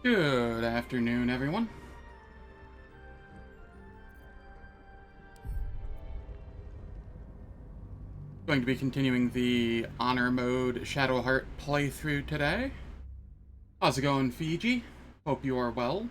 Good afternoon, everyone. Going to be continuing the Honor Mode Shadowheart playthrough today. How's it going, Fiji? Hope you are well.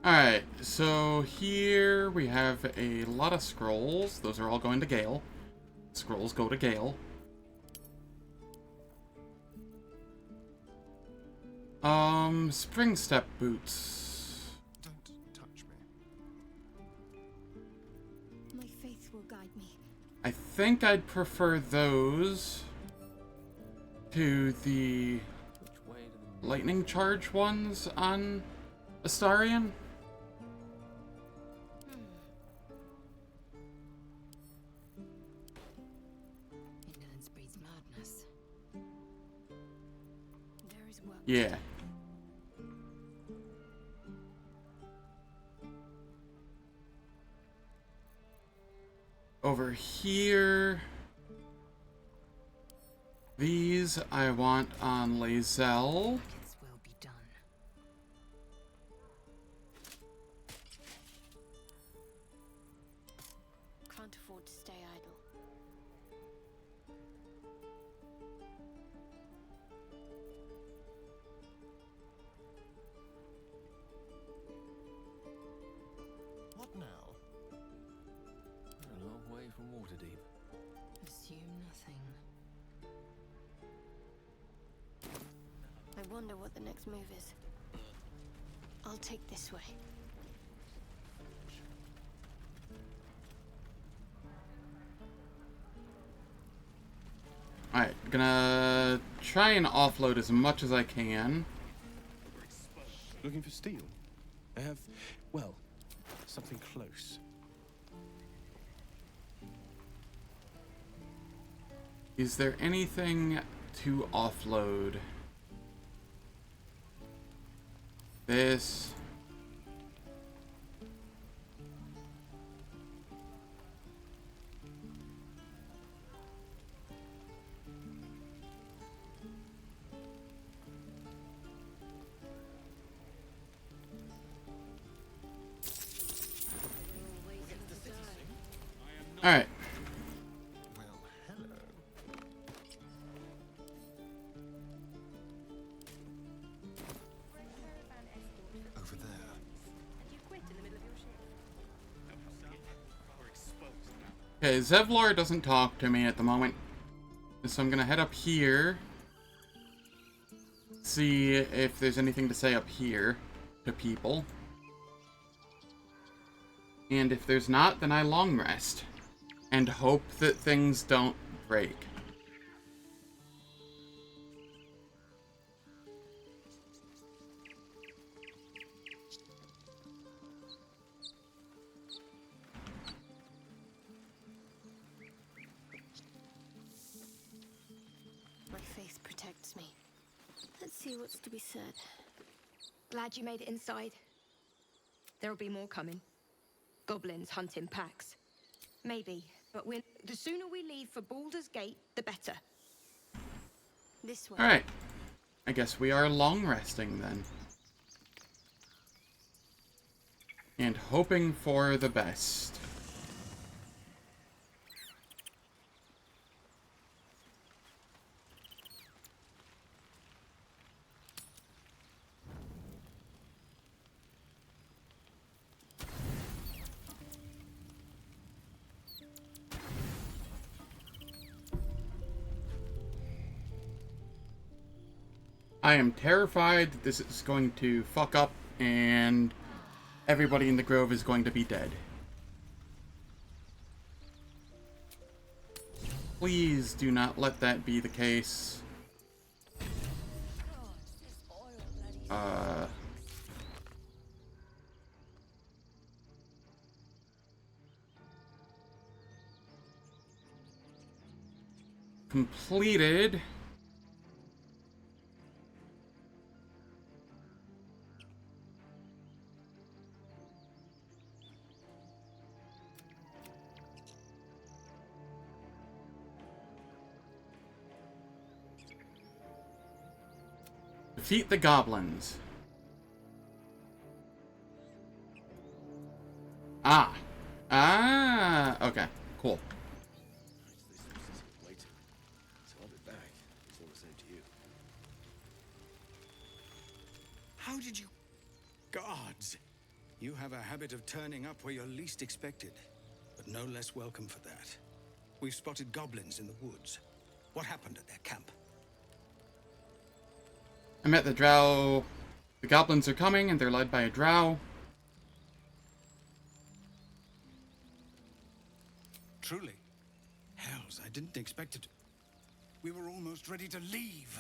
Alright, so here we have a lot of scrolls. Those are all going to Gale. Scrolls go to Gale. Spring step boots. Don't touch me. My faith will guide me. I think I'd prefer those to the lightning charge ones on Astarion. Indolence breeds madness. There is work. Yeah. Over here, these I want on Lae'zel. Its will be done. Can't afford to stay idle. What now? A long way from Waterdeep. Assume nothing. I wonder what the next move is. I'll take this way. Alright, gonna try and offload as much as I can. Looking for steel? I have, well, something close. Is there anything to offload? This. Alright. Well, hello. Over there. Okay, Zevlor doesn't talk to me at the moment. So I'm gonna head up here. See if there's anything to say up here to people. And if there's not, then I long rest. And hope that things don't break. My faith protects me. Let's see what's to be said. Glad you made it inside. There'll be more coming. Goblins hunting packs. Maybe, but the sooner we leave for Baldur's Gate, the better. This way. Alright. I guess we are long resting then. And hoping for the best. I am terrified that this is going to fuck up and everybody in the grove is going to be dead. Please do not let that be the case. Completed. Defeat the goblins. Ah. Ah. Okay. Cool. Waiting. So I'll be back. It's all the same to you. How did you... Guards! You have a habit of turning up where you're least expected, but no less welcome for that. We've spotted goblins in the woods. What happened at their camp? I met the drow. The goblins are coming, and they're led by a drow. Truly? Hells, I didn't expect it. We were almost ready to leave.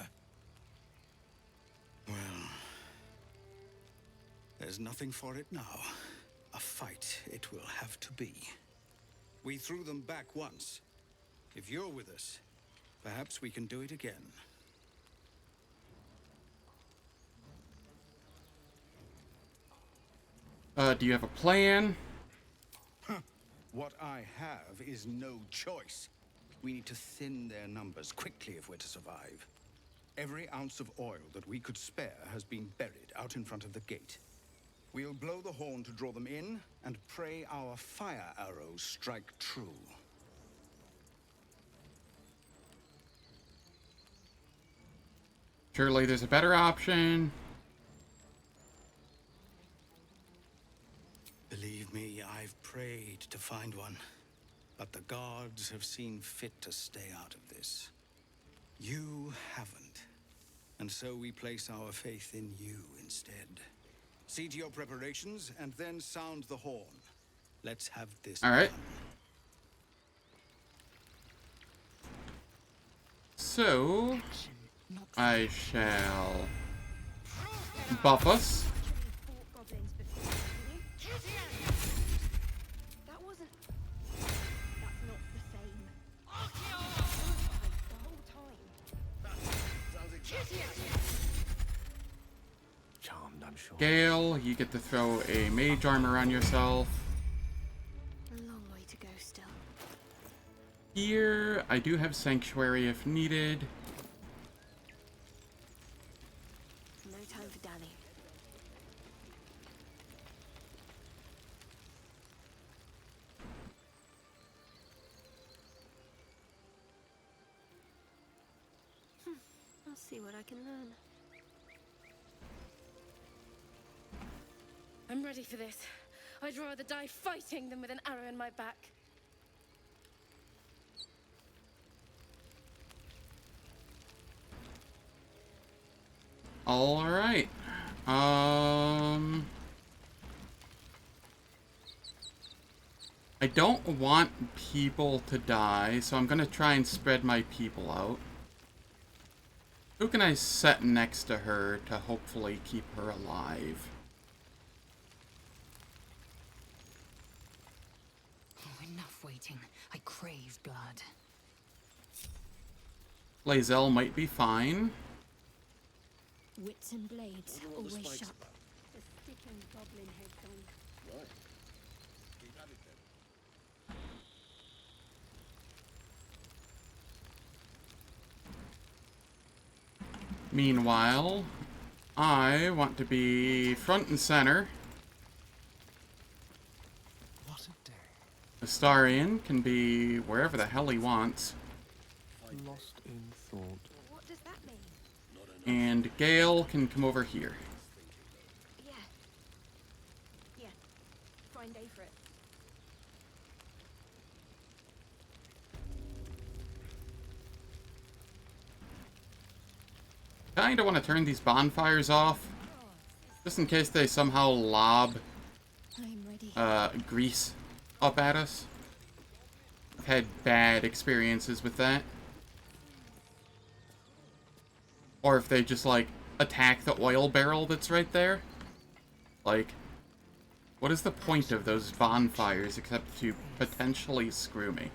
Well... there's nothing for it now. A fight it will have to be. We threw them back once. If you're with us, perhaps we can do it again. Do you have a plan? What I have is no choice. We need to thin their numbers quickly if we're to survive. Every ounce of oil that we could spare has been buried out in front of the gate. We'll blow the horn to draw them in, and pray our fire arrows strike true. Surely there's a better option. Believe me, I've prayed to find one, but the gods have seen fit to stay out of this. You haven't, and so we place our faith in you instead. See to your preparations, and then sound the horn. Let's have this All right. done. So, I shall buff us. That wasn't... That's not the same. The whole time. Charmed, I'm sure. Gale, you get to throw a mage armor on yourself. A long way to go still. Here, I do have Sanctuary if needed. No time for Danny. I'll see what I can learn. I'm ready for this. I'd rather die fighting than with an arrow in my back. All right. I don't want people to die, so I'm gonna try and spread my people out. Who can I set next to her to hopefully keep her alive? Oh, enough waiting. I crave blood. Lae'zel might be fine. Wits and blades, What are the always spikes sharp. about? The sticking goblin heads on. Right. Keep at it then. Meanwhile, I want to be front and center. What a day. Astarion can be wherever the hell he wants. Lost in thought. What does that mean? And Gale can come over here. Yeah. Yeah. Fine day for it. Kinda want to turn these bonfires off. Just in case they somehow lob I'm ready. grease up at us. I've had bad experiences with that. Or if they just, like, attack the oil barrel that's right there. Like, what is the point of those bonfires except to potentially screw me?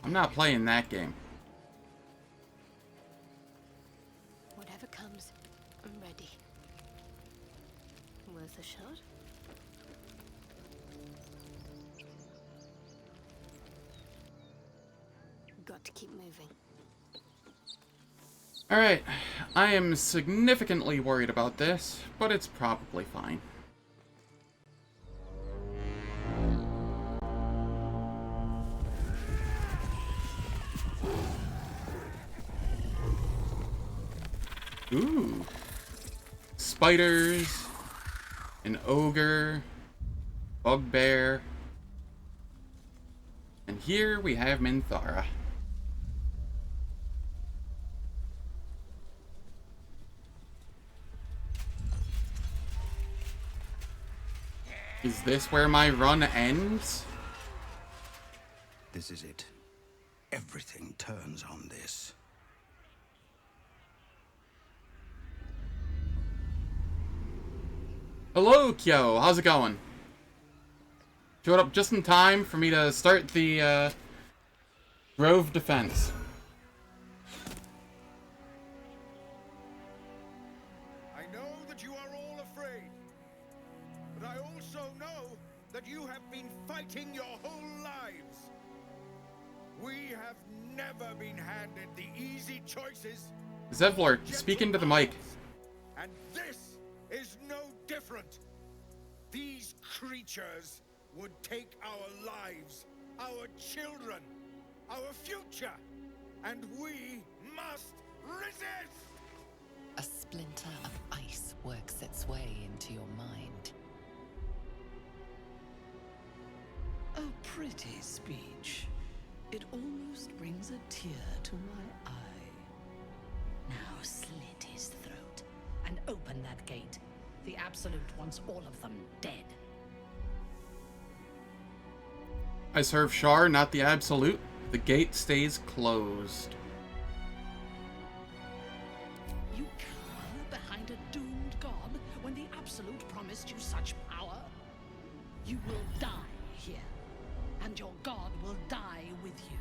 I'm not playing that game. Whatever comes, I'm ready. Worth a shot? Got to keep moving. Alright, I am significantly worried about this, but it's probably fine. Ooh. Spiders, an ogre, bugbear, and here we have Minthara. Is this where my run ends? This is it. Everything turns on this. Hello, Kyo. How's it going? Showed up just in time for me to start the Grove defense. I know that you are all afraid, but I also know that you have been fighting your whole lives. We have never been handed the easy choices. Zevlor, speak into the mic. And this is no different. These creatures would take our lives, our children, our future, and we must resist! A splinter of ice works its way into your mind. A pretty speech. It almost brings a tear to my eye. Now slit his throat and open that gate. The Absolute wants all of them dead. I serve Shar, not the Absolute. The gate stays closed. You cower behind a doomed god when the Absolute promised you such power? You will die here, and your god will die with you.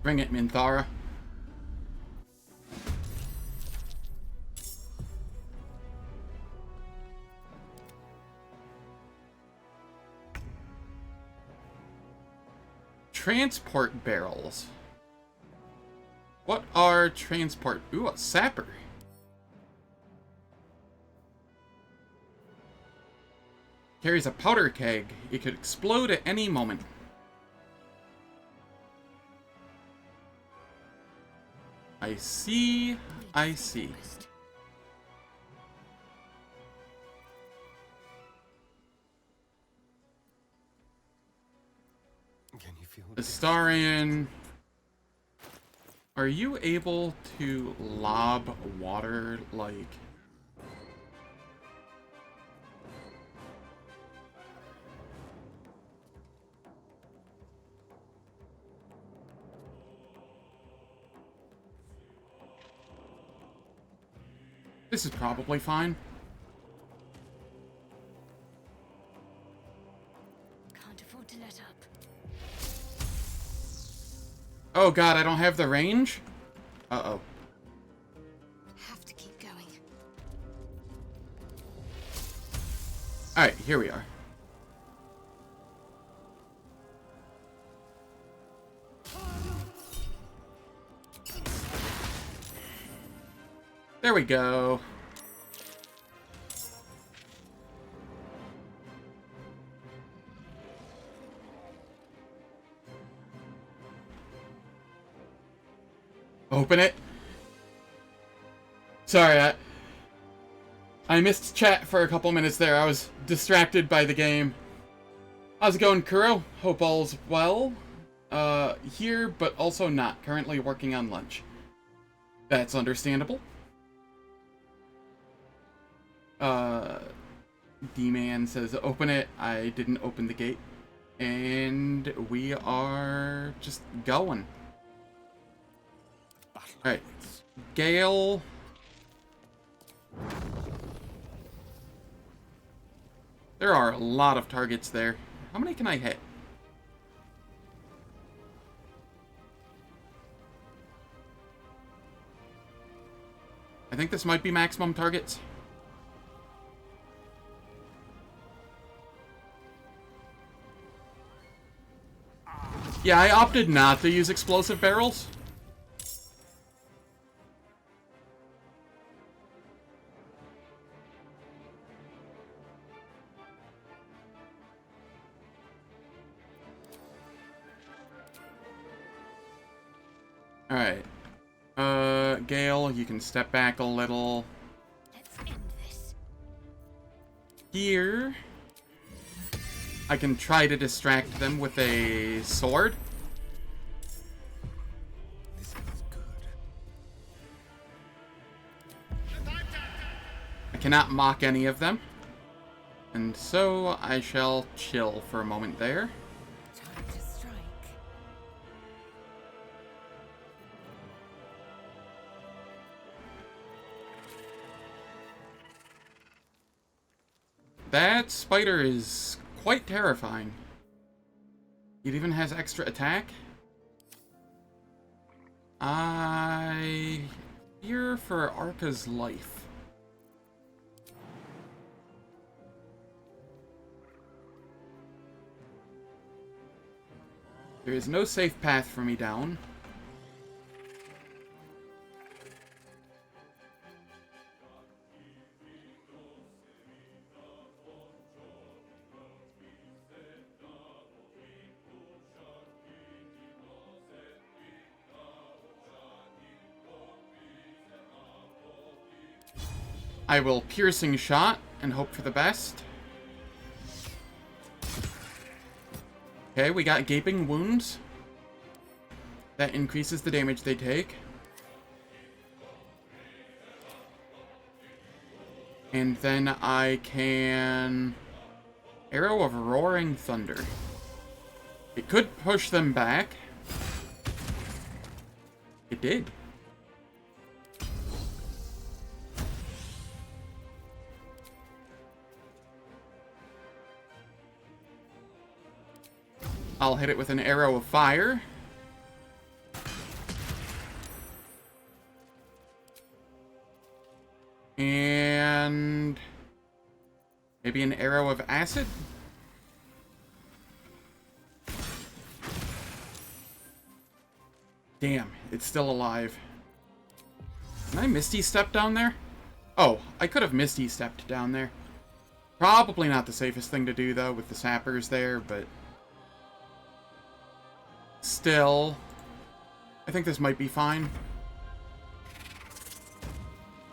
Bring it, Minthara. Transport barrels. What are transport? Ooh, a sapper. Carries a powder keg. It could explode at any moment. I see. I see. Can you feel Astarion, are you able to lob water, like... This is probably fine. Can't afford to let up. Oh god, I don't have the range? Uh-oh. Have to keep going. Alright, here we are. There we go. Open it. Sorry, I missed chat for a couple minutes there. I was distracted by the game. How's it going, Kuro? Hope all's well. Here, but also not. Currently working on lunch. That's understandable. D-Man says, open it. I didn't open the gate. And we are just going. Alright. Gale. There are a lot of targets there. How many can I hit? I think this might be maximum targets. Yeah, I opted not to use explosive barrels. Alright. Gale, you can step back a little. Let's end this. Here, I can try to distract them with a sword. This is good. I cannot mock any of them. And so I shall chill for a moment there. Time to strike. That spider is quite terrifying. It even has extra attack. I fear for Arca's life. There is no safe path for me down. I will piercing shot and hope for the best. Okay, we got gaping wounds. That increases the damage they take. And then I can... Arrow of Roaring Thunder. It could push them back. It did. I'll hit it with an arrow of fire. And maybe an arrow of acid? Damn, it's still alive. Can I Misty Step down there? Oh, I could have Misty Stepped down there. Probably not the safest thing to do, though, with the sappers there, but... Still, I think this might be fine.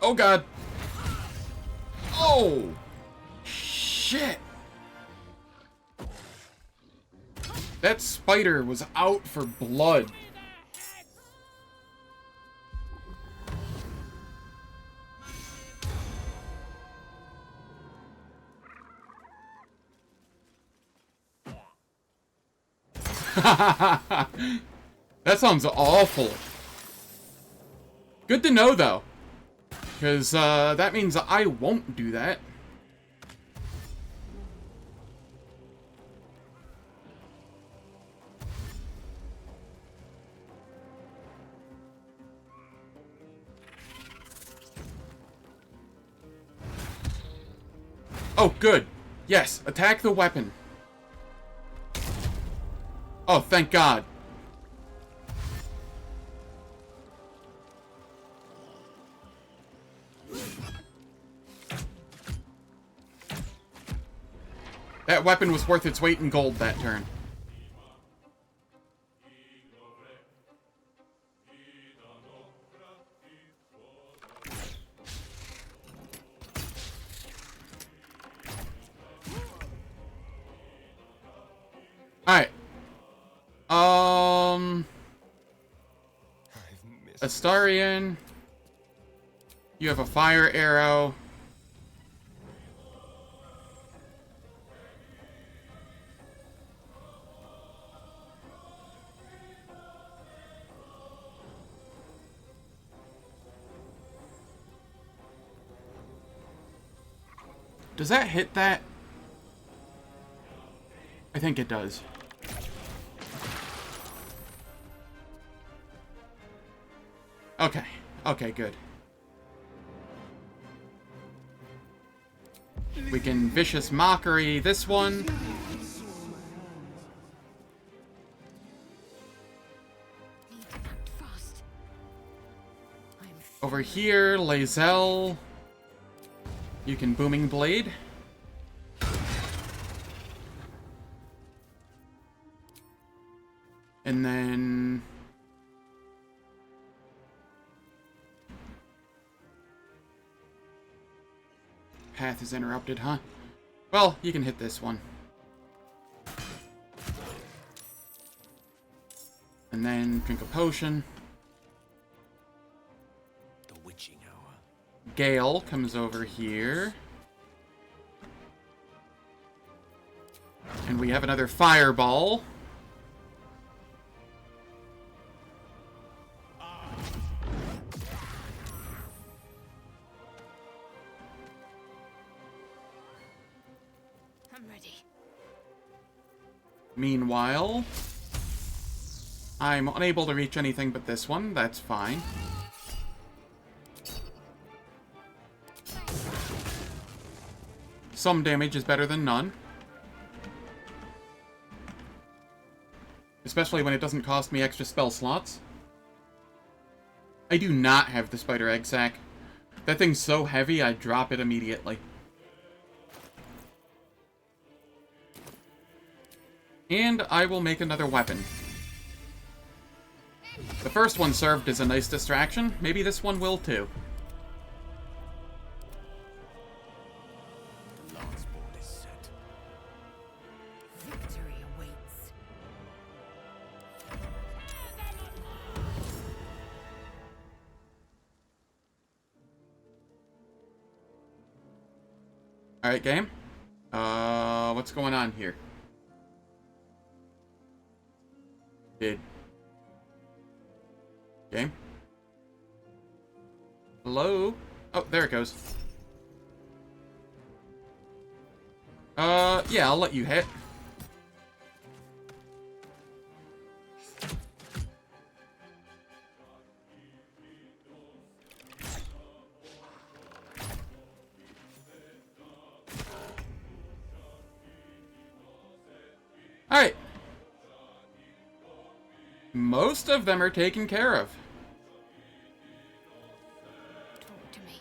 Oh, God. Oh! Shit! That spider was out for blood. That sounds awful. Good to know, though. Because, that means I won't do that. Oh, good. Yes, attack the weapon. Oh, thank God. That weapon was worth its weight in gold that turn. Alright. Astarion. You have a fire arrow. Does that hit that? I think it does. Okay. Okay, good. We can Vicious Mockery this one. Need to act fast. Over here, Lae'zel. You can Booming Blade. And then... Path is interrupted, huh? Well, you can hit this one. And then drink a potion. The witching hour. Gale comes over here. And we have another fireball. I'm ready. Meanwhile, I'm unable to reach anything but this one. That's fine. Some damage is better than none. Especially when it doesn't cost me extra spell slots. I do not have the spider egg sac. That thing's so heavy, I drop it immediately. And I will make another weapon. The first one served as a nice distraction. Maybe this one will too. The last board is set. Victory awaits. Alright, game. What's going on here? Game? Hello? Oh, there it goes. Yeah, I'll let you hit. Alright. Most of them are taken care of. Talk to me.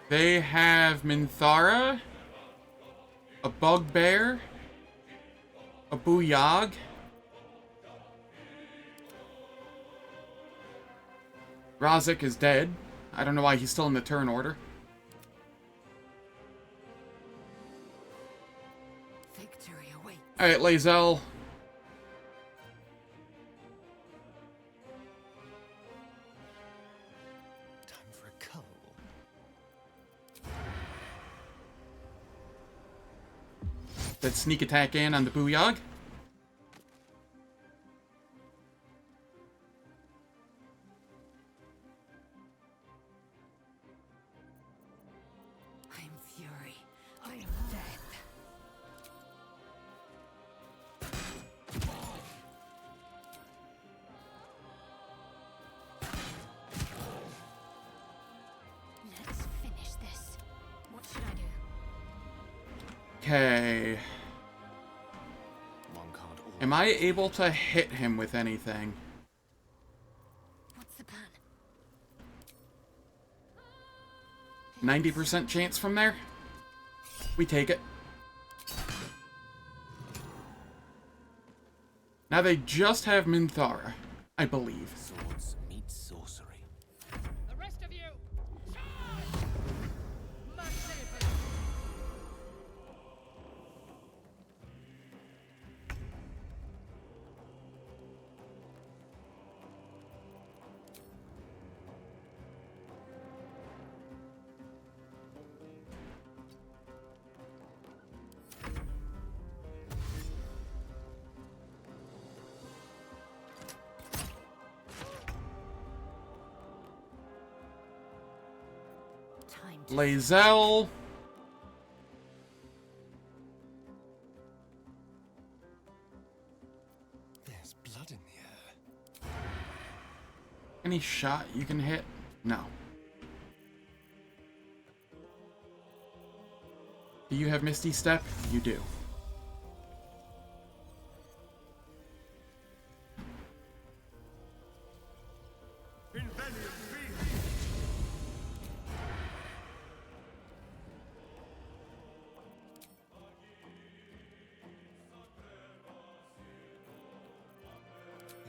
They have Minthara, a Bugbear, a Booyog, Razik is dead. I don't know why he's still in the turn order. Victory awaits. Alright, Lae'zel. Time for a cull. That sneak attack in on the Booyog. I am fury. I am death. Let's finish this. What should I do? Okay. One can't all. Am I able to hit him with anything? What's the plan? 90% chance from there? We take it. Now they just have Minthara, I believe. Swords meet sorcery. The rest of you, charge! Magnificent! Lae'zel. There's blood in the air. Any shot you can hit? No. Do you have Misty Step? You do.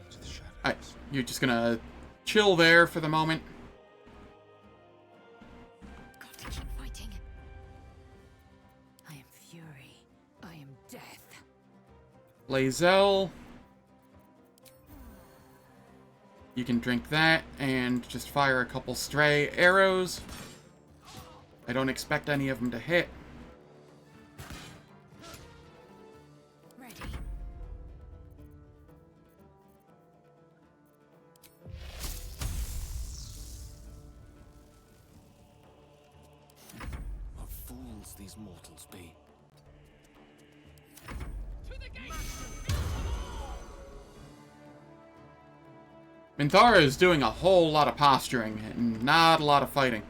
Into the shadows. Alright, you're just gonna chill there for the moment. Got to keep fighting. I am fury. I am death. Lae'zel. You can drink that and just fire a couple stray arrows. I don't expect any of them to hit. Ready. What fools these mortals be. Minthara is doing a whole lot of posturing and not a lot of fighting.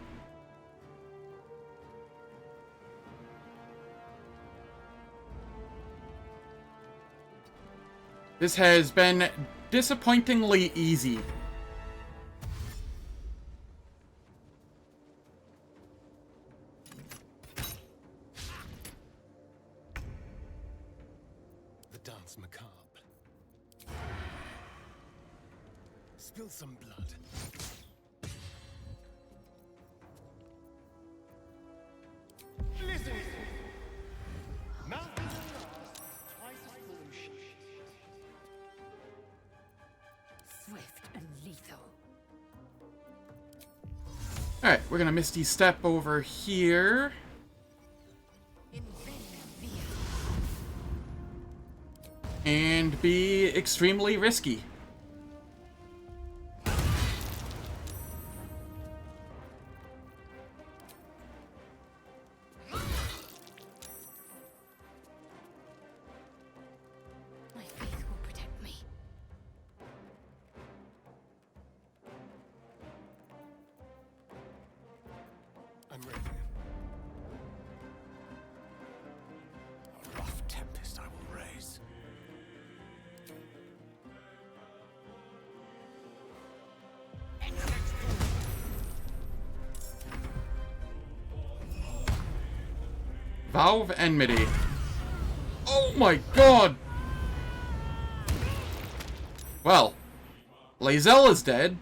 This has been disappointingly easy. The dance macabre. Spill some blood. Listen! Nothing lasts twice as full shit. Swift and lethal. Alright, we're gonna Misty Step over here. And be extremely risky. My faith will protect me. I'm ready. A rough tempest I will raise. Vow of Enmity. Oh my god! Well, Lae'zel is dead.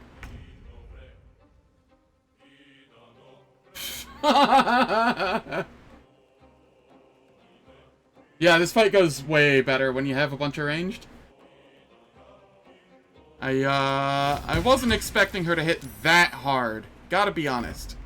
Yeah, this fight goes way better when you have a bunch of ranged. I wasn't expecting her to hit that hard. Gotta be honest.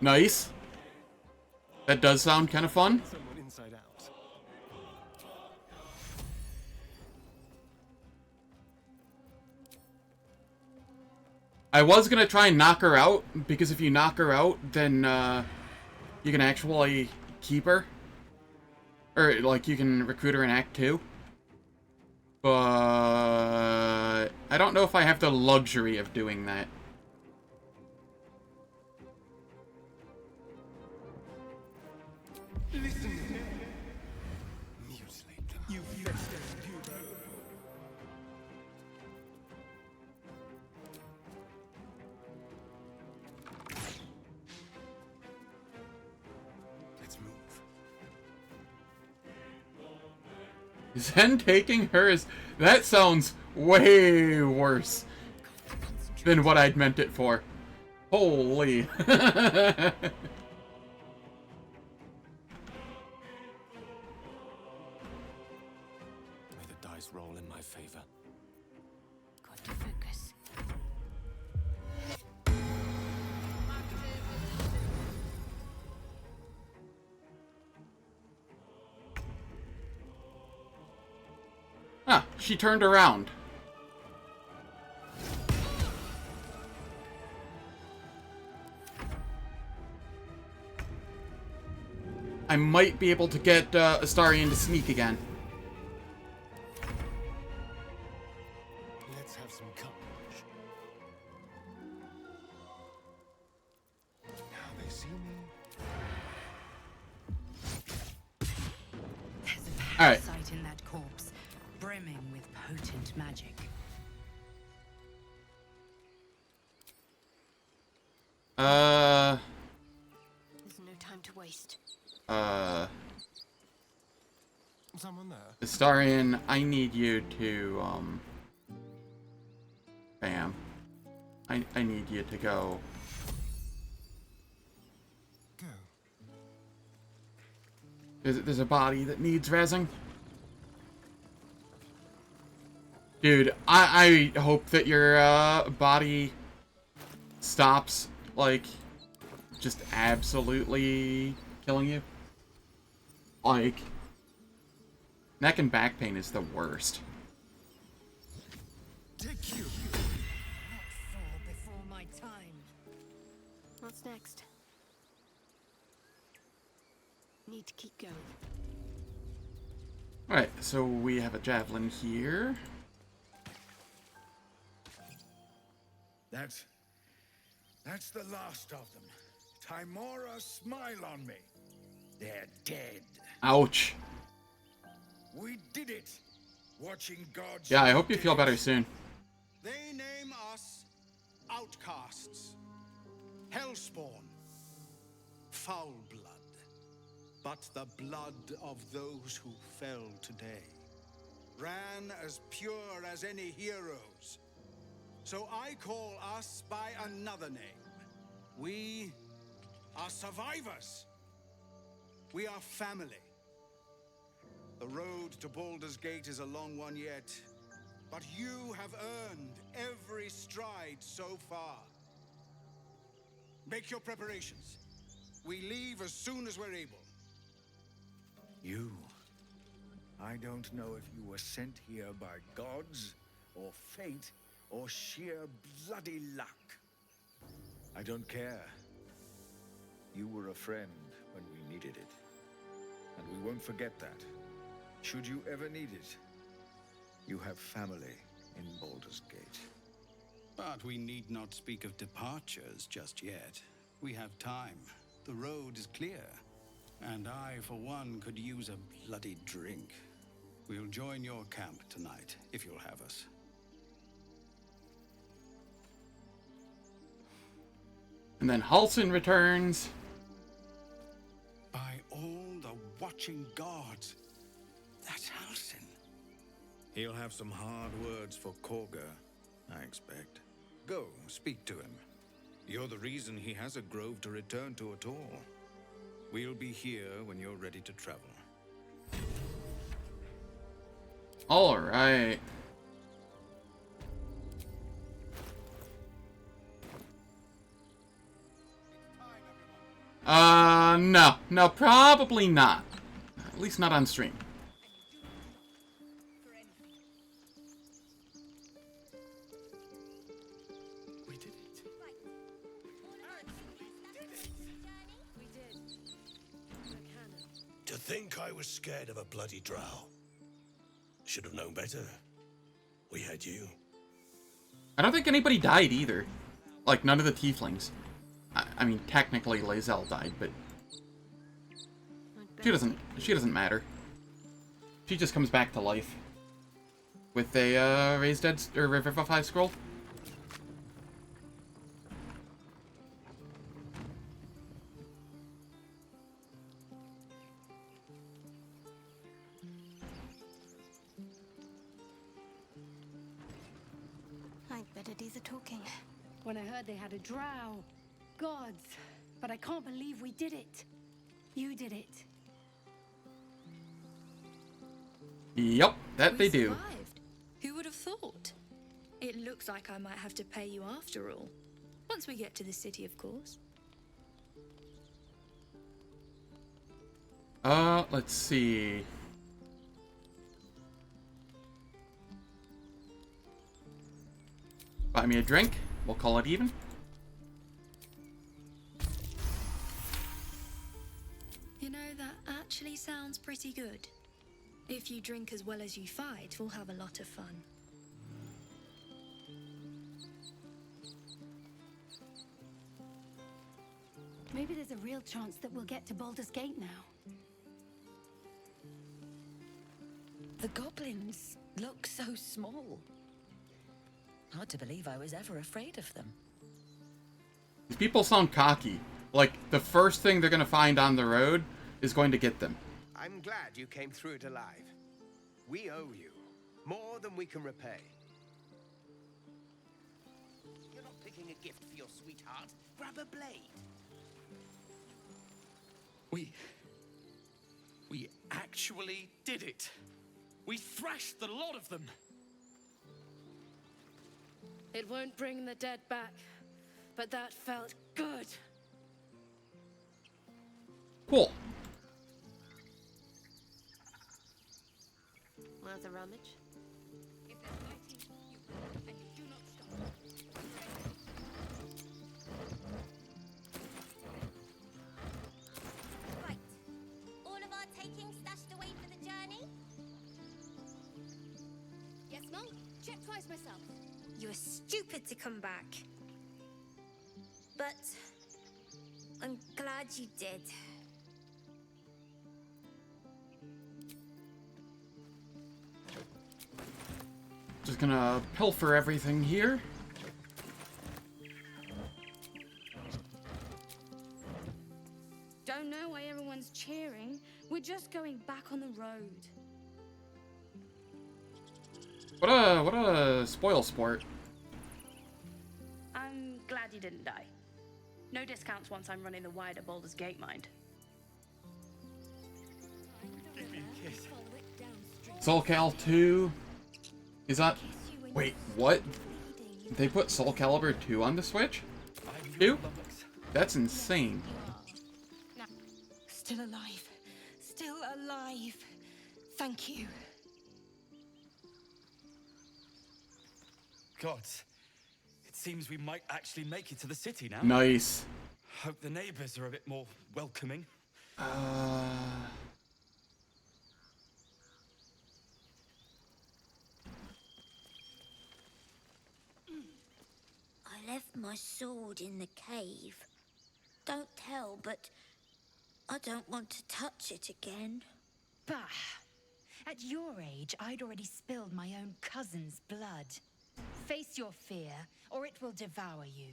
Nice. That does sound kind of fun. Someone inside out. I was gonna try and knock her out, because if you knock her out, then you can actually keep her. Or, like, you can recruit her in Act 2. But I don't know if I have the luxury of doing that. Listen. Mutilate them. You festive puber. Let's move. Zen taking her is... That sounds way worse than what I'd meant it for. Holy. Ah, she turned around. I might be able to get Astarion to sneak again. Let's have some courage. Now they see me. There's a All right. parasite in that corpse, brimming with potent magic. There's no time to waste. Someone there. Astarion, I need you to, bam. I need you to go. Go. There's a body that needs rezzing. Dude, I hope that your, body stops, like, just absolutely killing you. Like, neck and back pain is the worst. Take you. Not fall before my time. What's next? Need to keep going. Alright, so we have a javelin here. That's the last of them. Timora, smile on me. They're dead. Ouch. We did it. Watching gods. Yeah, I hope you feel better soon. They name us outcasts, hellspawn, foul blood, but the blood of those who fell today ran as pure as any heroes. So I call us by another name. We are survivors. We are family. The road to Baldur's Gate is a long one yet, but you have earned every stride so far. Make your preparations. We leave as soon as we're able. You? I don't know if you were sent here by gods, or fate, or sheer bloody luck. I don't care. You were a friend when we needed it. And we won't forget that. Should you ever need it, you have family in Baldur's Gate. But we need not speak of departures just yet. We have time. The road is clear. And I, for one, could use a bloody drink. We'll join your camp tonight, if you'll have us. And then Halsin returns. By all the watching gods, that's Halsin. He'll have some hard words for Korga, I expect. Go, speak to him. You're the reason he has a grove to return to at all. We'll be here when you're ready to travel. Alright. No. No, probably not. At least not on stream. We did it. We did. The cannon. To think I was scared of a bloody drow. Should have known better. We had you. I don't think anybody died either. Like, none of the tieflings. I mean, technically Lae'zel died, but she doesn't matter. She just comes back to life with a raised dead or revivify scroll. I'd better do the talking. When I heard they had a drow. Gods. But I can't believe we did it. You did it. Yep, that they do. Survived. Who would have thought? It looks like I might have to pay you after all. Once we get to the city, of course. Let's see. Buy me a drink. We'll call it even. You know, that actually sounds pretty good. If you drink as well as you fight, we'll have a lot of fun. Maybe there's a real chance that we'll get to Baldur's Gate now. The goblins look so small. Hard to believe I was ever afraid of them. These people sound cocky. Like, the first thing they're gonna find on the road is going to get them. I'm glad you came through it alive. We owe you more than we can repay. You're not picking a gift for your sweetheart. Grab a blade. We actually did it. We thrashed the lot of them. It won't bring the dead back, but that felt good. Cool. Worth a rummage? If they're fighting, you run and you do not stop. Right. All of our taking stashed away for the journey? Yes, Mom? Check twice myself. You were stupid to come back. But I'm glad you did. Just gonna pilfer everything here. Don't know why everyone's cheering. We're just going back on the road. What a spoil sport. I'm glad you didn't die. No discounts once I'm running the wider Baldur's Gate, mind. Give me a kiss. Soul Cal 2. Is that... Wait, what? They put Soul Calibur 2 on the Switch? 2? That's insane. Still alive. Still alive. Thank you. Gods, it seems we might actually make it to the city now. Nice. Hope the neighbors are a bit more welcoming. I left my sword in the cave. Don't tell, but I don't want to touch it again. Bah! At your age, I'd already spilled my own cousin's blood. Face your fear, or it will devour you.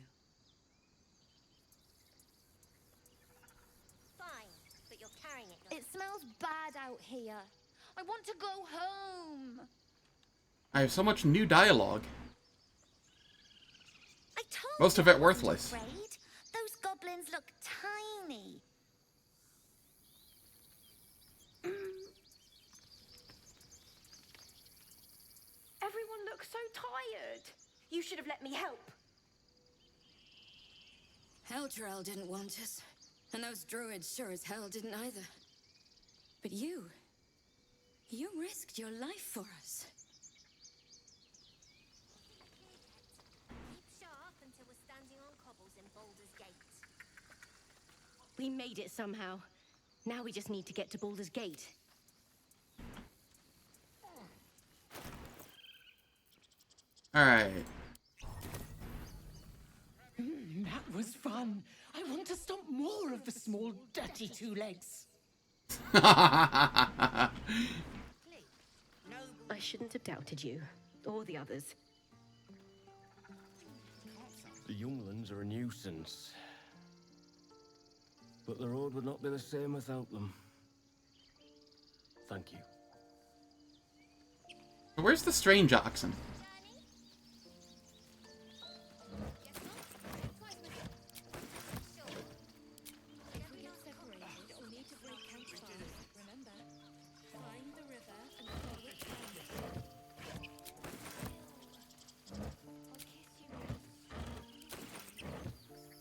Fine, but you're carrying it. It smells bad out here. I want to go home. I have so much new dialogue. I told Most of you it I worthless. wasn't afraid. Those goblins look tiny. Everyone looks so tired. You should have let me help. Eldrell didn't want us, and those druids sure as hell didn't either. But you risked your life for us. Keep sharp until we're standing on cobbles in Baldur's Gate. We made it somehow. Now we just need to get to Baldur's Gate. Alright. That was fun. I want to stomp more of the small, dirty two legs. I shouldn't have doubted you, or the others. The younglings are a nuisance. But the road would not be the same without them. Thank you. Where's the strange oxen?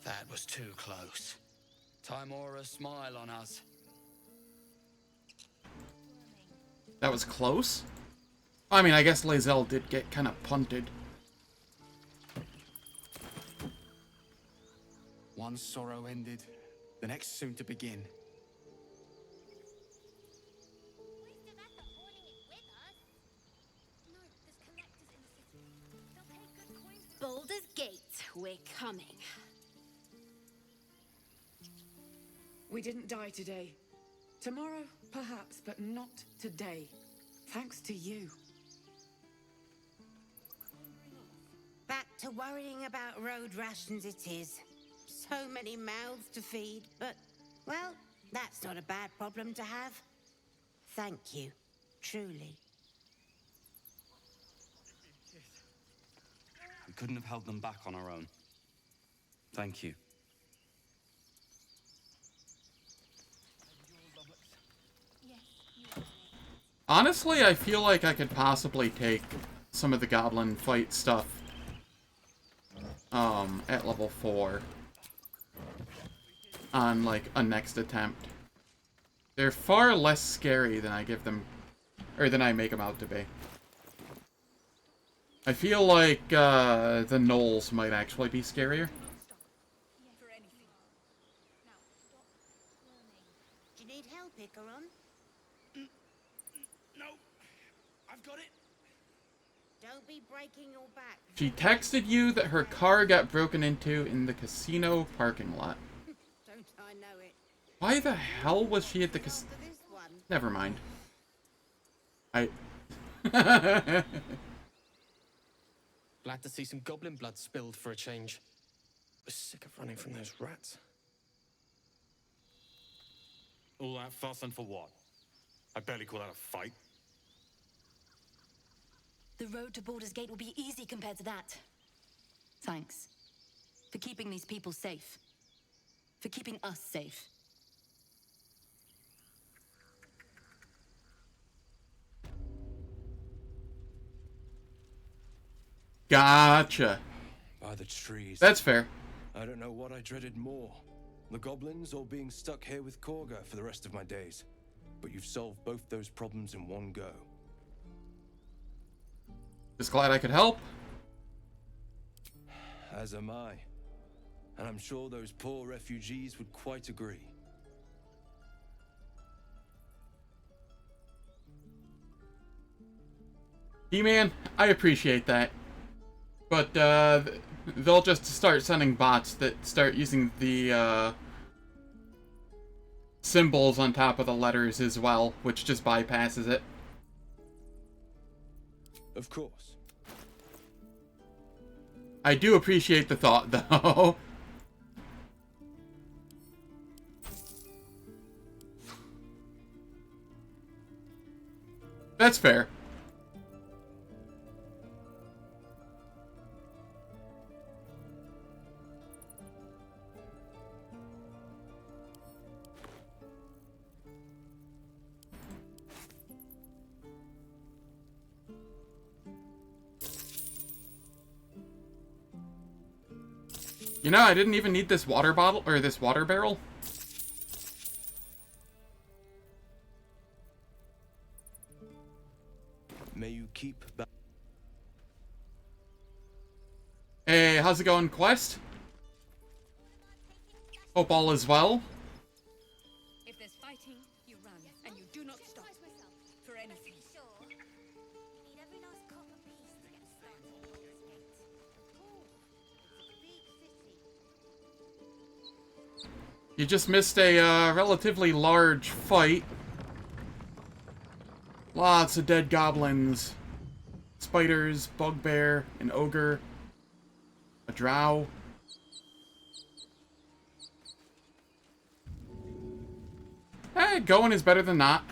That was too close. Timora, smile on us. That was close? I mean, I guess Lae'zel did get kind of punted. One sorrow ended, the next soon to begin. Baldur's Gate, we're coming. We didn't die today. Tomorrow, perhaps, but not today. Thanks to you. Back to worrying about road rations it is. So many mouths to feed, but, well, that's not a bad problem to have. Thank you, truly. We couldn't have held them back on our own. Thank you. Honestly, I feel like I could possibly take some of the goblin fight stuff at level 4 on, like, a next attempt. They're far less scary than I give them, or than I make them out to be. I feel like, the gnolls might actually be scarier. Do you need help, Icaron? No, I've got it. Don't be breaking your back. She texted you that her car got broken into in the casino parking lot. Don't I know it? Why the hell was she at the casino? Never mind. Glad to see some goblin blood spilled for a change. We're sick of running from those rats. All that fuss and for what? I barely call that a fight. The road to Baldur's Gate will be easy compared to that. Thanks. For keeping these people safe. For keeping us safe. Gotcha. By the trees. That's fair. I don't know what I dreaded more. The goblins or being stuck here with Korga for the rest of my days. But you've solved both those problems in one go. Just glad I could help. As am I. And I'm sure those poor refugees would quite agree. He-Man, I appreciate that. But, they'll just start sending bots that start using the, symbols on top of the letters as well, which just bypasses it. Of course. I do appreciate the thought, though. That's fair. You know, I didn't even need this water bottle, or this water barrel. May you keep back. Hey, how's it going, Quest? Hope all is well. If there's fighting, you run, and you do not stop. For anything. You just missed a relatively large fight. Lots of dead goblins. Spiders, bugbear, an ogre, a drow. Going is better than not.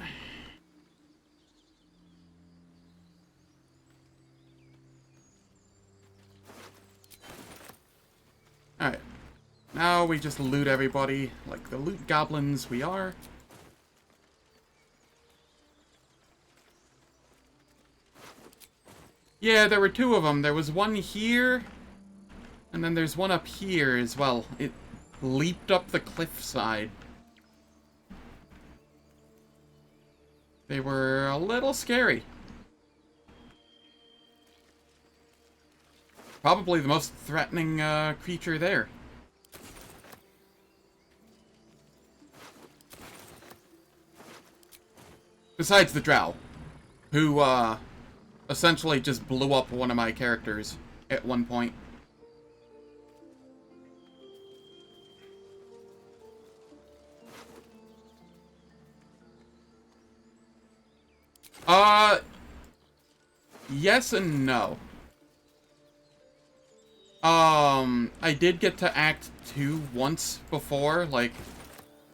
Alright. Now we just loot everybody like the loot goblins we are. Yeah, there were two of them. There was one here, and then there's one up here as well. It leaped up the cliffside. They were a little scary. Probably the most threatening creature there. Besides the drow, who, essentially just blew up one of my characters at one point. Yes and no. I did get to Act 2 once before, like,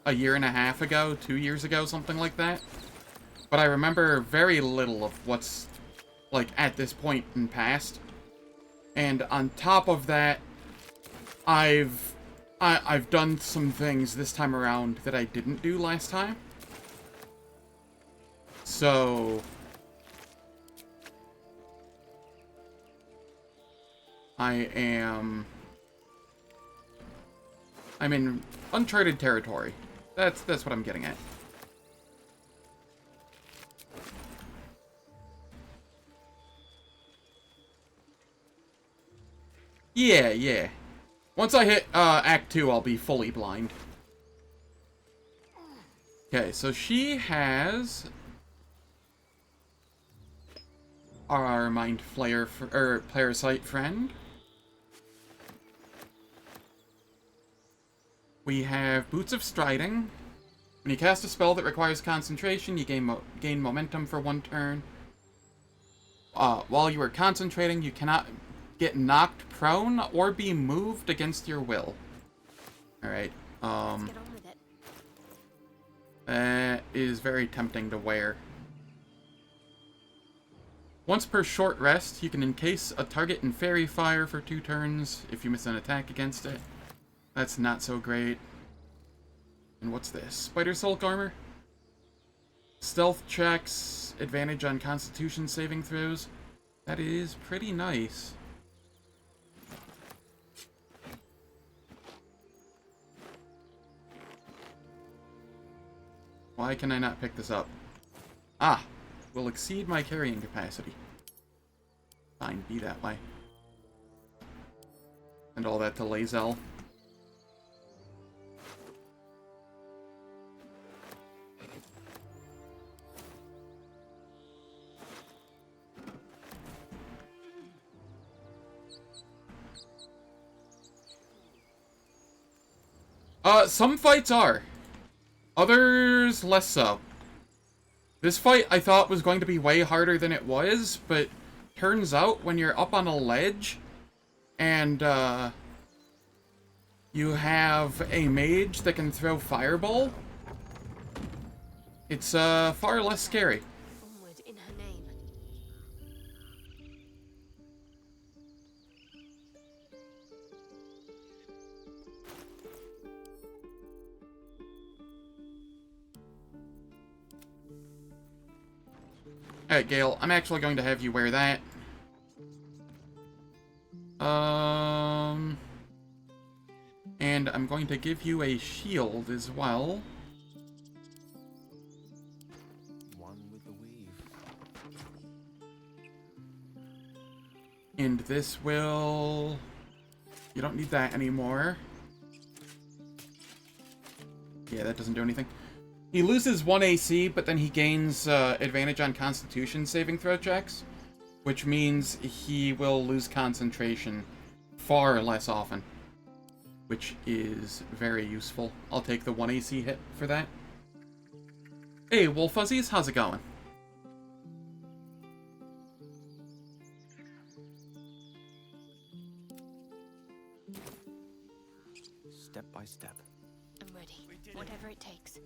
a year and a half ago, 2 years ago, something like that. But I remember very little of what's, like, at this point in past. And on top of that, I've done some things this time around that I didn't do last time. So I'm in uncharted territory. That's what I'm getting at. Yeah. Once I hit Act 2, I'll be fully blind. Okay, so she has our Mind Flayer, Parasite friend. We have Boots of Striding. When you cast a spell that requires concentration, you gain momentum for 1 turn. While you are concentrating, you cannot get knocked prone or be moved against your will. Alright, Let's get on with it. That is very tempting to wear. Once per short rest, you can encase a target in fairy fire for 2 turns if you miss an attack against it. That's not so great. And what's this? Spider Silk Armor? Stealth checks, advantage on Constitution saving throws. That is pretty nice. Why can I not pick this up? Ah! Will exceed my carrying capacity. Fine, be that way. And all that to Lae'zel. Some fights are. Others, less so. This fight I thought was going to be way harder than it was, but turns out when you're up on a ledge and you have a mage that can throw fireball, it's far less scary. Onward in her name. Alright, Gale, I'm actually going to have you wear that. And I'm going to give you a shield as well. One with the weave. And this will... You don't need that anymore. Yeah, that doesn't do anything. He loses 1 AC, but then he gains advantage on Constitution saving throw checks, which means he will lose concentration far less often, which is very useful. I'll take the 1 AC hit for that. Hey, Wolf Fuzzies, how's it going? Step by step. I'm ready. Whatever it takes.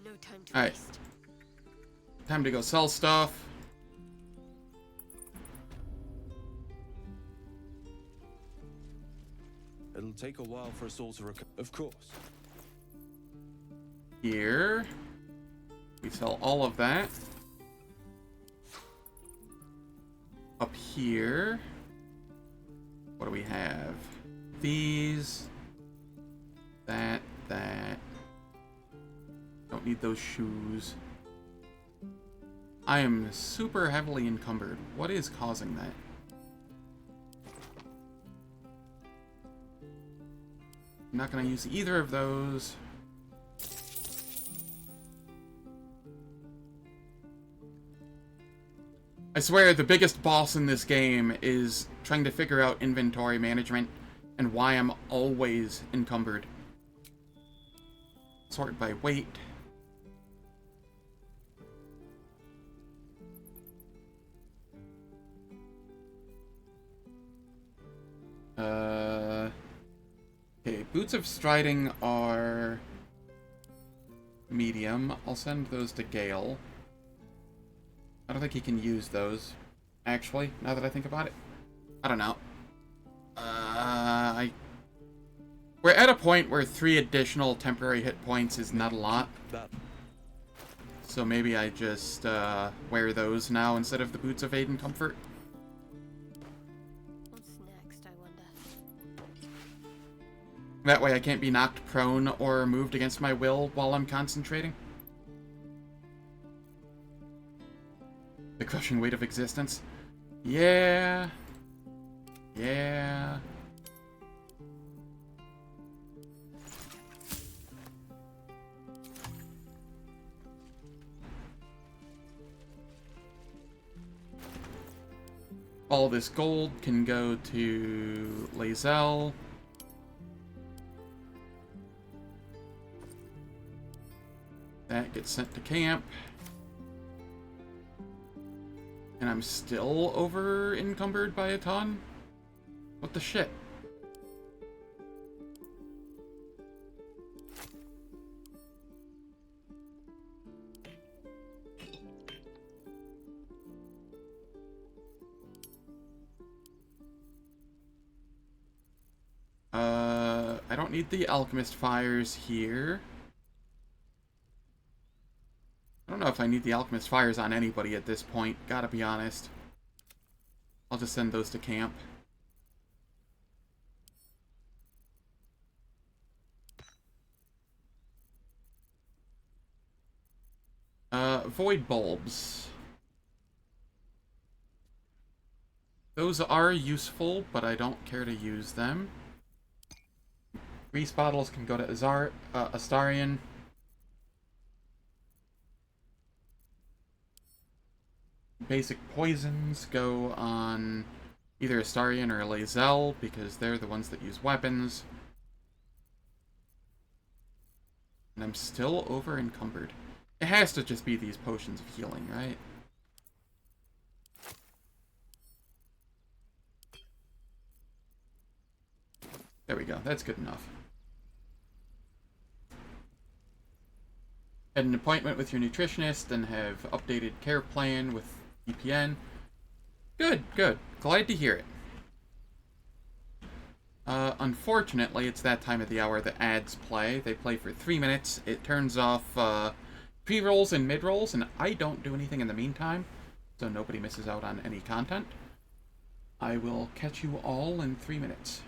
No time to Alright. waste. Time to go sell stuff. It'll take a while for us all to recover. Of course. Here. We sell all of that. Up here. What do we have? These. That. Don't need those shoes. I am super heavily encumbered. What is causing that? I'm not going to use either of those. I swear, the biggest boss in this game is trying to figure out inventory management and why I'm always encumbered. Sort by weight. Okay, Boots of Striding are medium. I'll send those to Gale. I don't think he can use those, actually, now that I think about it. I don't know. We're at a point where 3 additional temporary hit points is not a lot. So maybe I just wear those now instead of the Boots of Aid and Comfort. What's next, I wonder? That way I can't be knocked prone or moved against my will while I'm concentrating. The crushing weight of existence. Yeah. Yeah. All this gold can go to Lae'zel. That gets sent to camp. And I'm still over encumbered by a ton? What the shit? I don't need the alchemist fires here. I don't know if I need the alchemist fires on anybody at this point, gotta be honest. I'll just send those to camp. Void bulbs. Those are useful, but I don't care to use them. Grease bottles can go to Astarion. Basic poisons go on either Astarion or Lae'zel, because they're the ones that use weapons. And I'm still over encumbered. It has to just be these potions of healing, right? There we go, that's good enough. Had an appointment with your nutritionist and have updated care plan with VPN. Good, good. Glad to hear it. Unfortunately, it's that time of the hour that ads play. They play for 3 minutes. It turns off pre-rolls and mid-rolls, and I don't do anything in the meantime, so nobody misses out on any content. I will catch you all in 3 minutes.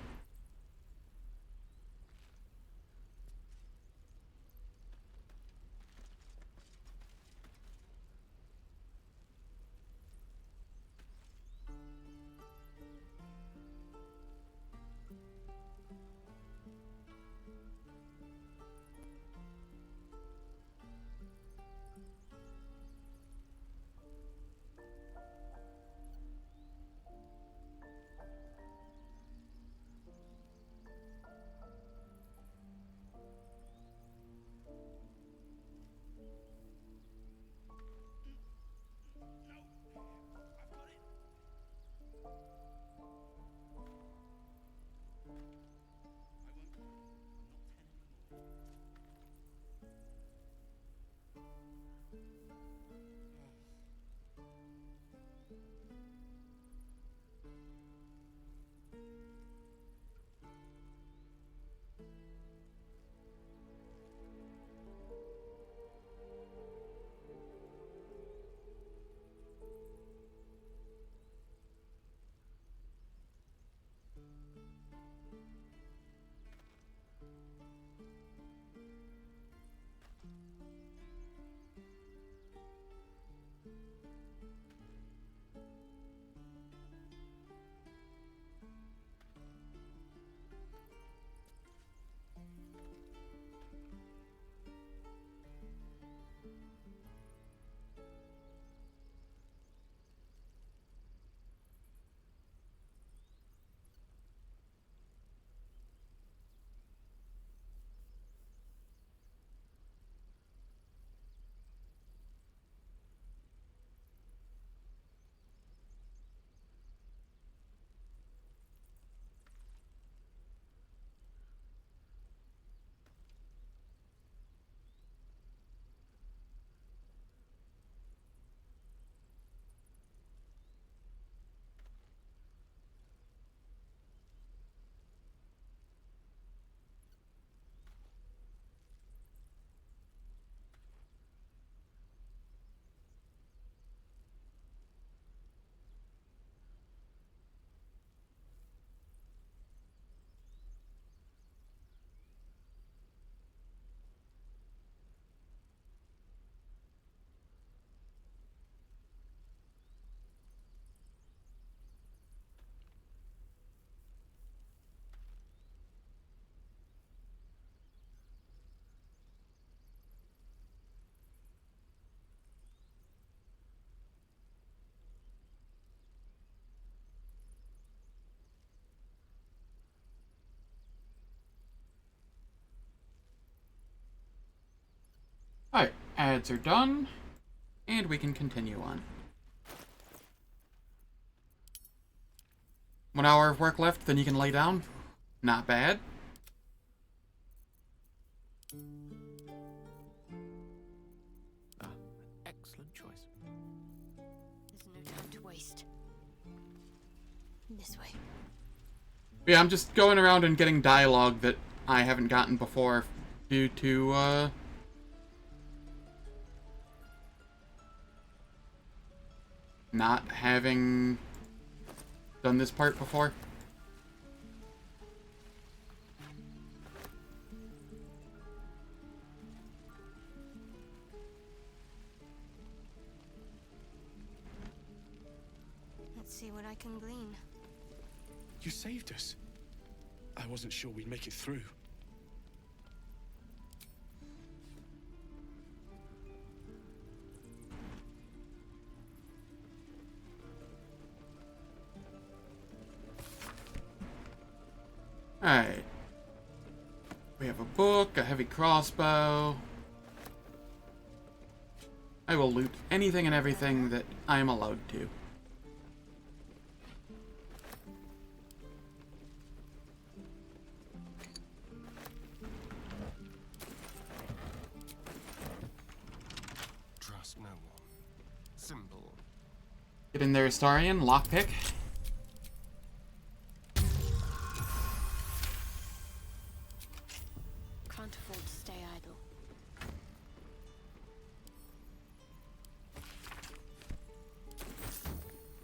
Ads are done, and we can continue on. 1 hour of work left, then you can lay down. Not bad. Excellent choice. There's no time to waste. This way. Yeah, I'm just going around and getting dialogue that I haven't gotten before due to, not having done this part before. Let's see what I can glean. You saved us. I wasn't sure we'd make it through. Alright. We have a book, a heavy crossbow. I will loot anything and everything that I am allowed to. Trust no one. Simple. Get in there, Astarion. Lockpick. Can't afford to stay idle.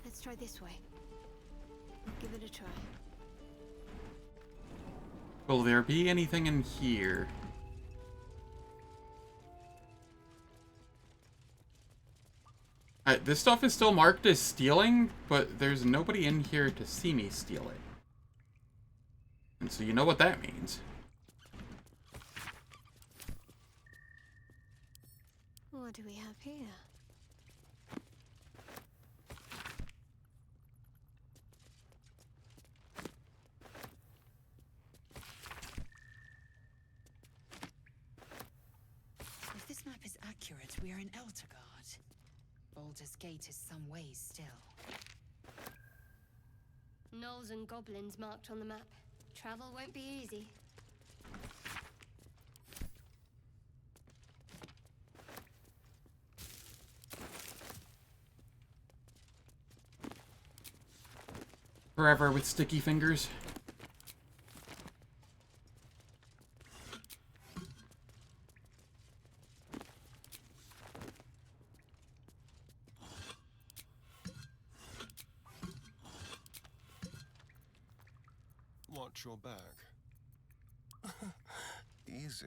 Let's try this way. Give it a try. Will there be anything in here? This stuff is still marked as stealing, but there's nobody in here to see me steal it. And so you know what that means. What do we have here? If this map is accurate, we are in Eltergard. Baldur's Gate is some ways still. Gnolls and goblins marked on the map. Travel won't be easy. Forever with sticky fingers. Watch your back. Easy.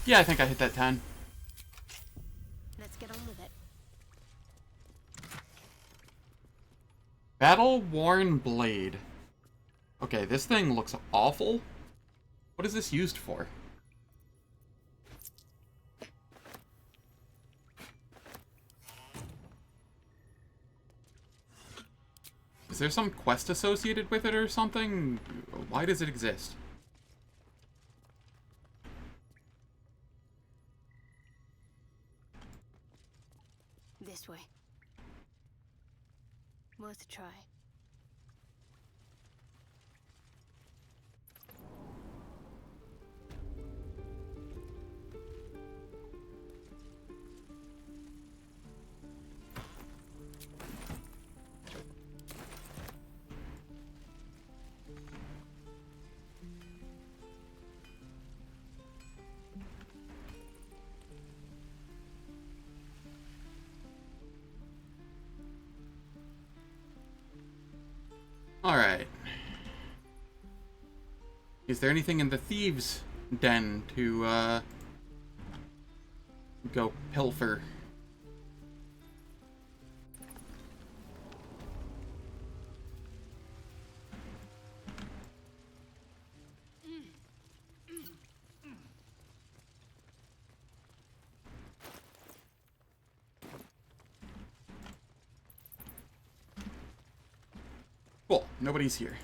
Yeah, I think I hit that 10. Let's get on with it. Battle-worn blade. Okay, this thing looks awful. What is this used for? Is there some quest associated with it or something? Why does it exist? This way. Worth a try. Alright. Is there anything in the thieves' den to, go pilfer? nobody's here.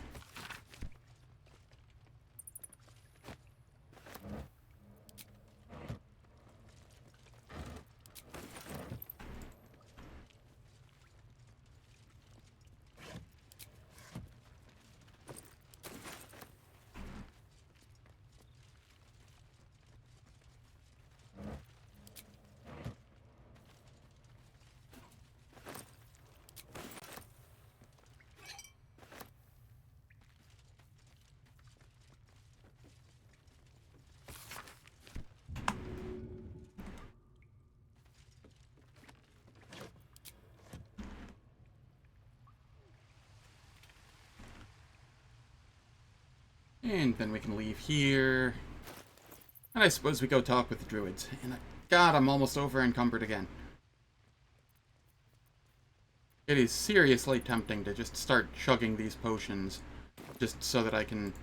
And then we can leave here. And I suppose we go talk with the druids. And God, I'm almost over encumbered again. It is seriously tempting to just start chugging these potions. Just so that I can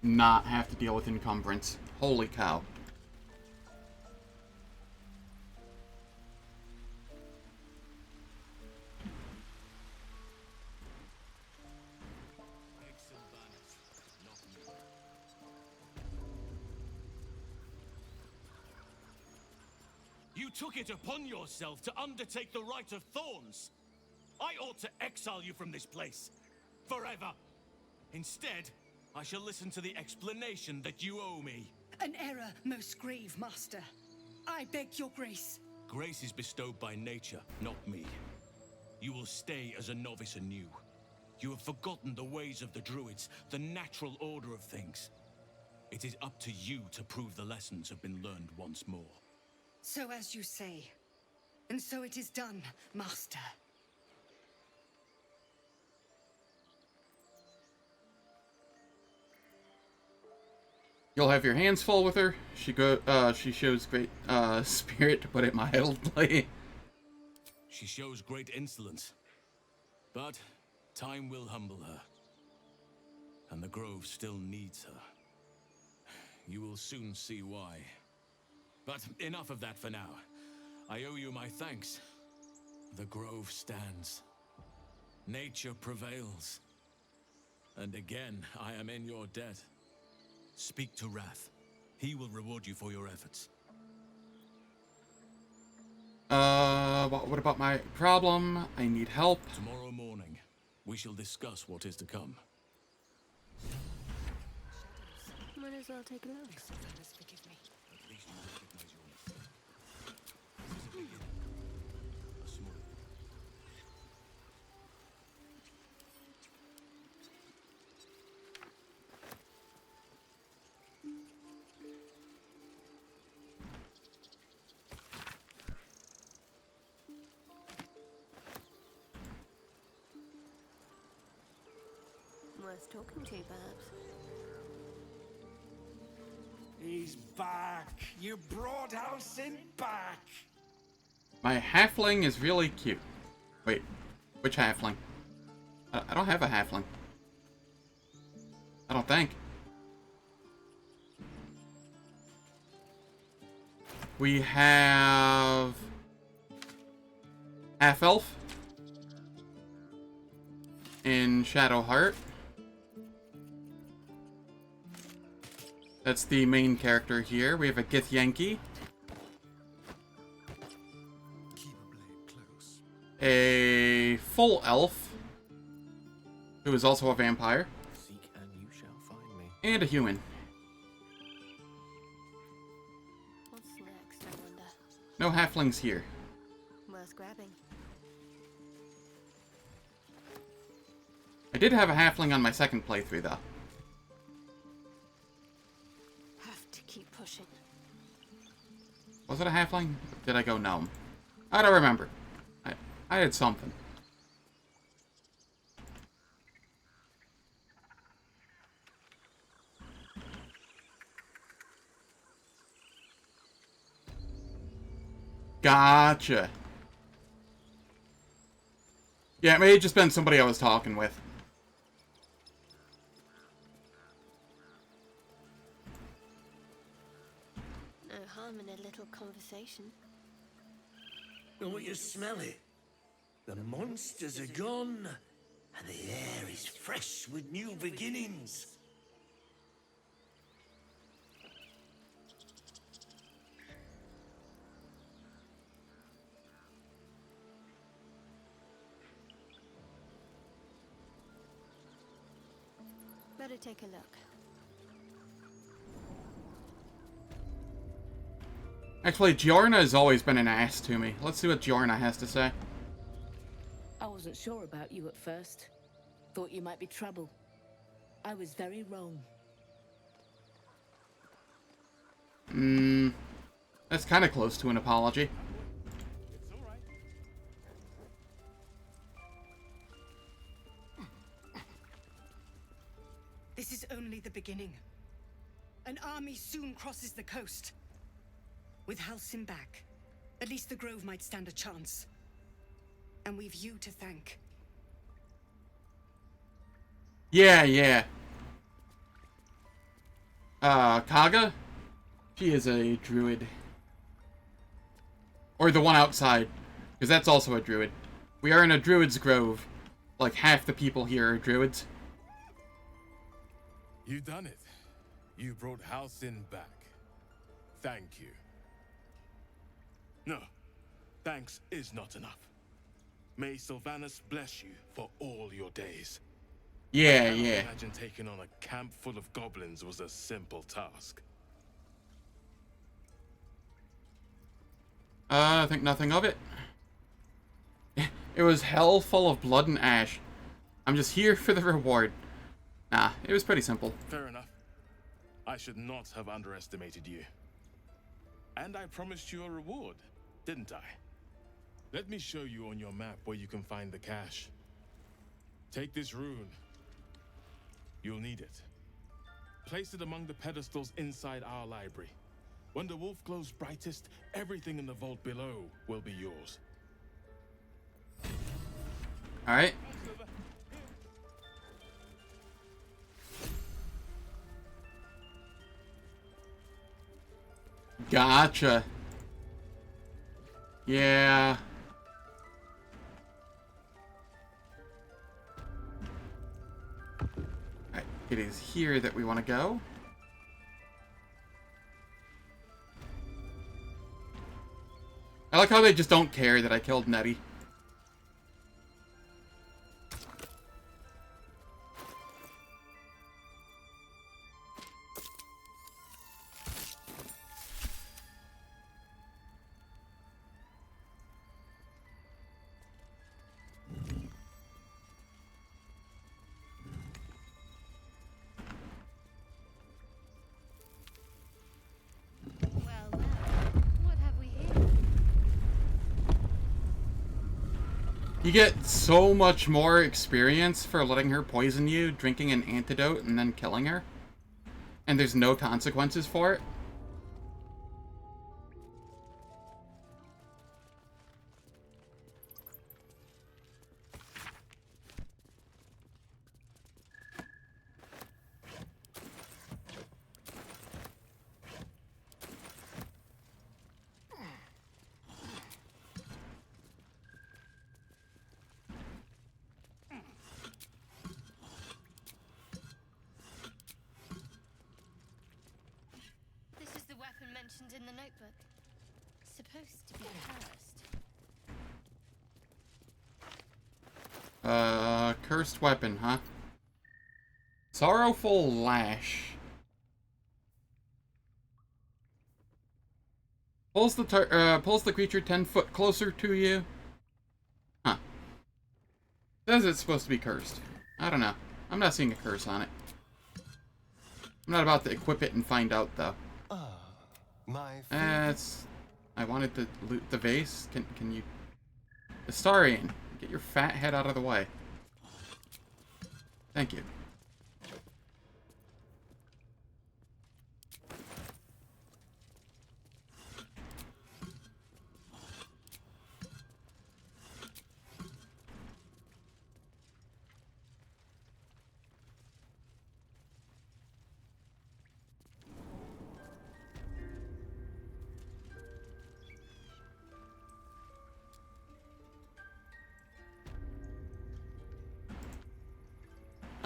not have to deal with encumbrance. Holy cow. You took it upon yourself to undertake the Rite of Thorns. I ought to exile you from this place. Forever. Instead, I shall listen to the explanation that you owe me. An error, most grave master. I beg your grace. Grace is bestowed by nature, not me. You will stay as a novice anew. You have forgotten the ways of the druids, the natural order of things. It is up to you to prove the lessons have been learned once more. So as you say. And so it is done, master. You'll have your hands full with her. She shows great spirit, to put it mildly. She shows great insolence. But time will humble her. And the Grove still needs her. You will soon see why. But enough of that for now. I owe you my thanks. The Grove stands. Nature prevails. And again, I am in your debt. Speak to Wrath. He will reward you for your efforts. What about my problem? I need help. Tomorrow morning, we shall discuss what is to come. Might as well take a look. Forgive me. At least you recognize your mistake. This is a beginning. A small one. Worth talking to, perhaps. He's back. You brought Halsin back. My halfling is really cute. Wait, which halfling? I don't have a halfling. I don't think. We have half-elf in Shadowheart. That's the main character here. We have a Githyanki. A full elf, who is also a vampire. Seek and you shall find me. And a human. What's next, I wonder? No halflings here. Worth grabbing. I did have a halfling on my second playthrough, though. Have to keep pushing. Was it a halfling? Did I go gnome? I don't remember. I had something. Gotcha. Yeah, it may have just been somebody I was talking with. No harm in a little conversation. Don't you smell it? The monsters are gone, and the air is fresh with new beginnings. Better take a look. Actually, Giorna has always been an ass to me. Let's see what Giorna has to say. I wasn't sure about you at first. Thought you might be trouble. I was very wrong. That's kind of close to an apology. This is only the beginning. An army soon crosses the coast. With Halcyon back, at least the Grove might stand a chance. And we've you to thank. Yeah. Kaga? She is a druid. Or the one outside, because that's also a druid. We are in a druid's grove. Like, half the people here are druids. You done it. You brought Halcyon back. Thank you. No, thanks is not enough. May Sylvanas bless you for all your days. Yeah. I imagine taking on a camp full of goblins was a simple task. I think nothing of it. It was hell full of blood and ash. I'm just here for the reward. Nah, it was pretty simple. Fair enough. I should not have underestimated you. And I promised you a reward, didn't I? Let me show you on your map where you can find the cache. Take this rune. You'll need it. Place it among the pedestals inside our library. When the wolf glows brightest, everything in the vault below will be yours. Alright. Gotcha. Yeah. Alright, it is here that we want to go. I like how they just don't care that I killed Nettie. You get so much more experience for letting her poison you, drinking an antidote, and then killing her. And there's no consequences for it. This is the weapon mentioned in the notebook. Supposed to be cursed. Cursed weapon, huh? Sorrowful Lash. Pulls the creature 10 foot closer to you. Huh. Says it's supposed to be cursed. I don't know. I'm not seeing a curse on it. I'm not about to equip it and find out, though. I wanted to loot the vase. Can you... Astarian, get your fat head out of the way. Thank you.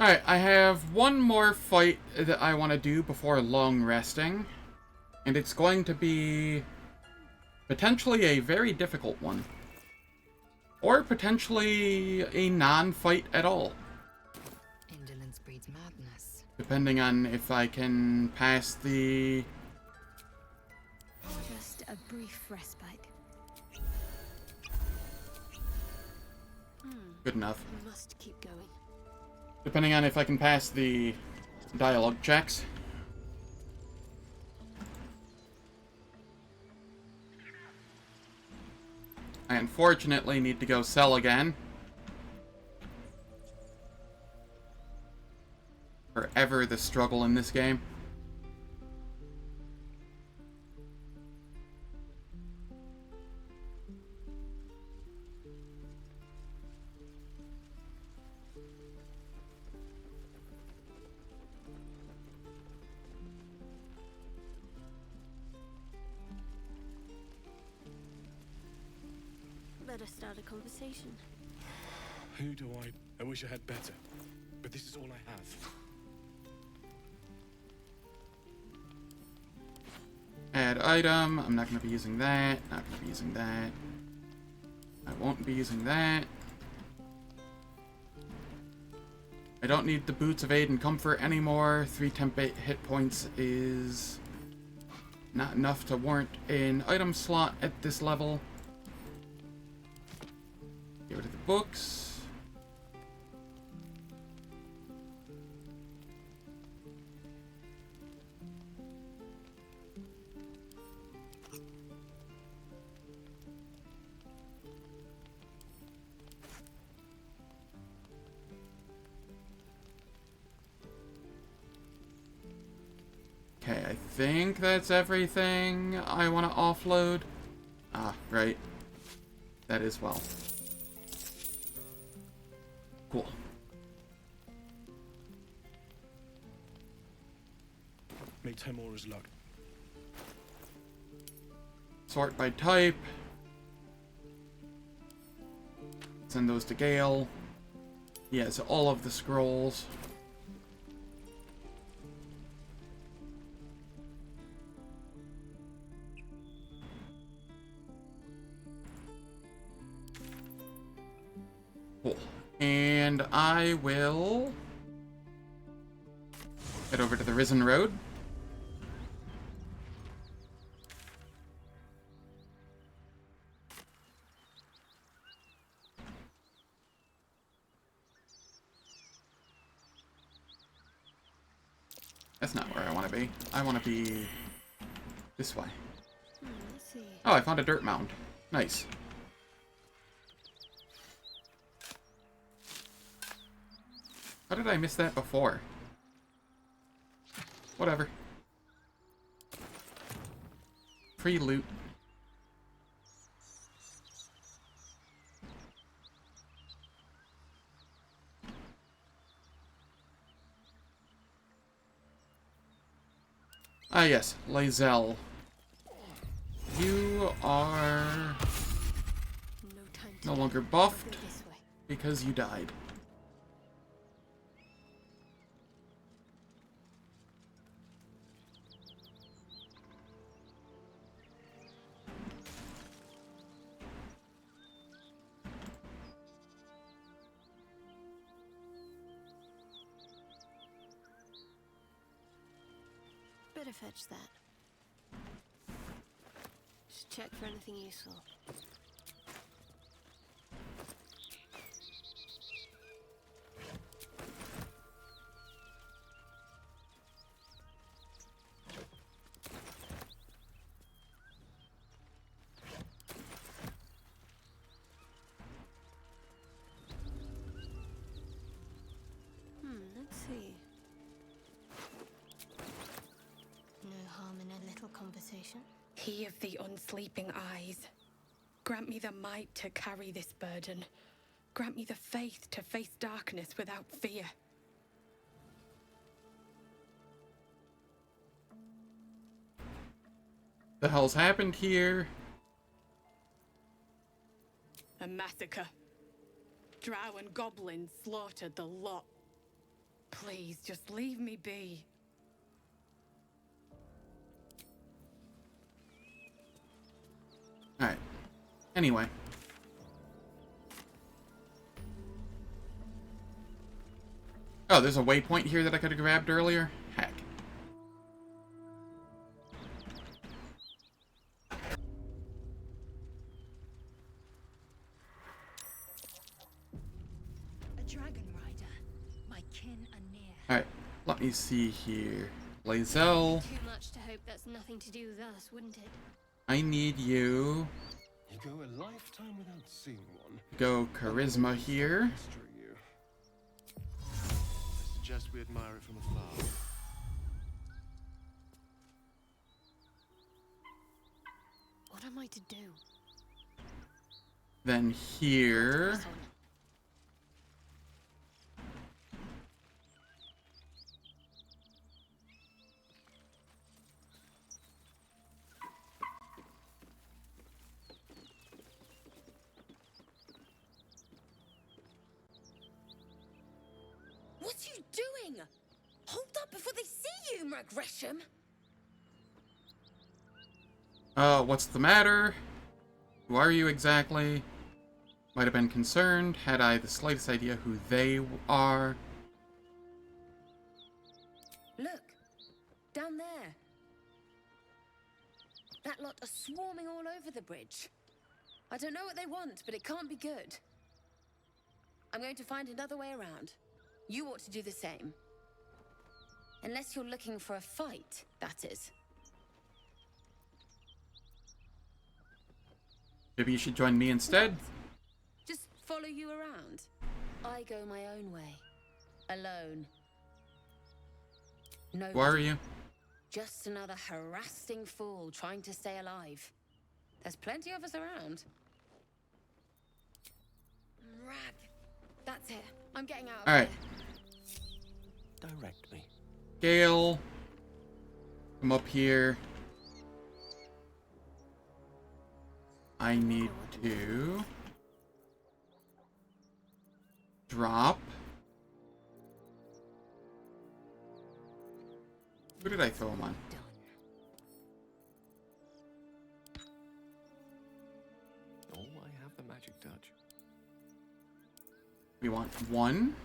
Alright, I have one more fight that I want to do before long resting. And it's going to be potentially a very difficult one. Or potentially a non-fight at all. Indolence breeds madness. Depending on if I can pass the... Just a brief respite. Good enough. Must keep going. Depending on if I can pass the dialogue checks. I unfortunately need to go sell again. Forever the struggle in this game. Better start a conversation. Who do I wish I had better. But this is all I have. Add item. I'm not going to be using that. Not going to be using that. I won't be using that. I don't need the Boots of Aid and Comfort anymore. 3 temp hit points is not enough to warrant an item slot at this level. Get rid of the books. Okay, I think that's everything I want to offload. Ah, right. That is well. Cool. May Temora's luck. Sort by type. Send those to Gale. He has all of the scrolls. Cool. And I will head over to the Risen Road. That's not where I want to be. I want to be this way. Let's see. Oh, I found a dirt mound. Nice. How did I miss that before? Whatever. Free loot. Ah, yes. Lae'zel. You are no longer buffed because you died. Better fetch that. Just check for anything useful. Let's see. No harm in a little conversation. He of the unsleeping eyes, grant me the might to carry this burden. Grant me the faith to face darkness without fear. The hell's happened here? A massacre. Drow and goblins slaughtered the lot. Please, just leave me be. Alright. Anyway. Oh, there's a waypoint here that I could have grabbed earlier? Heck. A dragon rider. My kin are near. Alright, let me see here. Lae'zel, Too much to hope that's nothing to do with us, wouldn't it? I need you. You go a lifetime without seeing one. Go charisma here. Pestering you. I suggest we admire it from afar. What am I to do? Then here. What are you doing? Hold up before they see you, Gresham. What's the matter? Who are you exactly? Might have been concerned had I the slightest idea who they are. Look, down there. That lot are swarming all over the bridge. I don't know what they want, but it can't be good. I'm going to find another way around. You ought to do the same. Unless you're looking for a fight, that is. Maybe you should join me instead? Just follow you around. I go my own way. Alone. No. Who are you? Just another harassing fool trying to stay alive. There's plenty of us around. Rag. That's it. I'm getting out of Alright. here. Direct me. Gale. Come up here. I need to drop. Who did I throw him on? Oh, I have the magic touch. We want one.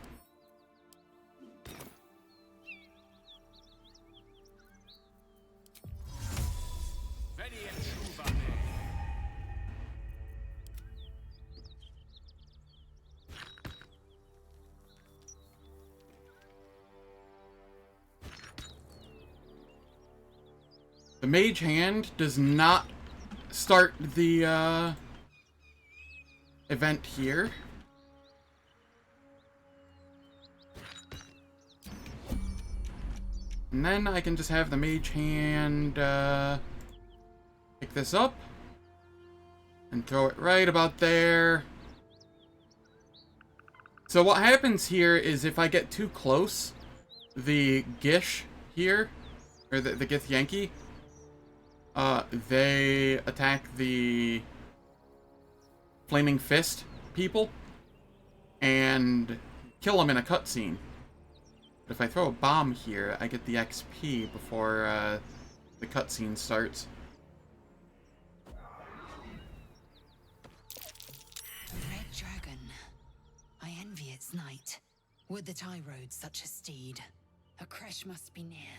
The mage hand does not start the event here. And then I can just have the mage hand pick this up and throw it right about there. So what happens here is if I get too close, the Gish here, or the Githyanki, they attack the Flaming Fist people and kill them in a cutscene. But if I throw a bomb here, I get the XP before the cutscene starts. Red dragon. I envy its knight. Would that I rode such a steed. A crash must be near.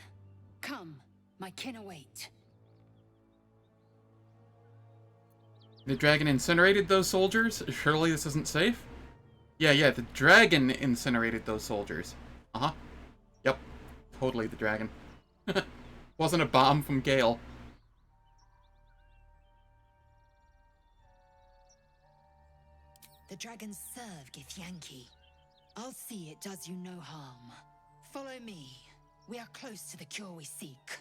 Come, my kin await. The dragon incinerated those soldiers? Surely this isn't safe? Yeah, the dragon incinerated those soldiers. Uh-huh. Yep. Totally the dragon. Wasn't a bomb from Gale. The dragons serve Githyanki. I'll see it does you no harm. Follow me. We are close to the cure we seek.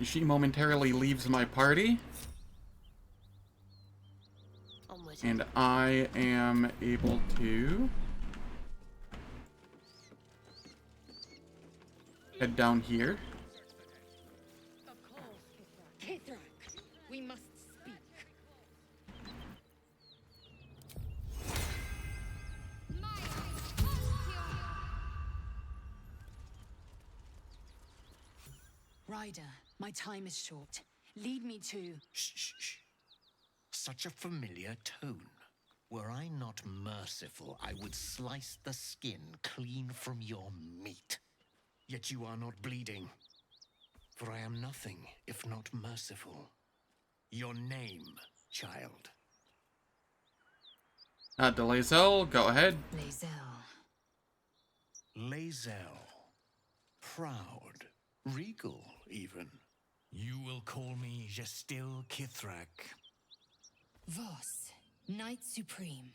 She momentarily leaves my party. And I am able to head down here. Kithrak, we must speak. Rider, my time is short. Lead me to... Shh, shh, shh. Such a familiar tone. Were I not merciful, I would slice the skin clean from your meat. Yet you are not bleeding. For I am nothing if not merciful. Your name, child. Lae'zel, go ahead. Lae'zel. Lae'zel. Proud. Regal, even. You will call me Gestil Kithrak. Voss, Knight Supreme.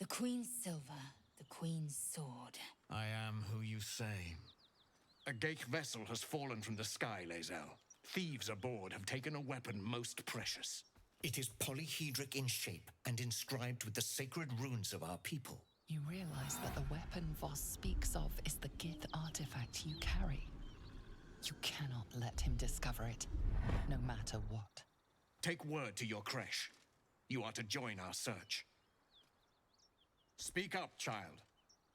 The Queen's silver, the Queen's sword. I am who you say. A Geich vessel has fallen from the sky, Lae'zel. Thieves aboard have taken a weapon most precious. It is polyhedric in shape and inscribed with the sacred runes of our people. You realize that the weapon Voss speaks of is the Gith artifact you carry. You cannot let him discover it, no matter what. Take word to your creche. You are to join our search. Speak up, child.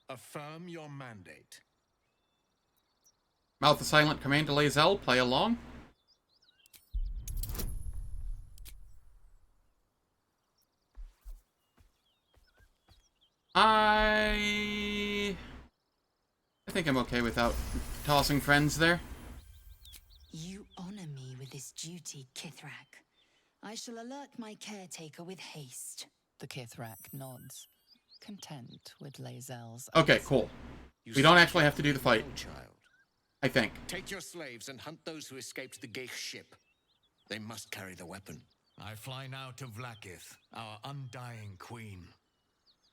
Affirm your mandate. Mouth the silent command to Lae'zel. Play along. I think I'm okay without tossing friends there. You honor me with this duty, Kithrak. I shall alert my caretaker with haste. The Kithrak nods, content with Lae'zel's... Okay, cool. We don't actually have to do the fight. Child. I think. Take your slaves and hunt those who escaped the Geich ship. They must carry the weapon. I fly now to Vlaakith, our undying queen.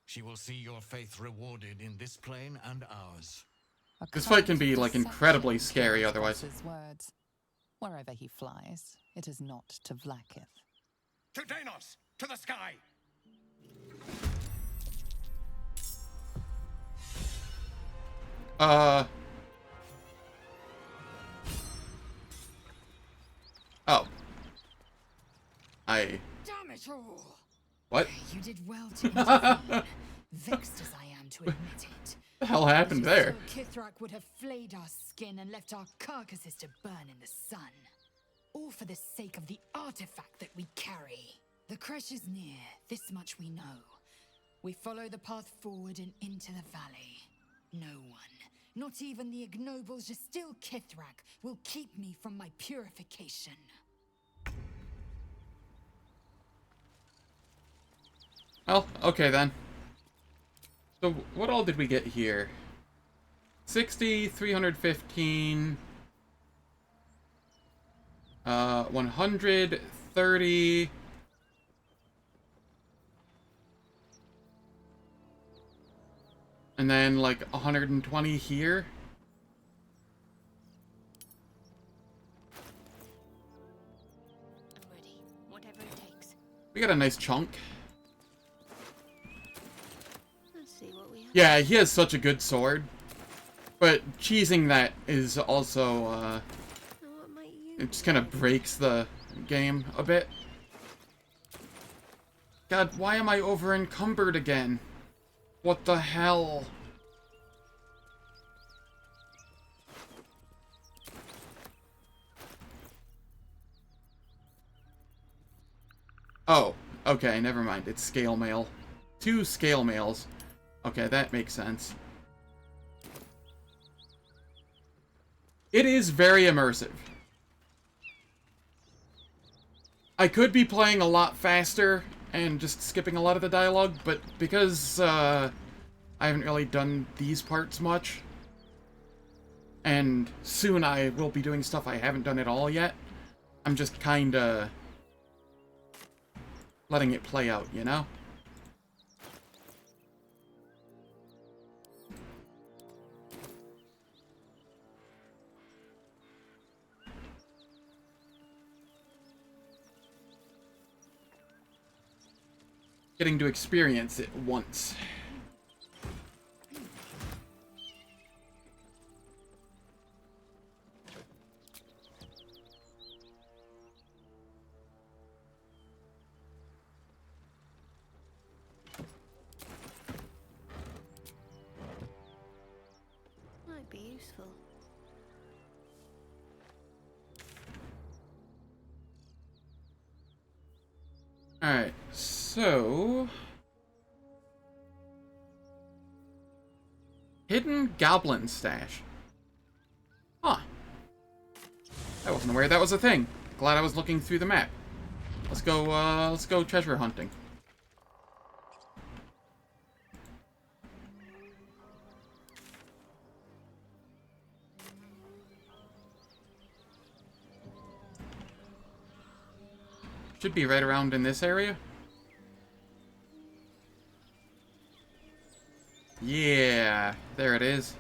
She will see your faith rewarded in this plane and ours. This fight can be, like, incredibly scary otherwise. His words. Wherever he flies, it is not to Vlaakith. To Danos! To the sky! Oh. Damn it all! What? You did well to intervene. Vexed as I am to admit it. The hell happened there? So Kithrak would have flayed our skin and left our carcasses to burn in the sun. All for the sake of the artifact that we carry. The creche is near, this much we know. We follow the path forward and into the valley. No one, not even the ignoble Gestil Kithrak, will keep me from my purification. Well, okay then. So, what all did we get here? 60, 315... 130... And then, like, 120 here? I'm ready. Whatever it takes. We got a nice chunk. Let's see what we have. Yeah, he has such a good sword. But cheesing that is also, it just kind of breaks the game a bit. God, why am I over encumbered again? What the hell? Oh, okay, never mind. It's scale mail. 2 scale mails. Okay, that makes sense. It is very immersive. I could be playing a lot faster and just skipping a lot of the dialogue, but because I haven't really done these parts much, and soon I will be doing stuff I haven't done at all yet, I'm just kinda letting it play out, you know? Getting to experience it once. Might be useful. Alright, so... Hidden Goblin Stash. Huh. I wasn't aware that was a thing. Glad I was looking through the map. Let's go treasure hunting. Should be right around in this area. Yeah, there it is.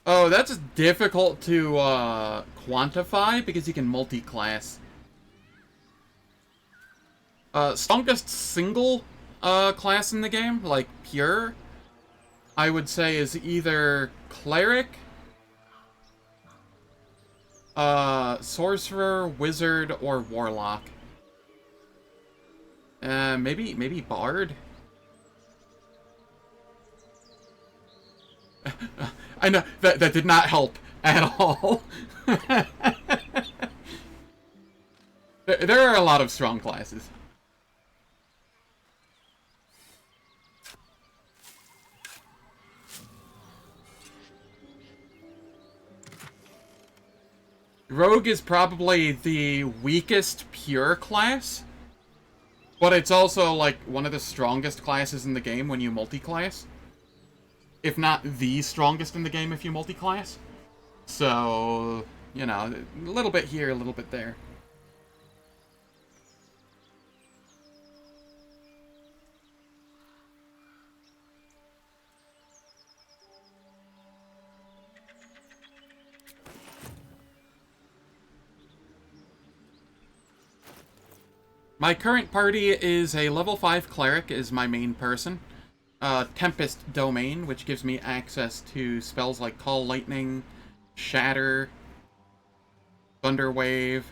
Oh, that's difficult to quantify because you can multi-class. Strongest single class in the game, like pure, I would say is either cleric, sorcerer, wizard, or warlock. Maybe bard. I know that did not help at all. There are a lot of strong classes. Rogue is probably the weakest pure class, but it's also like one of the strongest classes in the game when you multi-class. If not the strongest in the game if you multi-class. So, you know, a little bit here, a little bit there. My current party is a level 5 cleric is my main person. Tempest Domain, which gives me access to spells like Call Lightning, Shatter, Thunder Wave.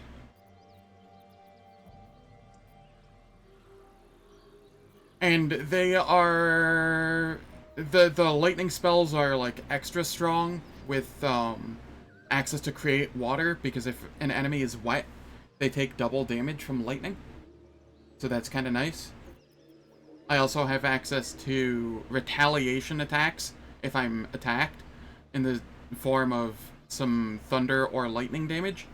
And they are... The lightning spells are, like, extra strong with, access to create water, because if an enemy is wet, they take double damage from lightning. So that's kind of nice. I also have access to retaliation attacks if I'm attacked in the form of some thunder or lightning damage.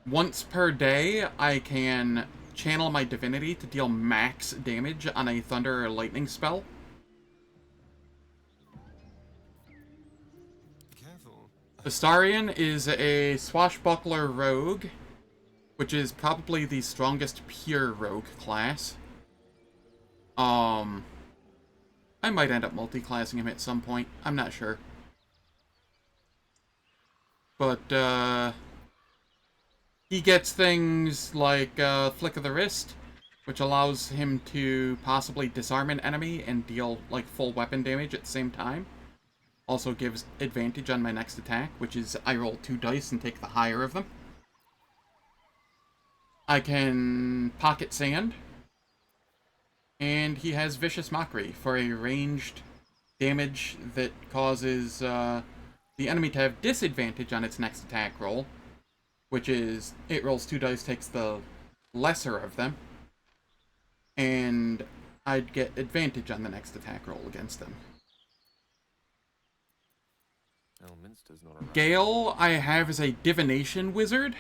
Once per day, I can channel my divinity to deal max damage on a thunder or lightning spell. Careful. Astarion is a swashbuckler rogue, which is probably the strongest pure rogue class. I might end up multi-classing him at some point. I'm not sure. But, he gets things like, Flick of the Wrist, which allows him to possibly disarm an enemy and deal, like, full weapon damage at the same time. Also gives advantage on my next attack, which is I roll 2 dice and take the higher of them. I can Pocket Sand. And he has Vicious Mockery for a ranged damage that causes the enemy to have disadvantage on its next attack roll, which is it rolls 2 dice, takes the lesser of them, and I'd get advantage on the next attack roll against them. Gale I have as a divination wizard,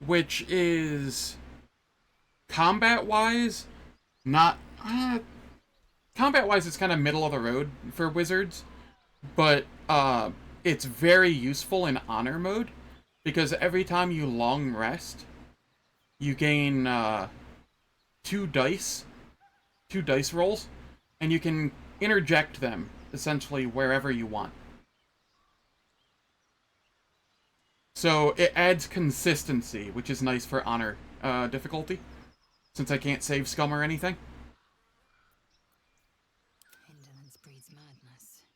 which is combat-wise not combat-wise it's kind of middle of the road for wizards, but it's very useful in honor mode because every time you long rest, you gain 2 dice rolls, and you can interject them essentially wherever you want. So it adds consistency, which is nice for honor difficulty, since I can't save scum or anything.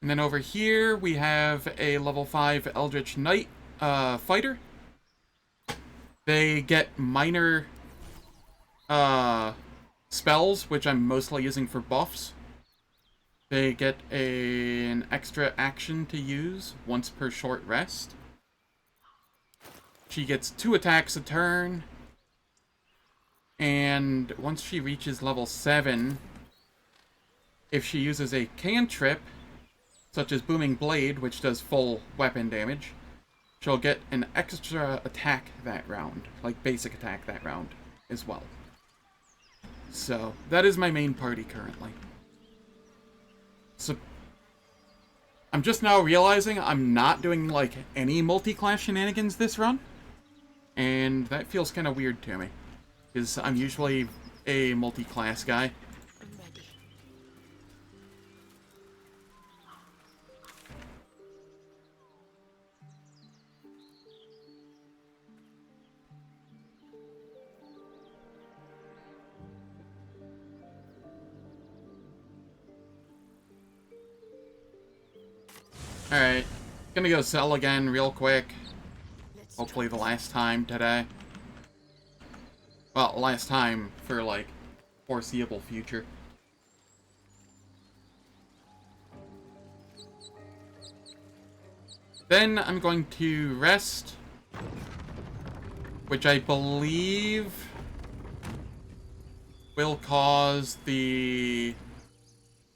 And then over here, we have a level 5 Eldritch Knight fighter. They get minor spells, which I'm mostly using for buffs. They get an extra action to use once per short rest. She gets 2 attacks a turn. And once she reaches level 7, if she uses a cantrip, such as Booming Blade, which does full weapon damage, she'll get an extra attack that round, like basic attack that round as well. So, that is my main party currently. So, I'm just now realizing I'm not doing, like, any multi-class shenanigans this run, and that feels kind of weird to me, because I'm usually a multi-class guy. Alright, gonna go sell again real quick. Hopefully the last time today. Well, last time for, like, foreseeable future. Then I'm going to rest, which I believe will cause the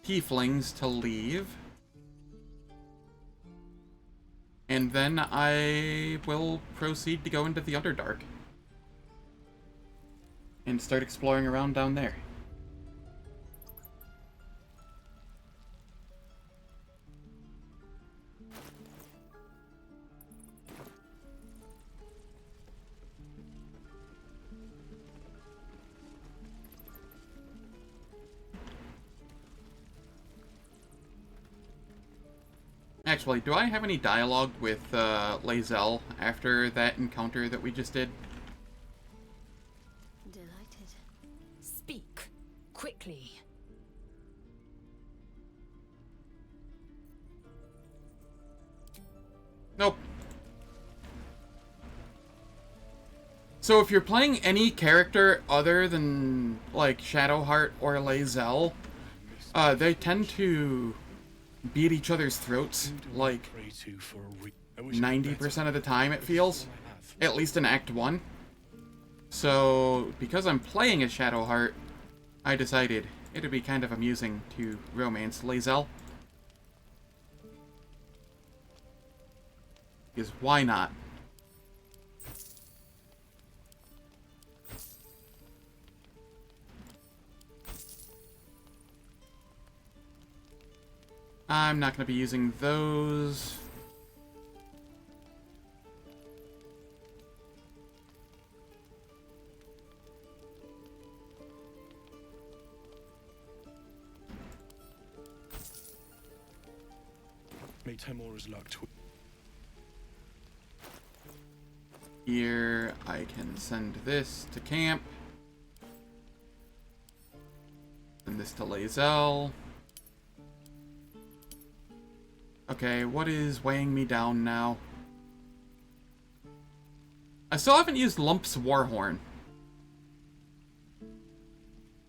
tieflings to leave. And then I will proceed to go into the Underdark and start exploring around down there. Actually, do I have any dialogue with Lae'zel after that encounter that we just did? Delighted. Speak quickly. Nope. So if you're playing any character other than, like, Shadowheart or Lae'zel, they tend to beat each other's throats, like, 90% of the time, it feels. At least in Act 1. So, because I'm playing as Shadowheart, I decided it'd be kind of amusing to romance Lae'zel. Because why not? I'm not going to be using those. May Temora's luck Here, I can send this to camp. Send this to Lae'zel. Okay, what is weighing me down now? I still haven't used Lump's Warhorn.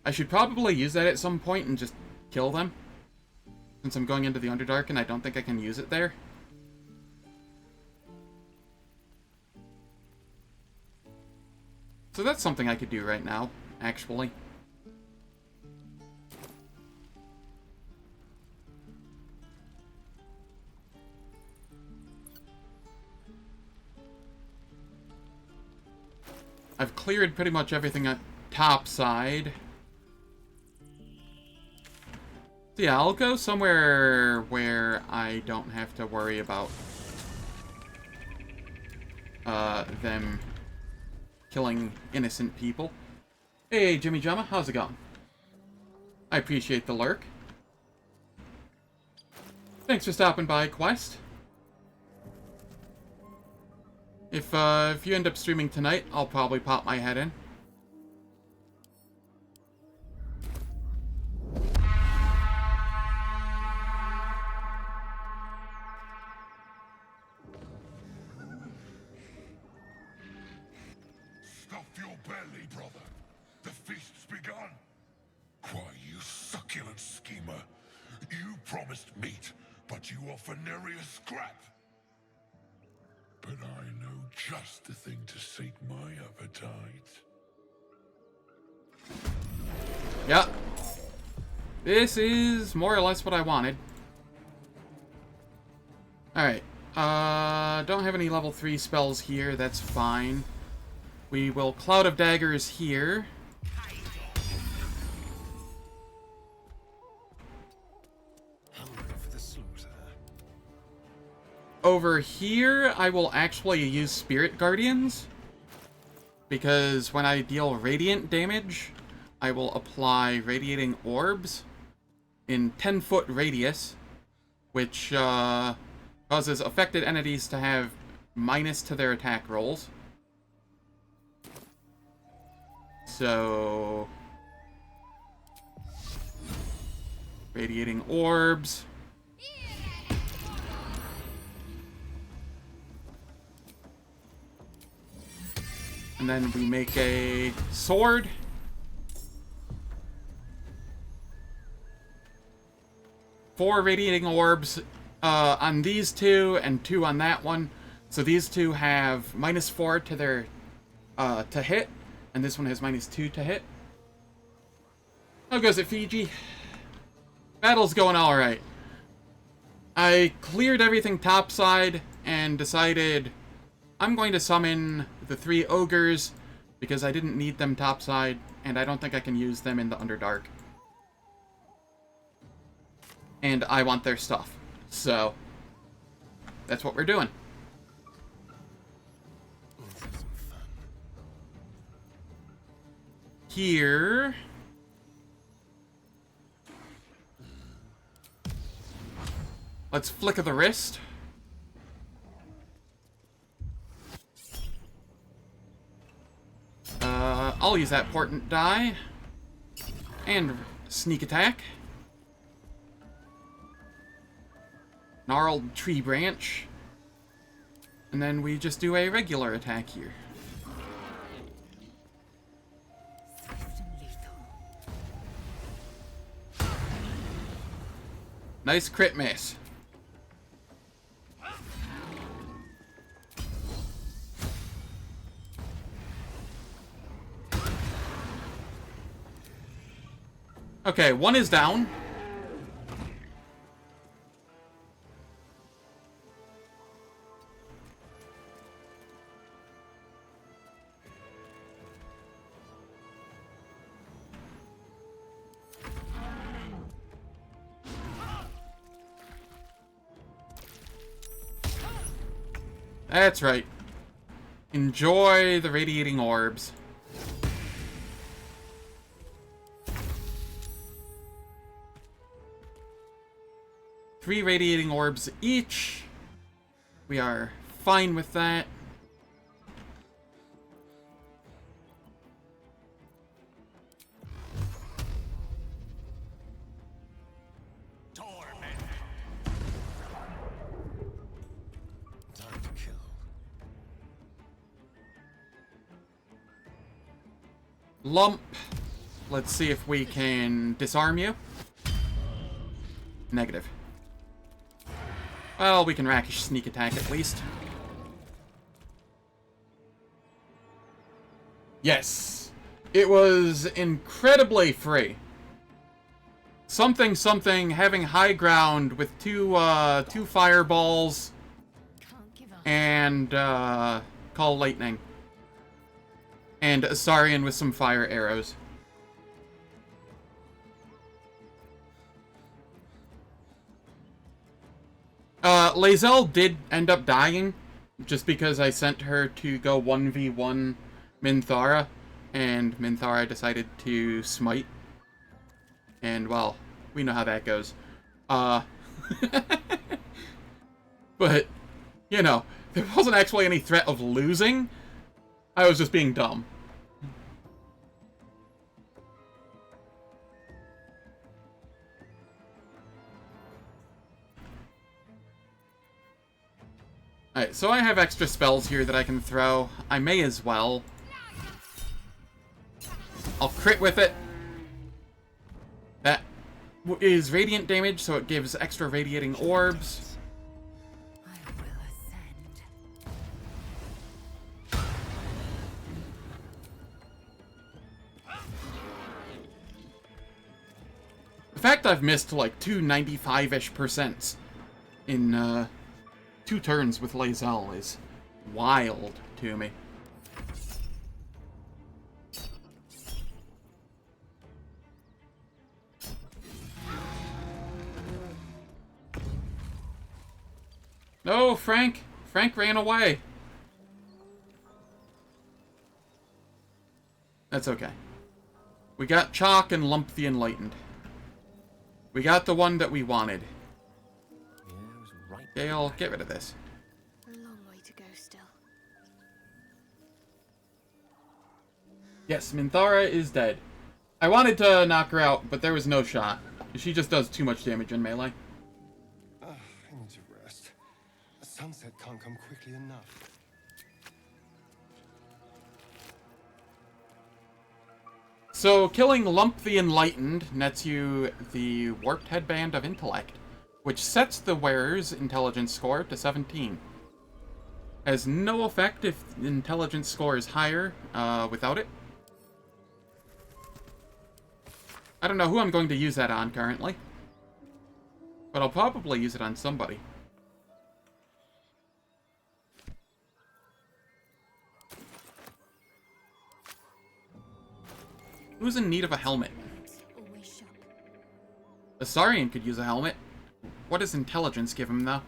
I should probably use that at some point and just kill them. Since I'm going into the Underdark and I don't think I can use it there. So that's something I could do right now, actually. I've cleared pretty much everything on top side. So yeah, I'll go somewhere where I don't have to worry about them killing innocent people. Hey, Jimmy Jama, how's it going? I appreciate the lurk. Thanks for stopping by, Quest. If you end up streaming tonight, I'll probably pop my head in. Stuff your belly, brother. The feast's begun. Why, you succulent schemer. You promised meat, but you offer nary a scrap. But I know just the thing to sate my appetite. Yep. This is more or less what I wanted. Alright. Don't have any level 3 spells here. That's fine. We will Cloud of Daggers here. Over here, I will actually use Spirit Guardians. Because when I deal radiant damage, I will apply Radiating Orbs in 10-foot radius, which causes affected entities to have minus to their attack rolls. So, Radiating Orbs. And then we make a sword. Four Radiating Orbs on these two, and 2 on that one. So these two have -4 to their to hit, and this one has -2 to hit. How goes it, Fiji? Battle's going alright. I cleared everything topside and decided I'm going to summon the 3 ogres because I didn't need them topside, and I don't think I can use them in the Underdark. And I want their stuff. So, that's what we're doing. Here... let's flicker the wrist. I'll use that portent die. And sneak attack. Gnarled tree branch. And then we just do a regular attack here. Nice crit miss. Okay, 1 is down. That's right. Enjoy the radiating orbs. Three radiating orbs each. We are fine with that. Lump. Let's see if we can disarm you. Negative. Well, we can rakish sneak attack at least. Yes. It was incredibly free. Something something having high ground with two fireballs and call lightning. And Asarian with some fire arrows. Lae'zel did end up dying, just because I sent her to go 1v1 Minthara, and Minthara decided to smite. And, well, we know how that goes. But, you know, there wasn't actually any threat of losing. I was just being dumb. Alright, so I have extra spells here that I can throw. I may as well. I'll crit with it. That is radiant damage, so it gives extra radiating orbs. The fact I've missed like two 95-ish% in 2 turns with Lae'zel is wild to me. No, Frank! Frank ran away. That's okay. We got Chalk and Lump the Enlightened. We got the one that we wanted. Gale, get rid of this. A long way to go still. Yes, Minthara is dead. I wanted to knock her out, but there was no shot. She just does too much damage in melee. I need to rest. The sunset can't come quickly enough. So, killing Lump the Enlightened nets you the Warped Headband of Intellect, which sets the wearer's intelligence score to 17. Has no effect if the intelligence score is higher without it. I don't know who I'm going to use that on currently, but I'll probably use it on somebody. Who's in need of a helmet? Asarian could use a helmet. What does intelligence give him, though?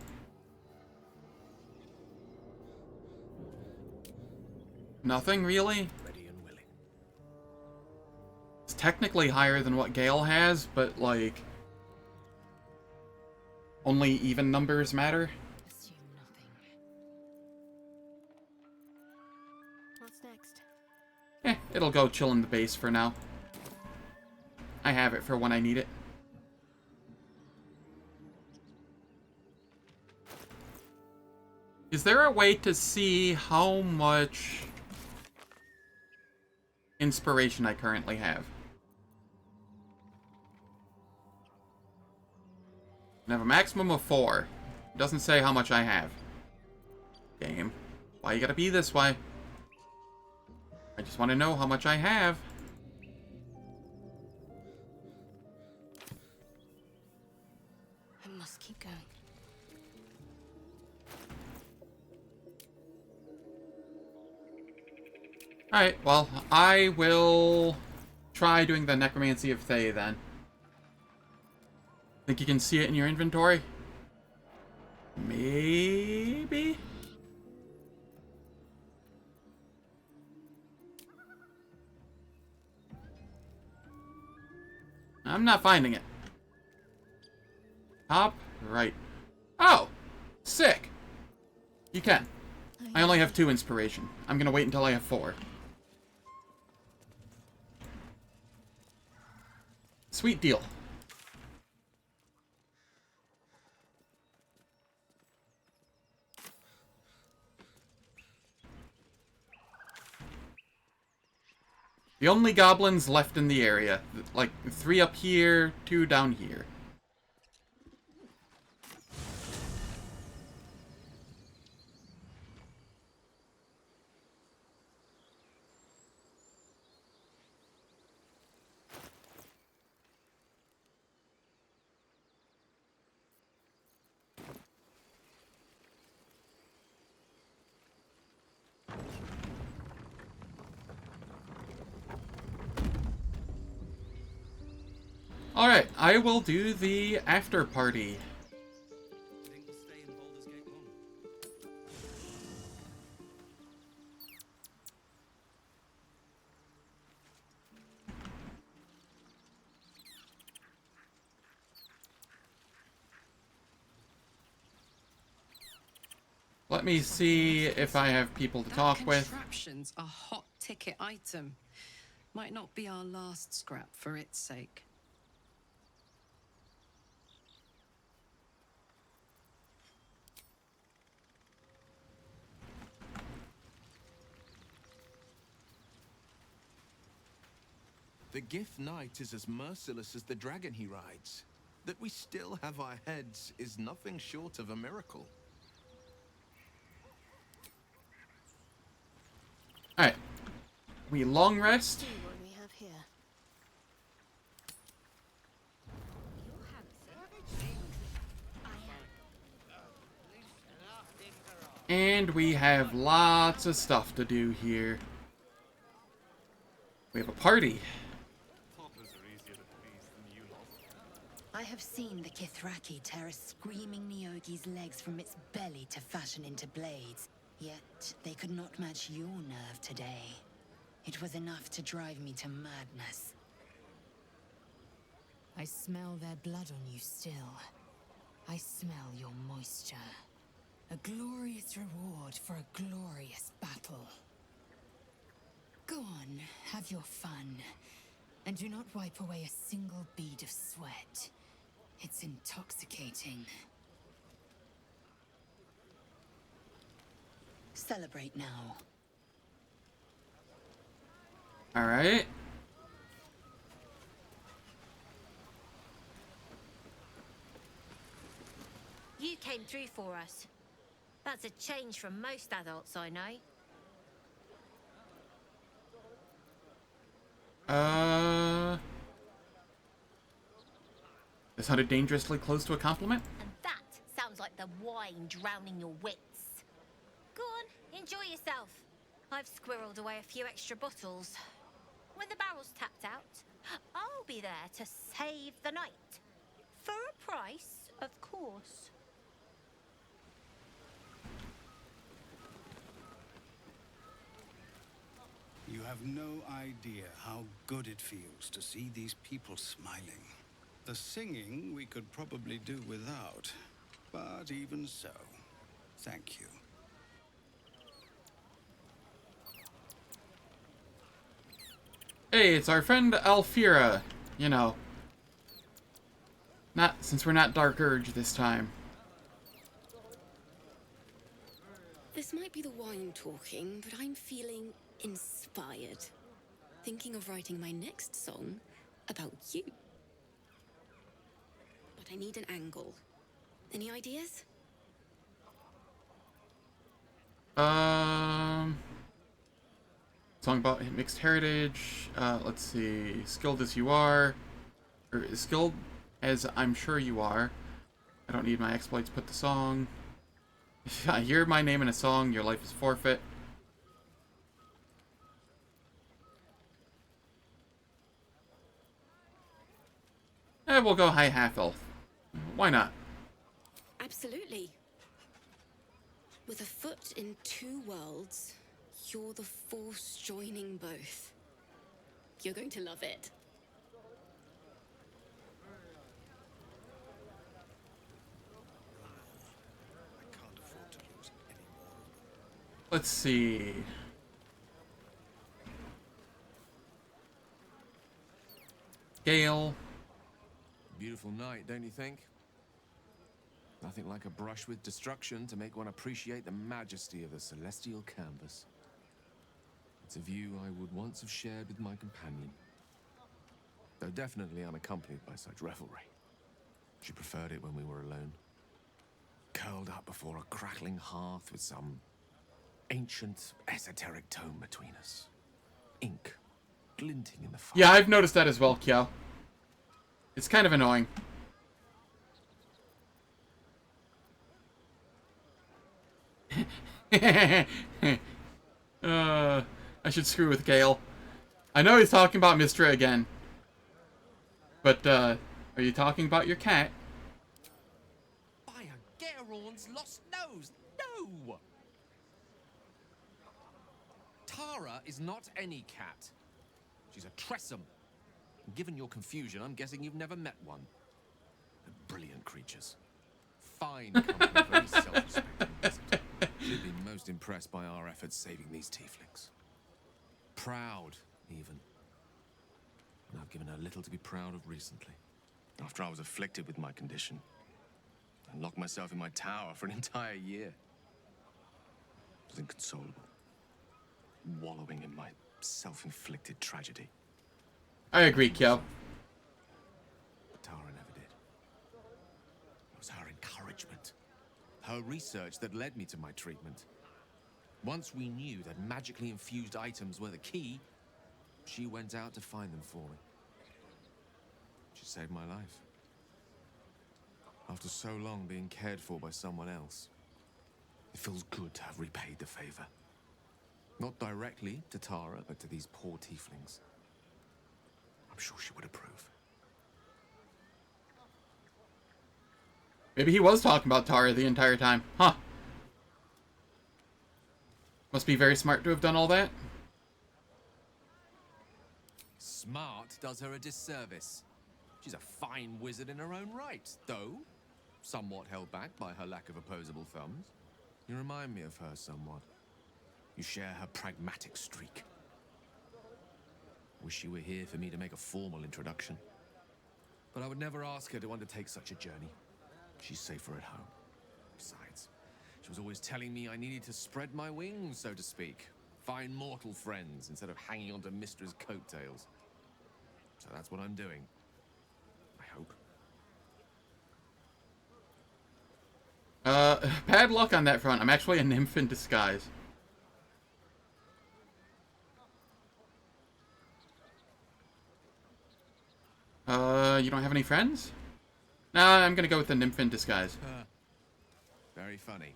Nothing, really? It's technically higher than what Gale has, but, like... only even numbers matter? What's next? It'll go chill in the base for now. I have it for when I need it. Is there a way to see how much inspiration I currently have? I have a maximum of 4. It doesn't say how much I have. Game. Why you gotta be this way? I just want to know how much I have. I must keep going. Alright, well, I will try doing the Necromancy of Thay then. Think you can see it in your inventory? Maybe? I'm not finding it. Top right. Oh! Sick! You can. I only have 2 inspiration. I'm gonna wait until I have 4. Sweet deal. The only goblins left in the area. Like, 3 up here, 2 down here. Alright, I will do the after party. Let me see if I have people to talk with. Contraption's a hot ticket item. Might not be our last scrap for its sake. The Gift Knight is as merciless as the dragon he rides. That we still have our heads is nothing short of a miracle. Alright. We long rest. See what we have here. And we have lots of stuff to do here. We have a party. I have seen the Kithraki tear a screaming Nyogi's legs from its belly to fashion into blades. Yet they could not match your nerve today. It was enough to drive me to madness. I smell their blood on you still. I smell your moisture. A glorious reward for a glorious battle. Go on, have your fun. And do not wipe away a single bead of sweat. It's intoxicating. Celebrate now. All right. You came through for us. That's a change from most adults I know. This sounded dangerously close to a compliment? And that sounds like the wine drowning your wits. Go on, enjoy yourself. I've squirreled away a few extra bottles. When the barrel's tapped out, I'll be there to save the night. For a price, of course. You have no idea how good it feels to see these people smiling. The singing we could probably do without, but even so, thank you. Hey, it's our friend Alfira. You know. Since we're not Dark Urge this time. This might be the wine talking, but I'm feeling inspired. Thinking of writing my next song about you. But I need an angle. Any ideas? Song about mixed heritage. Let's see. Skilled as you are. Or skilled as I'm sure you are. I don't need my exploits put to song. If I hear my name in a song, your life is forfeit. We'll go high half elf. Why not? Absolutely. With a foot in two worlds, you're the force joining both. You're going to love it. Let's see. Gale. Beautiful night, don't you think? Nothing like a brush with destruction to make one appreciate the majesty of the celestial canvas. It's a view I would once have shared with my companion, though definitely unaccompanied by such revelry. She preferred it when we were alone, curled up before a crackling hearth with some ancient, esoteric tome between us. Ink glinting in the fire. Yeah, I've noticed that as well, Kyo. It's kind of annoying. I should screw with Gale. I know he's talking about Mystra again. But, are you talking about your cat? By a Gerorn's lost nose! No! Tara is not any cat. She's a Tressum. Given your confusion, I'm guessing you've never met one. They're brilliant creatures. Fine company, very self-respecting. She'd be most impressed by our efforts saving these tieflings. Proud, even. And I've given her little to be proud of recently. After I was afflicted with my condition, I locked myself in my tower for an entire year. I was inconsolable, wallowing in my self-inflicted tragedy. I agree, Kyo. But Tara never did. It was her encouragement, her research that led me to my treatment. Once we knew that magically infused items were the key, she went out to find them for me. She saved my life. After so long being cared for by someone else, It feels good to have repaid the favor. Not directly to Tara, but to these poor tieflings. I'm sure she would approve. Maybe he was talking about Tara the entire time. Huh. Must be very smart to have done all that. Smart does her a disservice. She's a fine wizard in her own right, though somewhat held back by her lack of opposable thumbs. You remind me of her somewhat. You share her pragmatic streak. Wish you were here for me to make a formal introduction. But I would never ask her to undertake such a journey. She's safer at home. Besides, she was always telling me I needed to spread my wings, so to speak. Find mortal friends instead of hanging onto Mistra's coattails. So that's what I'm doing. I hope. Bad luck on that front. I'm actually a nymph in disguise. You don't have any friends? Nah, I'm gonna go with the nymph in disguise. Very funny.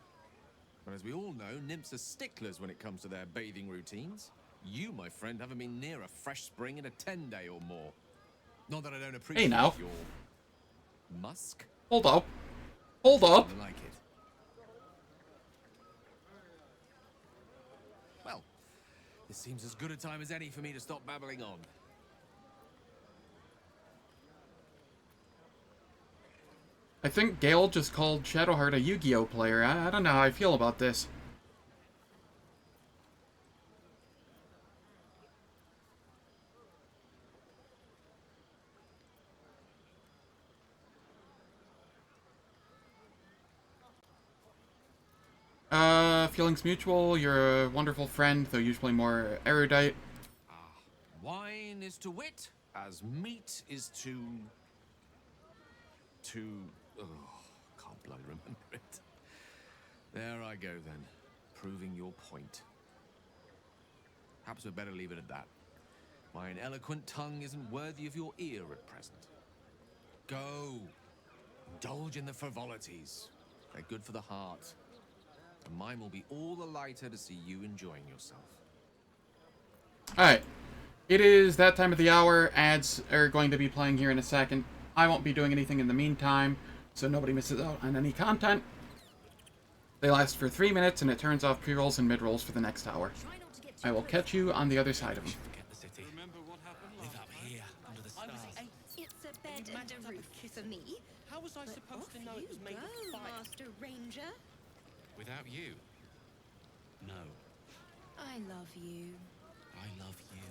But as we all know, nymphs are sticklers when it comes to their bathing routines. You, my friend, haven't been near a fresh spring in a 10-day or more. Not that I don't appreciate Hey now. your musk. Hold up. Hold up. I like it. Well, this seems as good a time as any for me to stop babbling on. I think Gale just called Shadowheart a Yu-Gi-Oh player. I don't know how I feel about this. Feelings mutual. You're a wonderful friend, though usually more erudite. Wine is to wit, as meat is to... Oh, can't bloody remember it. There I go then, proving your point. Perhaps we'd better leave it at that. My ineloquent tongue isn't worthy of your ear at present. Go. Indulge in the frivolities. They're good for the heart. And mine will be all the lighter to see you enjoying yourself. Alright. It is that time of the hour. Ads are going to be playing here in a second. I won't be doing anything in the meantime, so nobody misses out on any content. They last for 3 minutes, and it turns off pre-rolls and mid-rolls for the next hour. I will catch you on the other side of them. Remember what happened last up here under the I was stars. 8. It's a bed and a roof for me. How was I supposed to know it was made of fire? Master Ranger. Without you? No. I love you. I love you.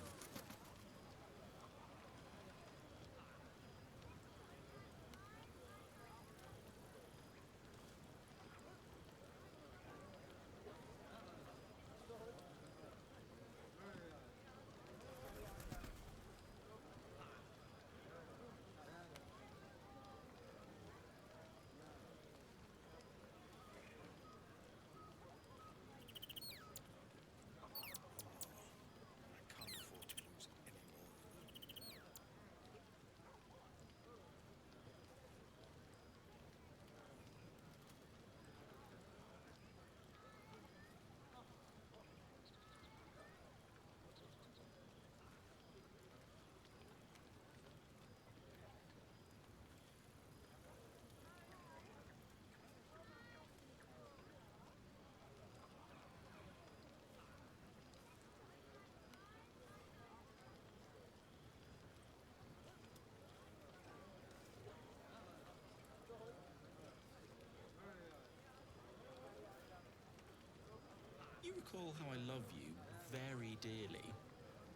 You recall how I love you very dearly.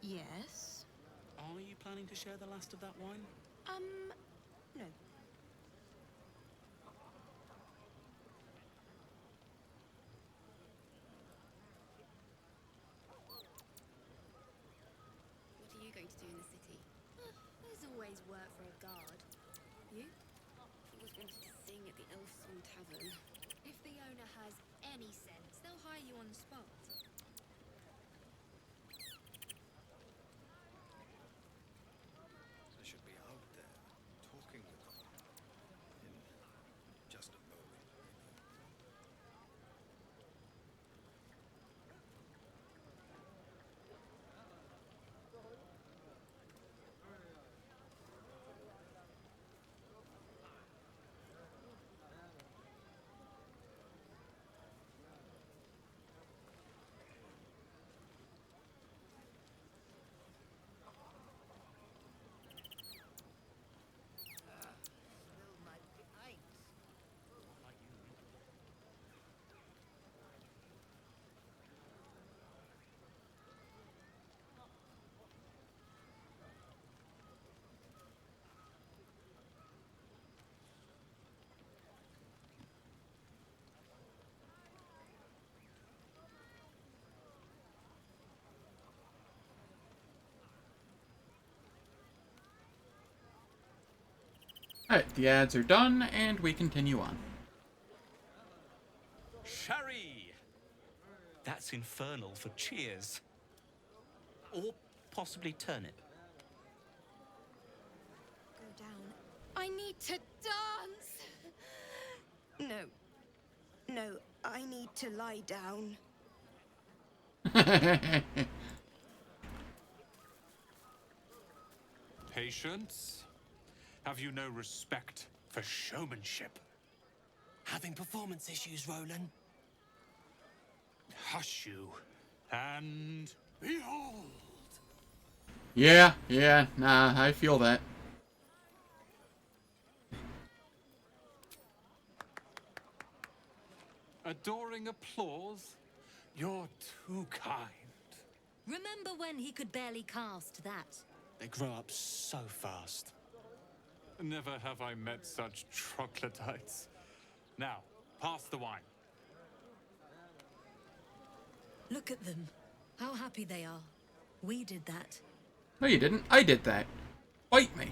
Yes. Are you planning to share the last of that wine? No. What are you going to do in the city? There's always work for a guard. You? Always wanted to sing at the Elfsong Tavern. If the owner has any sense, they'll hire you on the spot. I should be out there, talking with them. In just a moment. Alright, the ads are done, and we continue on. Sherry! That's infernal for cheers. Or possibly turnip. Go down. I need to dance! No. No, I need to lie down. Patience? Have you no respect for showmanship? Having performance issues, Roland? Hush you, and behold! Yeah, nah, I feel that. Adoring applause? You're too kind. Remember when he could barely cast that? They grow up so fast. Never have I met such troglodytes. Now, pass the wine. Look at them. How happy they are. We did that. No, you didn't. I did that. Bite me.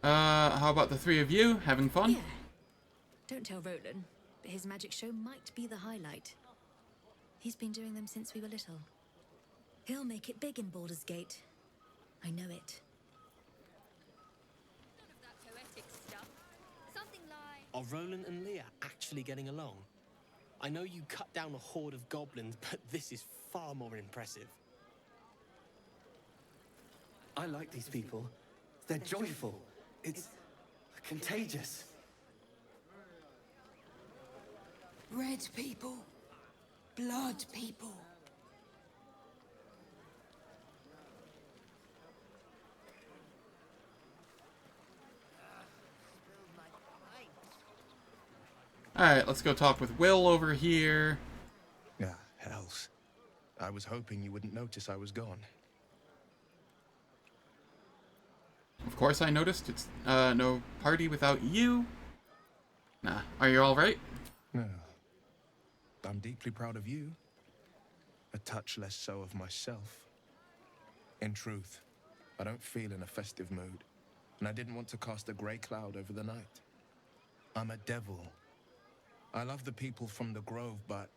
How about the three of you? Having fun? Yeah. Don't tell Roland, but his magic show might be the highlight. He's been doing them since we were little. He'll make it big in Baldur's Gate. I know it. None of that poetic stuff. Something like... Are Roland and Leah actually getting along? I know you cut down a horde of goblins, but this is far more impressive. I like these people. They're joyful. It's contagious. Red people. Blood people. Alright, let's go talk with Will over here. Ah, hells. I was hoping you wouldn't notice I was gone. Of course I noticed. It's no party without you. Nah, are you alright? No. I'm deeply proud of you. A touch less so of myself. In truth, I don't feel in a festive mood, and I didn't want to cast a grey cloud over the night. I'm a devil. I love the people from the Grove, but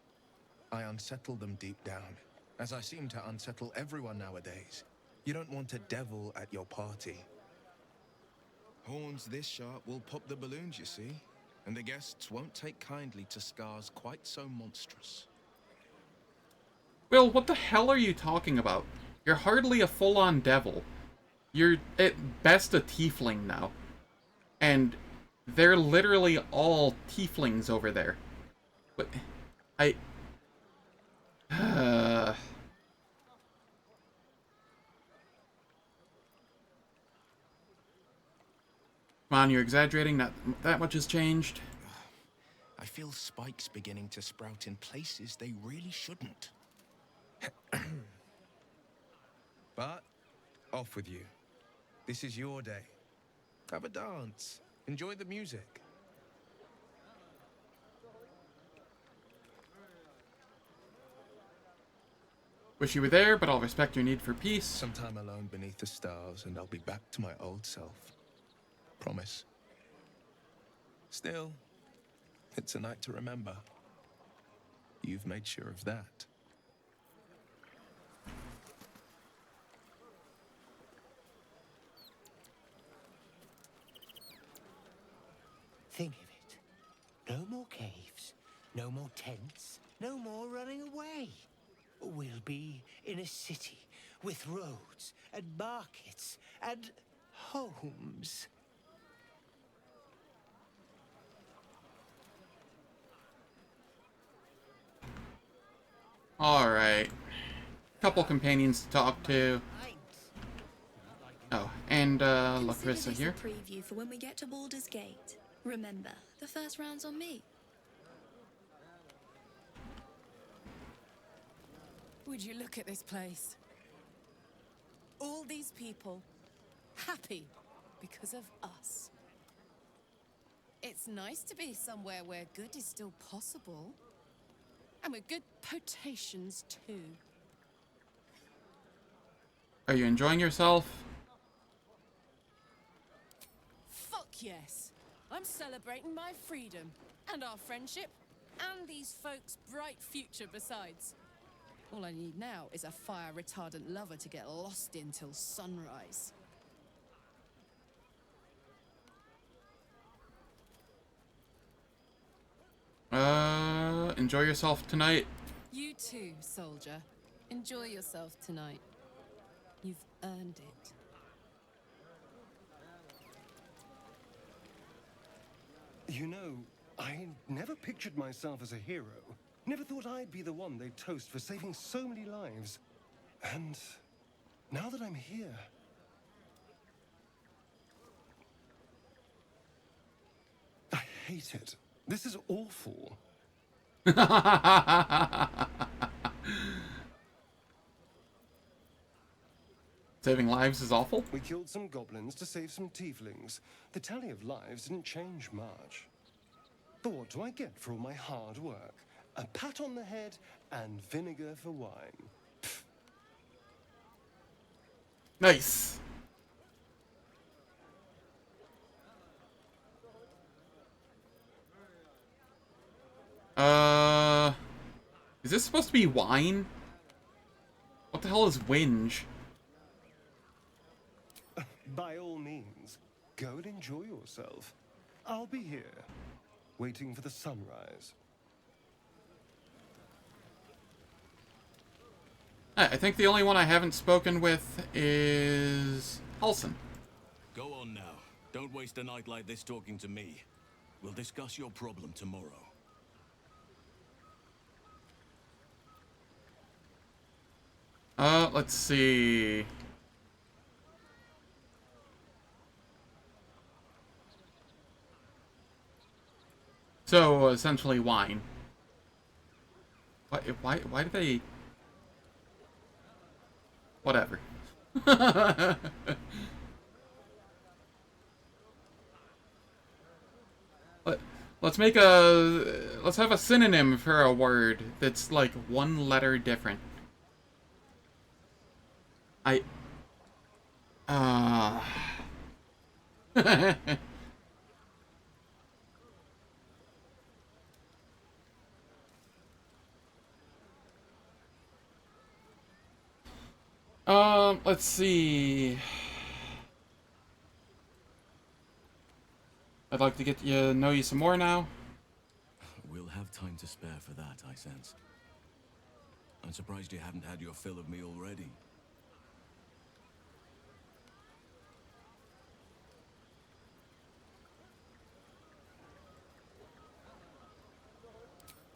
I unsettle them deep down, as I seem to unsettle everyone nowadays. You don't want a devil at your party. Horns this sharp will pop the balloons, you see, and the guests won't take kindly to scars quite so monstrous. Will, what the hell are you talking about? You're hardly a full-on devil. You're, at best, a tiefling now. And they're literally all tieflings over there. But Come on, you're exaggerating. Not that much has changed. I feel spikes beginning to sprout in places they really shouldn't. But, off with you. This is your day. Have a dance. Enjoy the music. Wish you were there, but I'll respect your need for peace. Sometime alone beneath the stars, and I'll be back to my old self. Promise. Still, it's a night to remember. You've made sure of that. Think of it. No more caves, no more tents, no more running away. We'll be in a city with roads and markets and homes. Alright. Couple companions to talk to. Oh, and Larissa here. Consider this a preview for when we get to Baldur's Gate. Remember, the first round's on me. Would you look at this place? All these people happy because of us. It's nice to be somewhere where good is still possible. And with good potations too. Are you enjoying yourself? Fuck yes. I'm celebrating my freedom and our friendship and these folks' bright future besides. All I need now is a fire-retardant lover to get lost in till sunrise. Enjoy yourself tonight. You too, soldier. Enjoy yourself tonight. You've earned it. You know, I never pictured myself as a hero. Never thought I'd be the one they'd toast for saving so many lives. And now that I'm here... I hate it. This is awful. Saving lives is awful? We killed some goblins to save some tieflings. The tally of lives didn't change much. But what do I get for all my hard work? A pat on the head and vinegar for wine. Pfft. Nice. Is this supposed to be wine? What the hell is whinge? By all means, go and enjoy yourself. I'll be here, waiting for the sunrise. I think the only one I haven't spoken with is Halson. Go on now. Don't waste a night like this talking to me. We'll discuss your problem tomorrow. Let's see. So, essentially wine. Why do they... Whatever. Let's have a synonym for a word that's like one letter different. Let's see. I'd like to get to know you some more now. We'll have time to spare for that, I sense. I'm surprised you haven't had your fill of me already.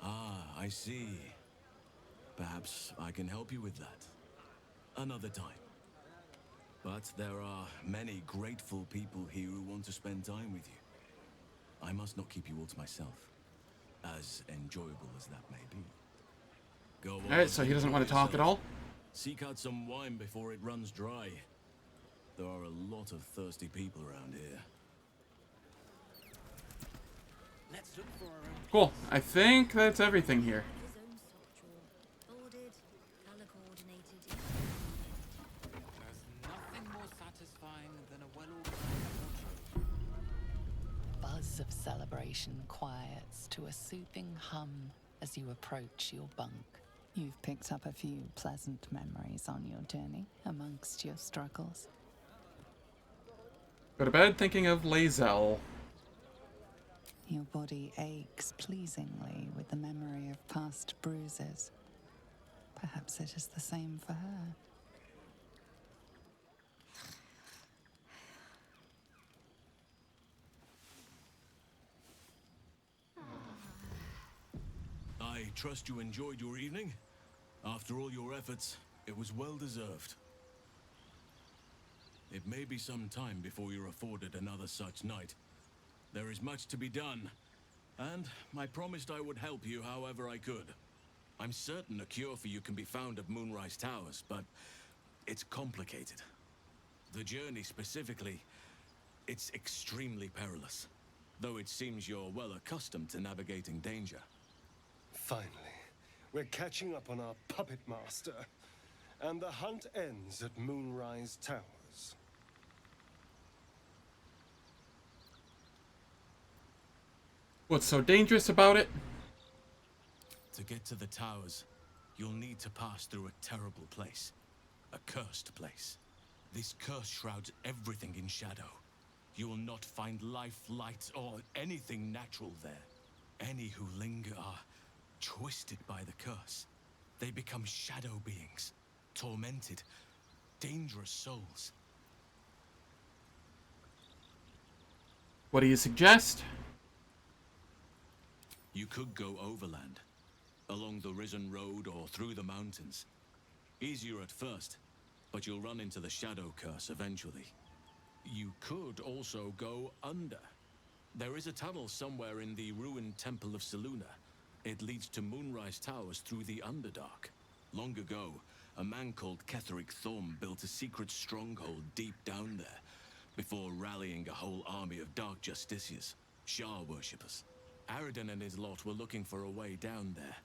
Ah, I see. Perhaps I can help you with that. Another time. But there are many grateful people here who want to spend time with you. I must not keep you all to myself, as enjoyable as that may be. Go on. Alright, so he doesn't want to talk at all? Seek out some wine before it runs dry. There are a lot of thirsty people around here. Let's look for our own. Cool. I think that's everything here. Nothing more satisfying than a well-organized wardrobe. Buzz of celebration quiets to a soothing hum as you approach your bunk. You've picked up a few pleasant memories on your journey amongst your struggles. Go to bed thinking of Lae'zel. Your body aches pleasingly with the memory of past bruises. Perhaps it is the same for her. I trust you enjoyed your evening. After all your efforts, it was well deserved. It may be some time before you're afforded another such night. There is much to be done, and I promised I would help you however I could. I'm certain a cure for you can be found at Moonrise Towers, but it's complicated. The journey specifically, it's extremely perilous, though it seems you're well accustomed to navigating danger. Finally, we're catching up on our puppet master. and the hunt ends at Moonrise Towers. What's so dangerous about it? To get to the towers, you'll need to pass through a terrible place. A cursed place. This curse shrouds everything in shadow. You will not find life, light, or anything natural there. Any who linger are twisted by the curse. They become shadow beings, tormented, dangerous souls. What do you suggest? You could go overland, along the Risen Road or through the mountains. Easier at first, but you'll run into the shadow curse eventually. You could also go under. There is a tunnel somewhere in the ruined Temple of Selûne. It leads to Moonrise Towers through the Underdark. Long ago, a man called Ketheric Thorm built a secret stronghold deep down there, before rallying a whole army of Dark Justiciars, Shah worshippers. Aradin and his lot were looking for a way down there.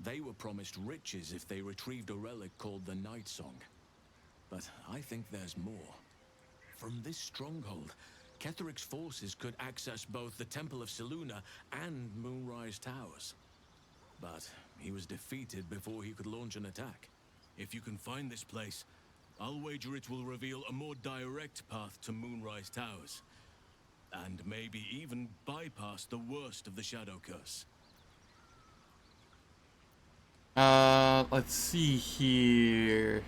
They were promised riches if they retrieved a relic called the Night Song. But I think there's more. From this stronghold, Ketheric's forces could access both the Temple of Selûne and Moonrise Towers. But he was defeated before he could launch an attack. If you can find this place, I'll wager it will reveal a more direct path to Moonrise Towers. And maybe even bypass the worst of the Shadow Curse. Let's see here.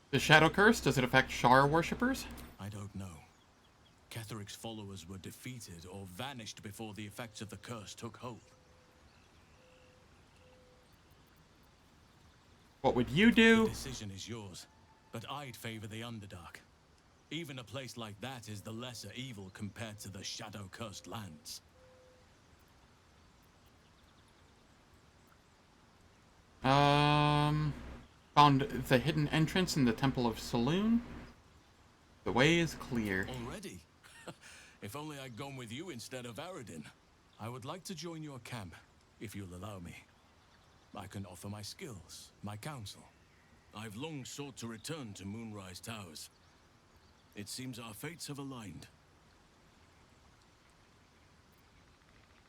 The Shadow Curse, does it affect Shar worshippers? I don't know. Ketheric's followers were defeated or vanished before the effects of the curse took hold. What would you do? The decision is yours, but I'd favor the Underdark. Even a place like that is the lesser evil compared to the shadow-cursed lands. Found the hidden entrance in the Temple of Selûne. The way is clear. Already? If only I'd gone with you instead of Aradin. I would like to join your camp, if you'll allow me. I can offer my skills, my counsel. I've long sought to return to Moonrise Towers. It seems our fates have aligned.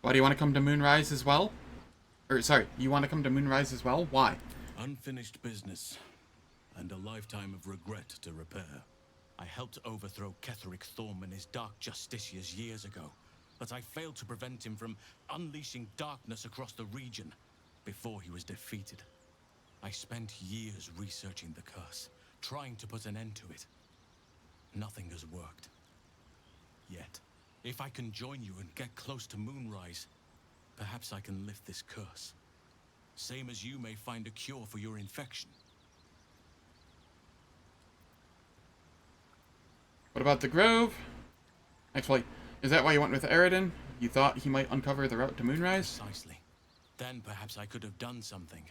Why do you want to come to Moonrise as well? Or, sorry, you want to come to Moonrise as well? Why? Unfinished business, and a lifetime of regret to repair. I helped overthrow Ketheric Thorm and his Dark Justiciars years ago, but I failed to prevent him from unleashing darkness across the region before he was defeated. I spent years researching the curse, trying to put an end to it. Nothing has worked. Yet, if I can join you and get close to Moonrise, perhaps I can lift this curse. Same as you may find a cure for your infection. What about the Grove? Actually, is that why you went with Aradin? You thought he might uncover the route to Moonrise? Precisely. Then perhaps I could have done something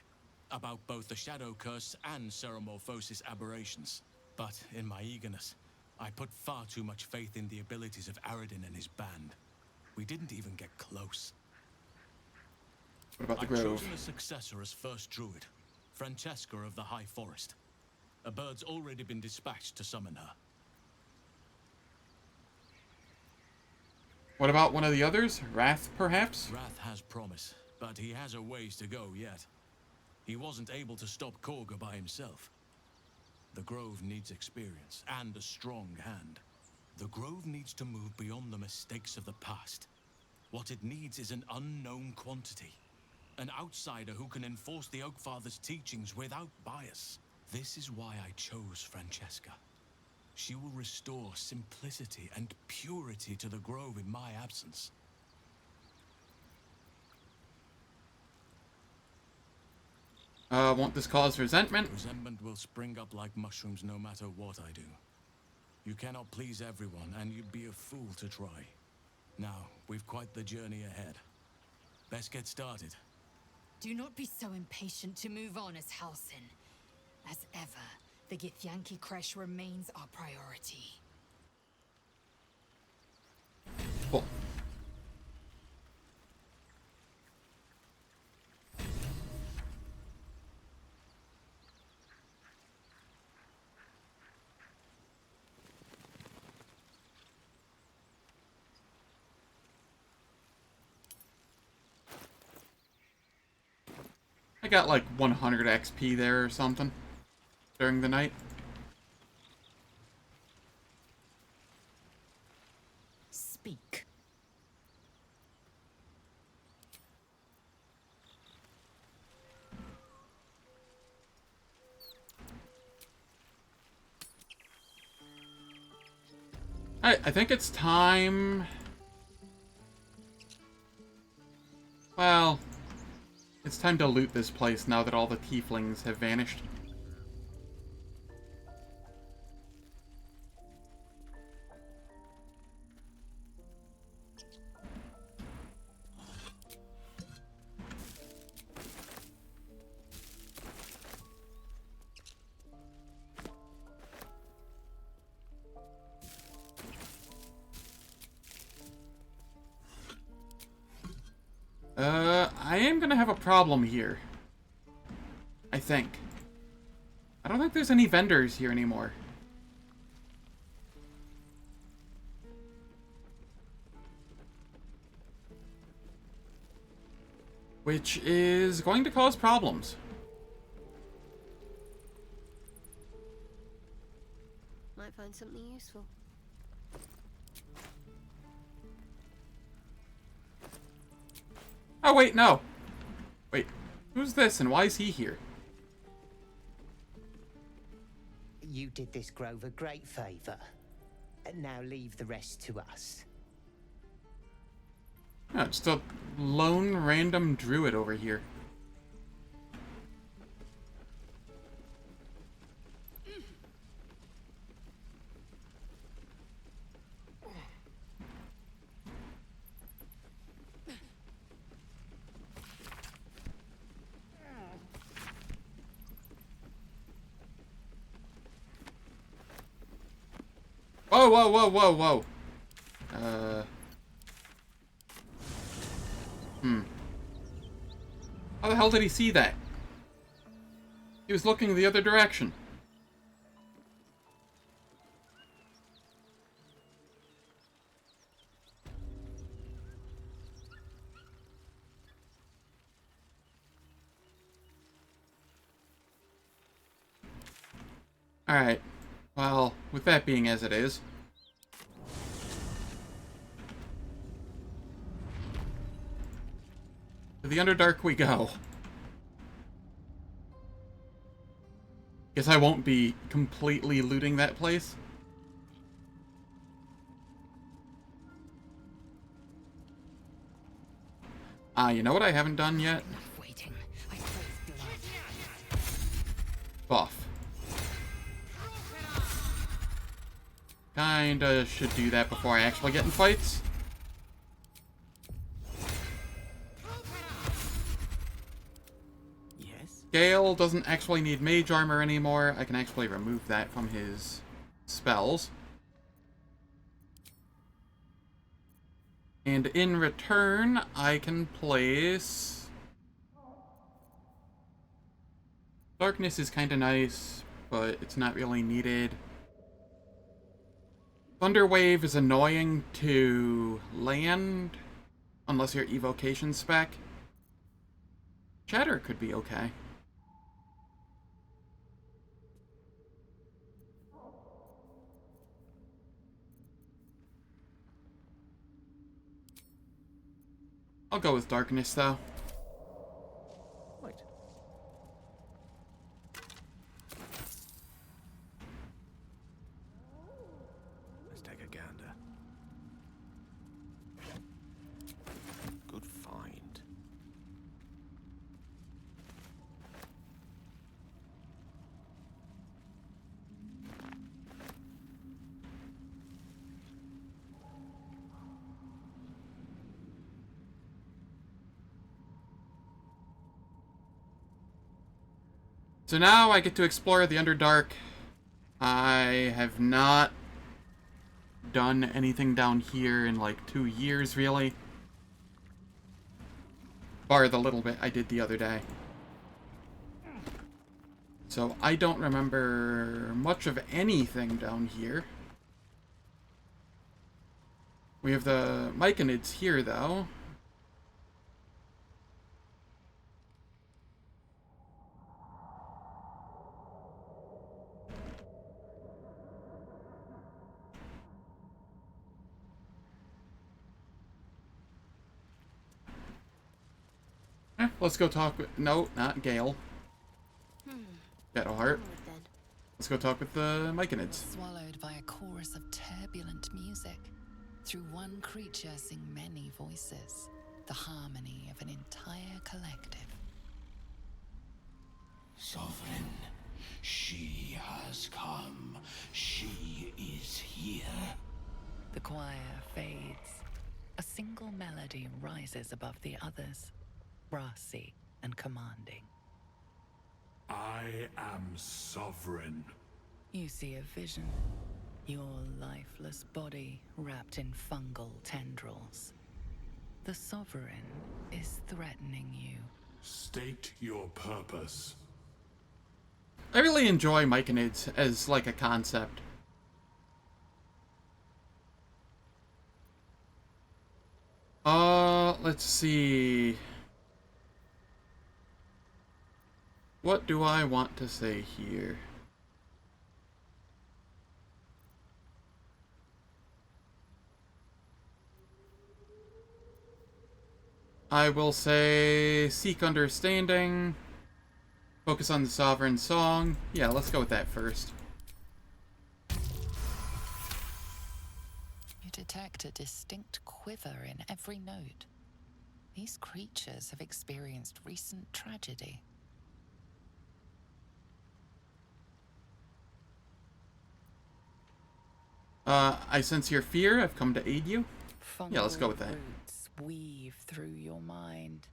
about both the Shadow Curse and Ceramorphosis aberrations. But in my eagerness, I put far too much faith in the abilities of Aradin and his band. We didn't even get close. What about the I've Grove? chosen a successor as first druid, Francesca of the High Forest. A bird's already been dispatched to summon her. What about one of the others? Wrath, perhaps? Wrath has promise, but he has a ways to go yet. He wasn't able to stop Korga by himself. The Grove needs experience and a strong hand. The Grove needs to move beyond the mistakes of the past. What it needs is an unknown quantity. An outsider who can enforce the Oakfather's teachings without bias. This is why I chose Francesca. She will restore simplicity and purity to the Grove in my absence. Won't this cause resentment? Resentment will spring up like mushrooms no matter what I do. You cannot please everyone, and you'd be a fool to try. Now, we've quite the journey ahead. Best get started. Do not be so impatient to move on as Halsin. As ever, the Githyanki Kresh remains our priority. Cool. got like 100 XP there or something during the night. Speak. I think it's time. Well, it's time to loot this place now that all the tieflings have vanished. I am gonna have a problem here. I think. I don't think there's any vendors here anymore. Which is going to cause problems. Might find something useful. Oh, wait, no. Wait, who's this and why is he here? You did this grove a great favor. Now leave the rest to us. Oh, just a lone random druid over here. Whoa, whoa, whoa, whoa, whoa. How the hell did he see that? He was looking the other direction. Alright. Well, with that being as it is. To the Underdark we go. Guess I won't be completely looting that place. You know what I haven't done yet? Buff. Kinda should do that before I actually get in fights. Yes? Gale doesn't actually need mage armor anymore. I can actually remove that from his spells. And in return, I can place... Darkness is kinda nice, but it's not really needed. Thunderwave is annoying to land, unless you're evocation spec. Shatter could be okay. I'll go with Darkness, though. Right. Let's take a gander. Good find. So now I get to explore the Underdark. I have not done anything down here in like 2 years, really. Bar the little bit I did the other day. So I don't remember much of anything down here. We have the Myconids here, though. Let's go talk with... No, not Gale. Shadowheart. Let's go talk with the Myconids. Swallowed by a chorus of turbulent music. Through one creature sing many voices. The harmony of an entire collective. Sovereign, she has come. She is here. The choir fades. A single melody rises above the others, brassy and commanding. I am sovereign. You see a vision. Your lifeless body wrapped in fungal tendrils. The sovereign is threatening you. State your purpose. I really enjoy Myconids as like a concept. Let's see. What do I want to say here? I will say seek understanding, focus on the sovereign song. Yeah, let's go with that first. You detect a distinct quiver in every note. These creatures have experienced recent tragedy. I sense your fear. I've come to aid you. Yeah, let's go with that. Roots weave through your mind,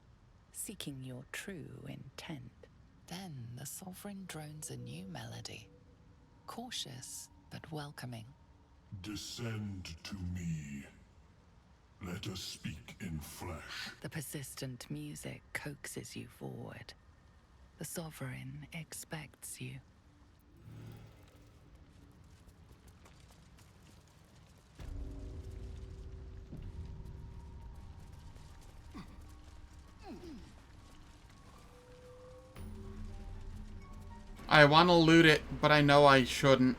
seeking your true intent. Then the sovereign drones a new melody, cautious but welcoming. Descend to me. Let us speak in flesh. The persistent music coaxes you forward. The sovereign expects you. I want to loot it, but I know I shouldn't.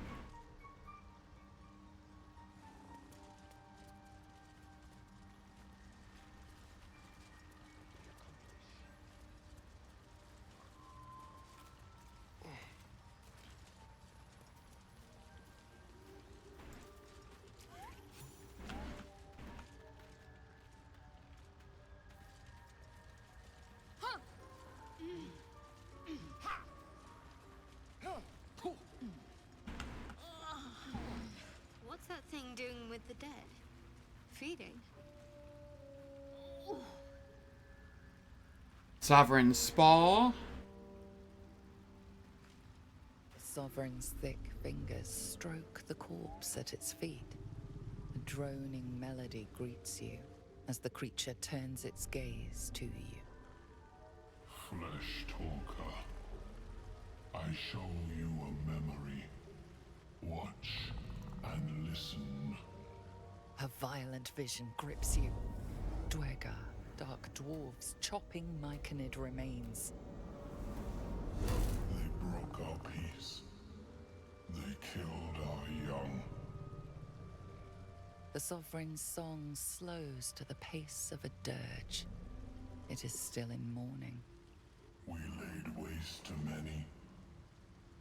What's that thing doing with the dead? Feeding? Sovereign Spa. The sovereign's thick fingers stroke the corpse at its feet. A droning melody greets you as the creature turns its gaze to you. Flesh talker. I show you a memory. Watch and listen. A violent vision grips you. Dwergar, dark dwarves chopping Myconid remains. They broke our peace. They killed our young. The sovereign's song slows to the pace of a dirge. It is still in mourning. We laid waste to many,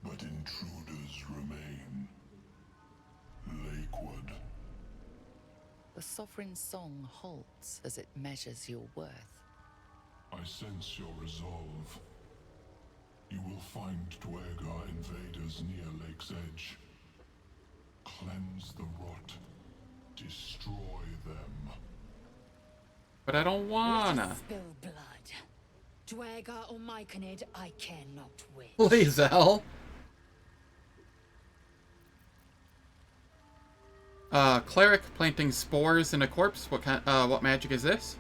but intruders remain. Lakewood. The sovereign's song halts as it measures your worth. I sense your resolve. You will find Dwergar invaders near Lake's Edge. Cleanse the rot. Destroy them. But I don't wanna. Let us spill blood. Dwergar or Myconid, I care not which. Lae'zel. Cleric planting spores in a corpse. What magic is this?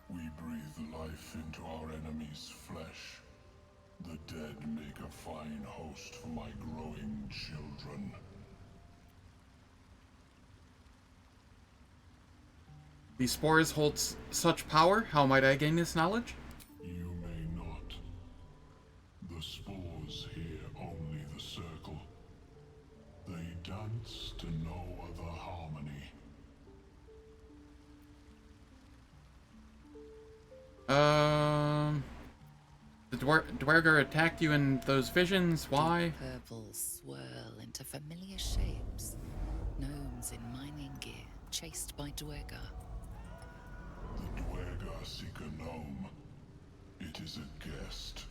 We breathe life into our enemy's flesh. The dead make a fine host for my growing children. These spores hold such power. How might I gain this knowledge? You may not. The spores hear only the circle. They dance to no other harmony. Dwerger attacked you in those visions? Why? Purples swirl into familiar shapes. Gnomes in mining gear, chased by Dwerger. The Dwerger seek a gnome. It is a guest.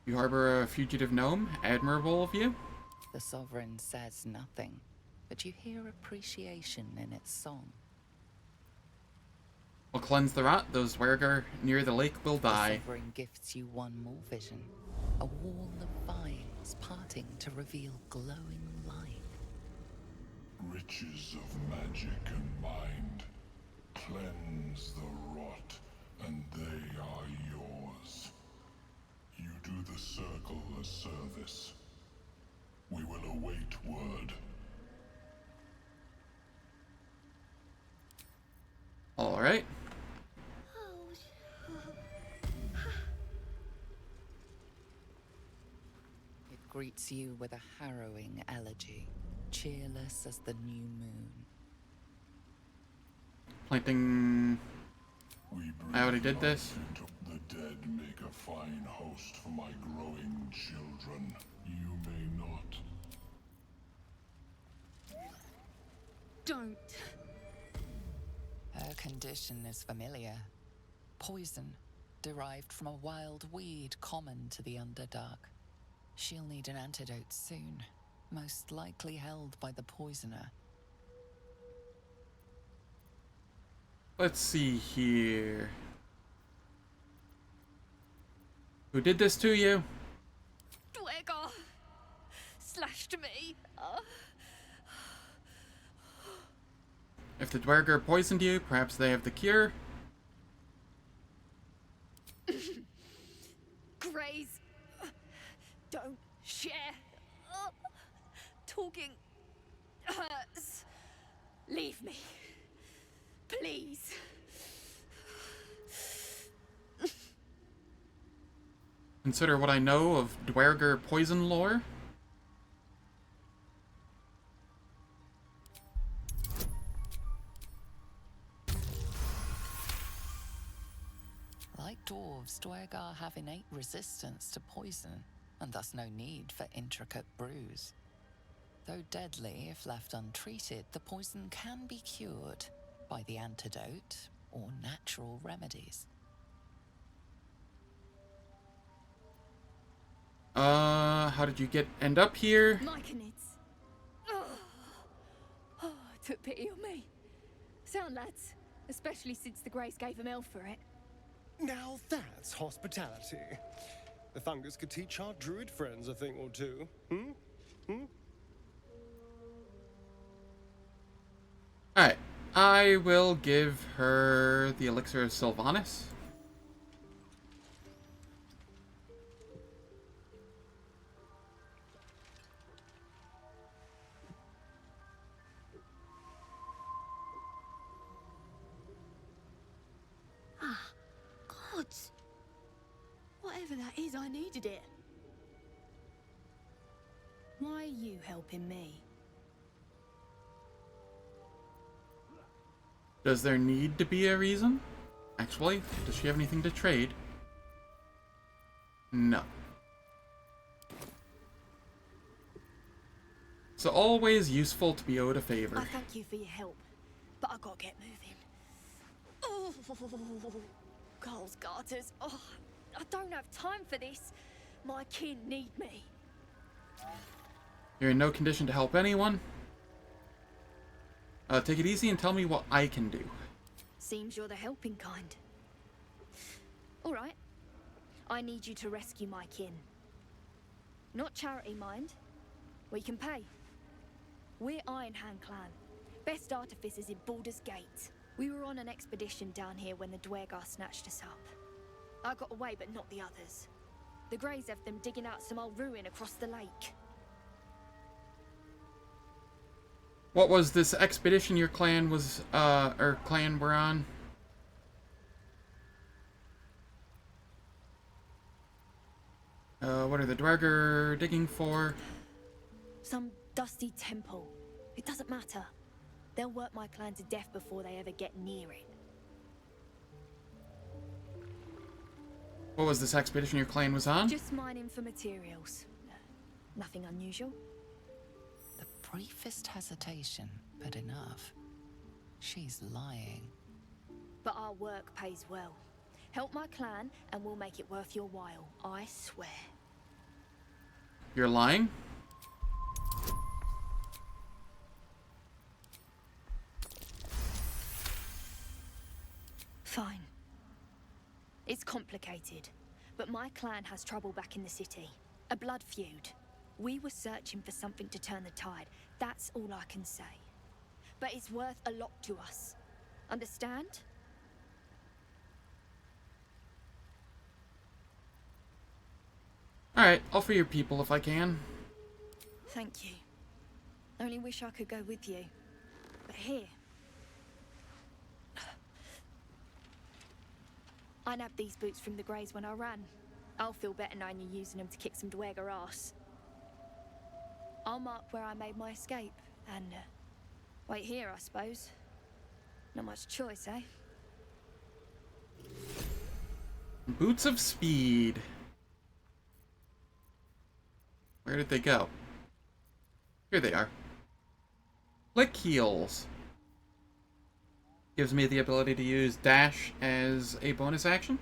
You harbor a fugitive gnome? Admirable of you. The Sovereign says nothing, but you hear appreciation in its song. We'll cleanse the rot. Those Dwerger near the lake will die. The Sovereign gifts you one more vision. A wall of vines parting to reveal glowing light. Riches of magic and mind. Cleanse the rot, and they are yours. You do the circle a service. We will await word. All right. It greets you with a harrowing elegy, cheerless as the new moon. Planting. I already did this. The dead make a fine host for my growing children. You may not. Don't. Her condition is familiar. Poison, derived from a wild weed common to the Underdark. She'll need an antidote soon, most likely held by the poisoner. Let's see here. Who did this to you? Dwerger slashed me. If the Dwerger poisoned you, perhaps they have the cure. Graze. Don't share. Talking hurts. Leave me. Please. Consider what I know of Dwerger poison lore. Like dwarves, Dwergar have innate resistance to poison, and thus no need for intricate brews. Though deadly if left untreated, the poison can be cured by the antidote or natural remedies. How did you end up here? Myconids. Took pity on me. Sound lads, especially since the Greys gave him hell for it. Now that's hospitality. The fungus could teach our druid friends a thing or two. Alright, I will give her the elixir of Sylvanas. Gods. Whatever that is, I needed it. Why are you helping me? Does there need to be a reason? Actually, does she have anything to trade? No. So always useful to be owed a favor. I thank you for your help, but I gotta get moving. Oh, Carl's garters. Oh, I don't have time for this. My kin need me. You're in no condition to help anyone. Take it easy and tell me what I can do. Seems you're the helping kind. All right. I need you to rescue my kin. Not charity, mind. We can pay. We're Ironhand clan. Best artificers in Baldur's Gate. We were on an expedition down here when the Dwergar snatched us up. I got away, but not the others. The Greys have them digging out some old ruin across the lake. What was this expedition your clan was, or clan were on? What are the Dwergar digging for? Some dusty temple. It doesn't matter. They'll work my clan to death before they ever get near it. What was this expedition your clan was on? Just mining for materials. Nothing unusual. The briefest hesitation, but enough. She's lying. But our work pays well. Help my clan and we'll make it worth your while. I swear. You're lying? Fine. It's complicated, but my clan has trouble back in the city. A blood feud. We were searching for something to turn the tide. That's all I can say. But it's worth a lot to us. Understand? Alright, I'll free your people if I can. Thank you. Only wish I could go with you. But here... I nabbed these boots from the Greys when I ran. I'll feel better knowing you're using them to kick some dweger ass. I'll mark where I made my escape, and wait here, I suppose. Not much choice, eh? Boots of Speed. Where did they go? Here they are. Click heals. Gives me the ability to use dash as a bonus action.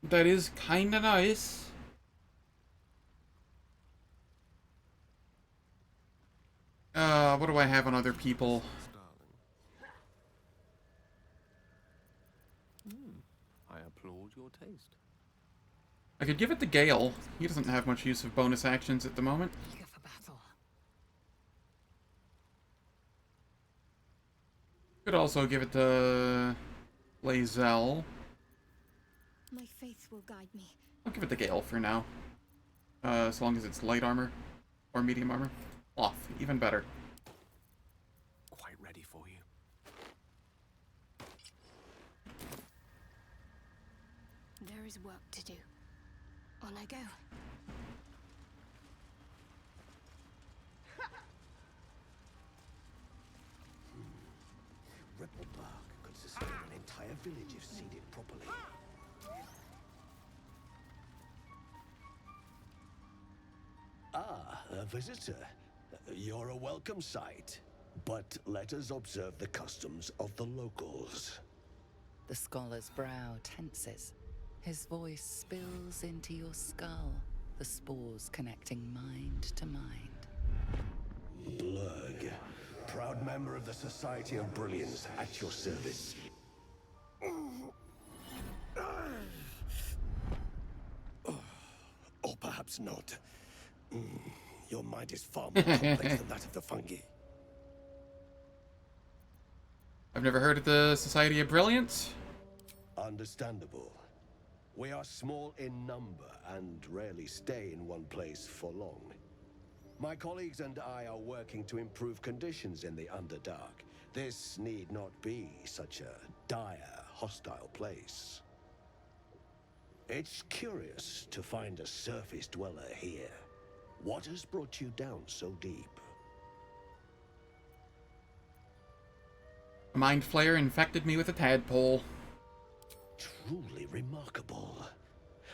That is kinda nice. What do I have on other people? I applaud your taste. I could give it to Gale. He doesn't have much use of bonus actions at the moment. Could also give it to Lae'zel. My faith will guide me. I'll give it to Gale for now. As long as it's light armor. Or medium armor. Off. Even better. Quite ready for you. There is work to do. On I go. Ripple bark could sustain an entire village if seeded properly. Ah, a visitor. You're a welcome sight. But let us observe the customs of the locals. The scholar's brow tenses. His voice spills into your skull, the spores connecting mind to mind. Blurg, proud member of the Society of Brilliance, at your service. Or perhaps not. Your mind is far more complex than that of the fungi. I've never heard of the Society of Brilliance. Understandable. We are small in number and rarely stay in one place for long. My colleagues and I are working to improve conditions in the Underdark. This need not be such a dire, hostile place. It's curious to find a surface dweller here. What has brought you down so deep? A mind flayer infected me with a tadpole. Truly remarkable.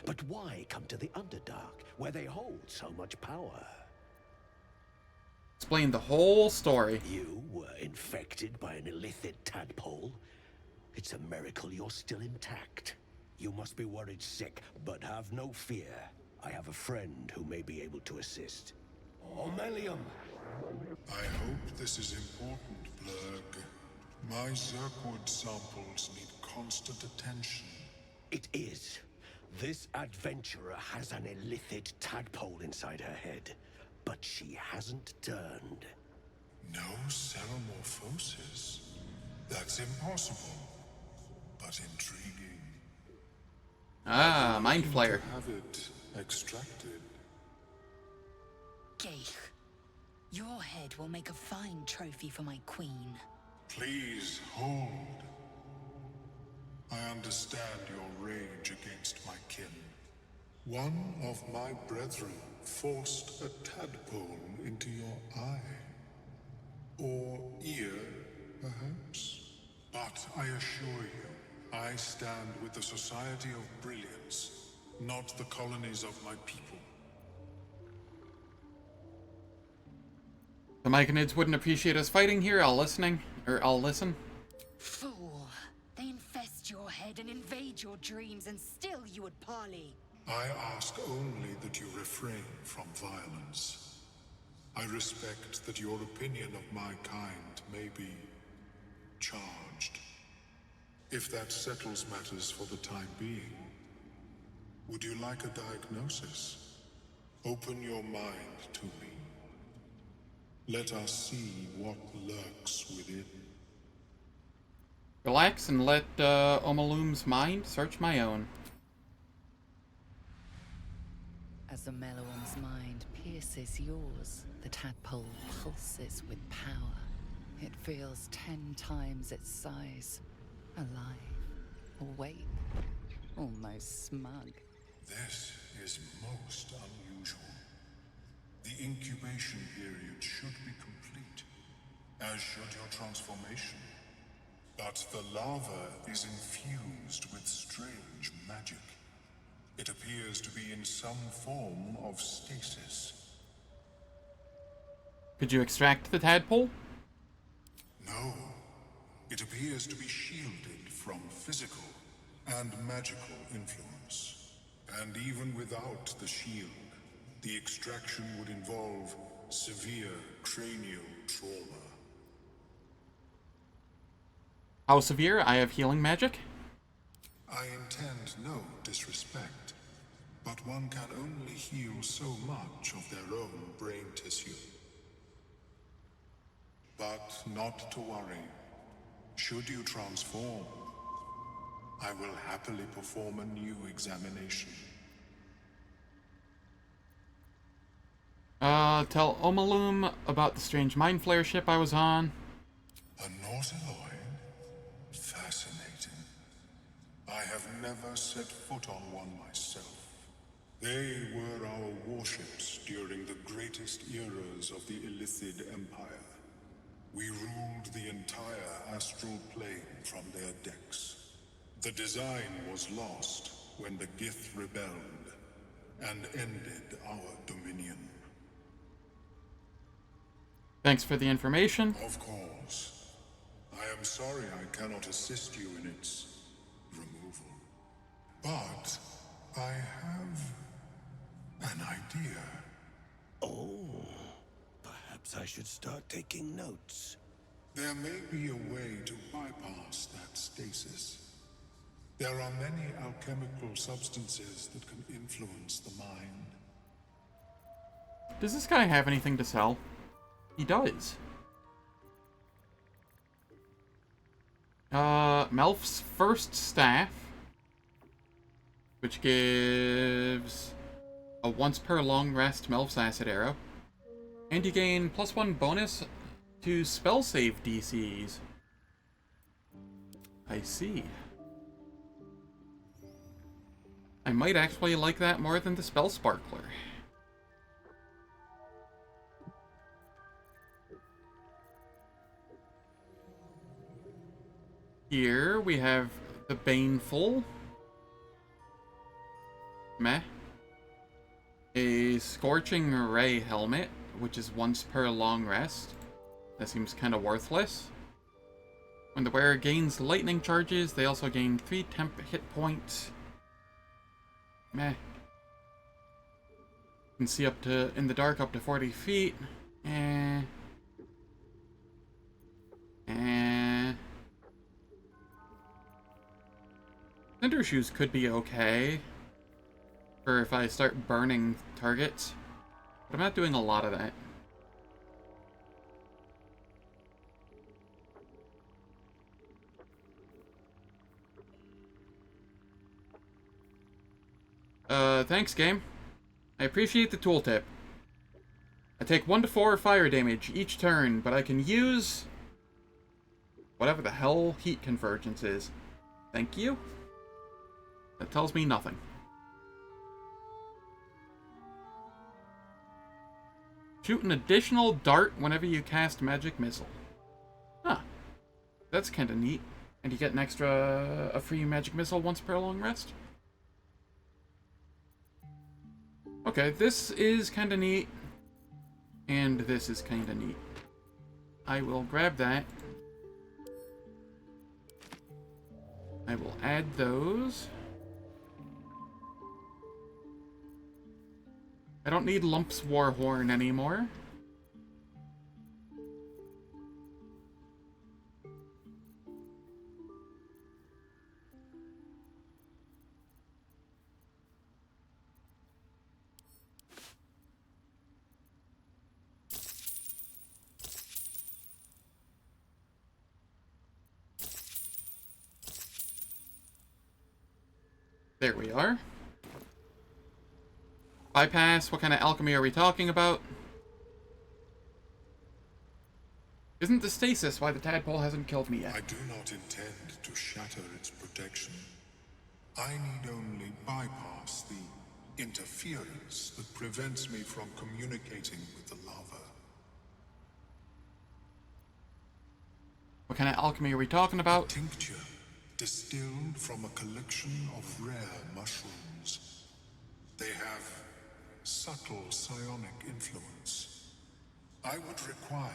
But why come to the Underdark, where they hold so much power? Explain the whole story. You were infected by an illithid tadpole? It's a miracle you're still intact. You must be worried sick, but have no fear. I have a friend who may be able to assist. Omelium! I hope this is important, Blurg. My Zirkwood samples need constant attention. It is. This adventurer has an illithid tadpole inside her head, but she hasn't turned. No ceremorphosis. That's impossible, but intriguing. Ah, mind flayer. Have it extracted. Geich, your head will make a fine trophy for my queen. Please hold. I understand your rage against my kin. One of my brethren forced a tadpole into your eye. Or ear, perhaps? But I assure you, I stand with the Society of Brilliance, not the colonies of my people. The Myconids wouldn't appreciate us fighting here. I'll listen. Fool! They infest your head and invade your dreams, and still you would parley. I ask only that you refrain from violence. I respect that your opinion of my kind may be charged. If that settles matters for the time being, would you like a diagnosis? Open your mind to me. Let us see what lurks within. Relax and let Omalum's mind search my own. As the Mellowum's mind pierces yours, the tadpole pulses with power. It feels 10 times its size. Alive, awake, almost smug. This is most unusual. The incubation period should be complete, as should your transformation. But the larva is infused with strange magic. It appears to be in some form of stasis. Could you extract the tadpole? No. It appears to be shielded from physical and magical influence. And even without the shield, the extraction would involve severe cranial trauma. How severe? I have healing magic? I intend no disrespect, but one can only heal so much of their own brain tissue. But not to worry. Should you transform, I will happily perform a new examination. Tell Omalum about the strange mind flare ship I was on. A Nautiloid? Fascinating. I have never set foot on one myself. They were our warships during the greatest eras of the Illithid Empire. We ruled the entire astral plane from their decks. The design was lost when the Gith rebelled and ended our dominion. Thanks for the information. Of course. I am sorry I cannot assist you in its removal. But I have an idea. Oh, perhaps I should start taking notes. There may be a way to bypass that stasis. There are many alchemical substances that can influence the mind. Does this guy have anything to sell? He does. Melf's first staff, which gives a once per long rest Melf's acid arrow, and you gain +1 bonus to spell save DCs. I see. I might actually like that more than the spell sparkler. Here we have the Baneful. Meh. A Scorching Ray helmet, which is once per long rest. That seems kind of worthless. When the wearer gains lightning charges, they also gain 3 temp hit points. Meh. You can see up to, in the dark, up to 40 feet. Cinder Shoes could be okay for if I start burning targets, but I'm not doing a lot of that. Thanks, game. I appreciate the tooltip. I take 1 to 4 fire damage each turn, but I can use whatever the hell heat convergence is. Thank you. That tells me nothing. Shoot an additional dart whenever you cast magic missile. Huh. That's kinda neat. And you get a free magic missile once per long rest. Okay, this is kind of neat. And this is kind of neat. I will grab that. I will add those. I don't need Lump's Warhorn anymore. There we are. Bypass, what kind of alchemy are we talking about? Isn't the stasis why the tadpole hasn't killed me yet? I do not intend to shatter its protection. I need only bypass the interference that prevents me from communicating with the lava. What kind of alchemy are we talking about? A tincture distilled from a collection of rare mushrooms. They have subtle psionic influence. I would require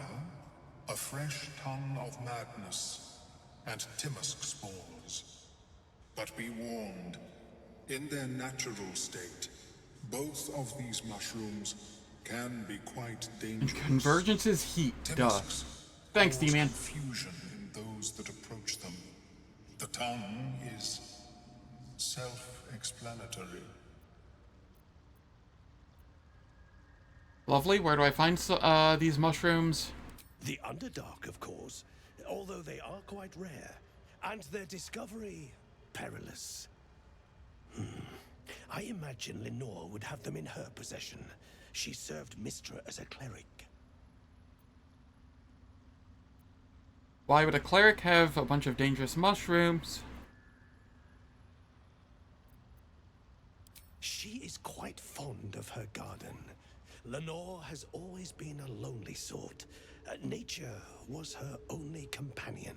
a fresh tongue of madness and Timisk spores. But be warned, in their natural state, both of these mushrooms can be quite dangerous. Convergence is heat, duh. Thanks, D-Man. Confusion in those that approach them. The tongue is self-explanatory. Lovely, where do I find these mushrooms? The Underdark, of course, although they are quite rare, and their discovery perilous. I imagine Lenore would have them in her possession. She served Mistra as a cleric. Why would a cleric have a bunch of dangerous mushrooms? She is quite fond of her garden. Lenore has always been a lonely sort. Nature was her only companion.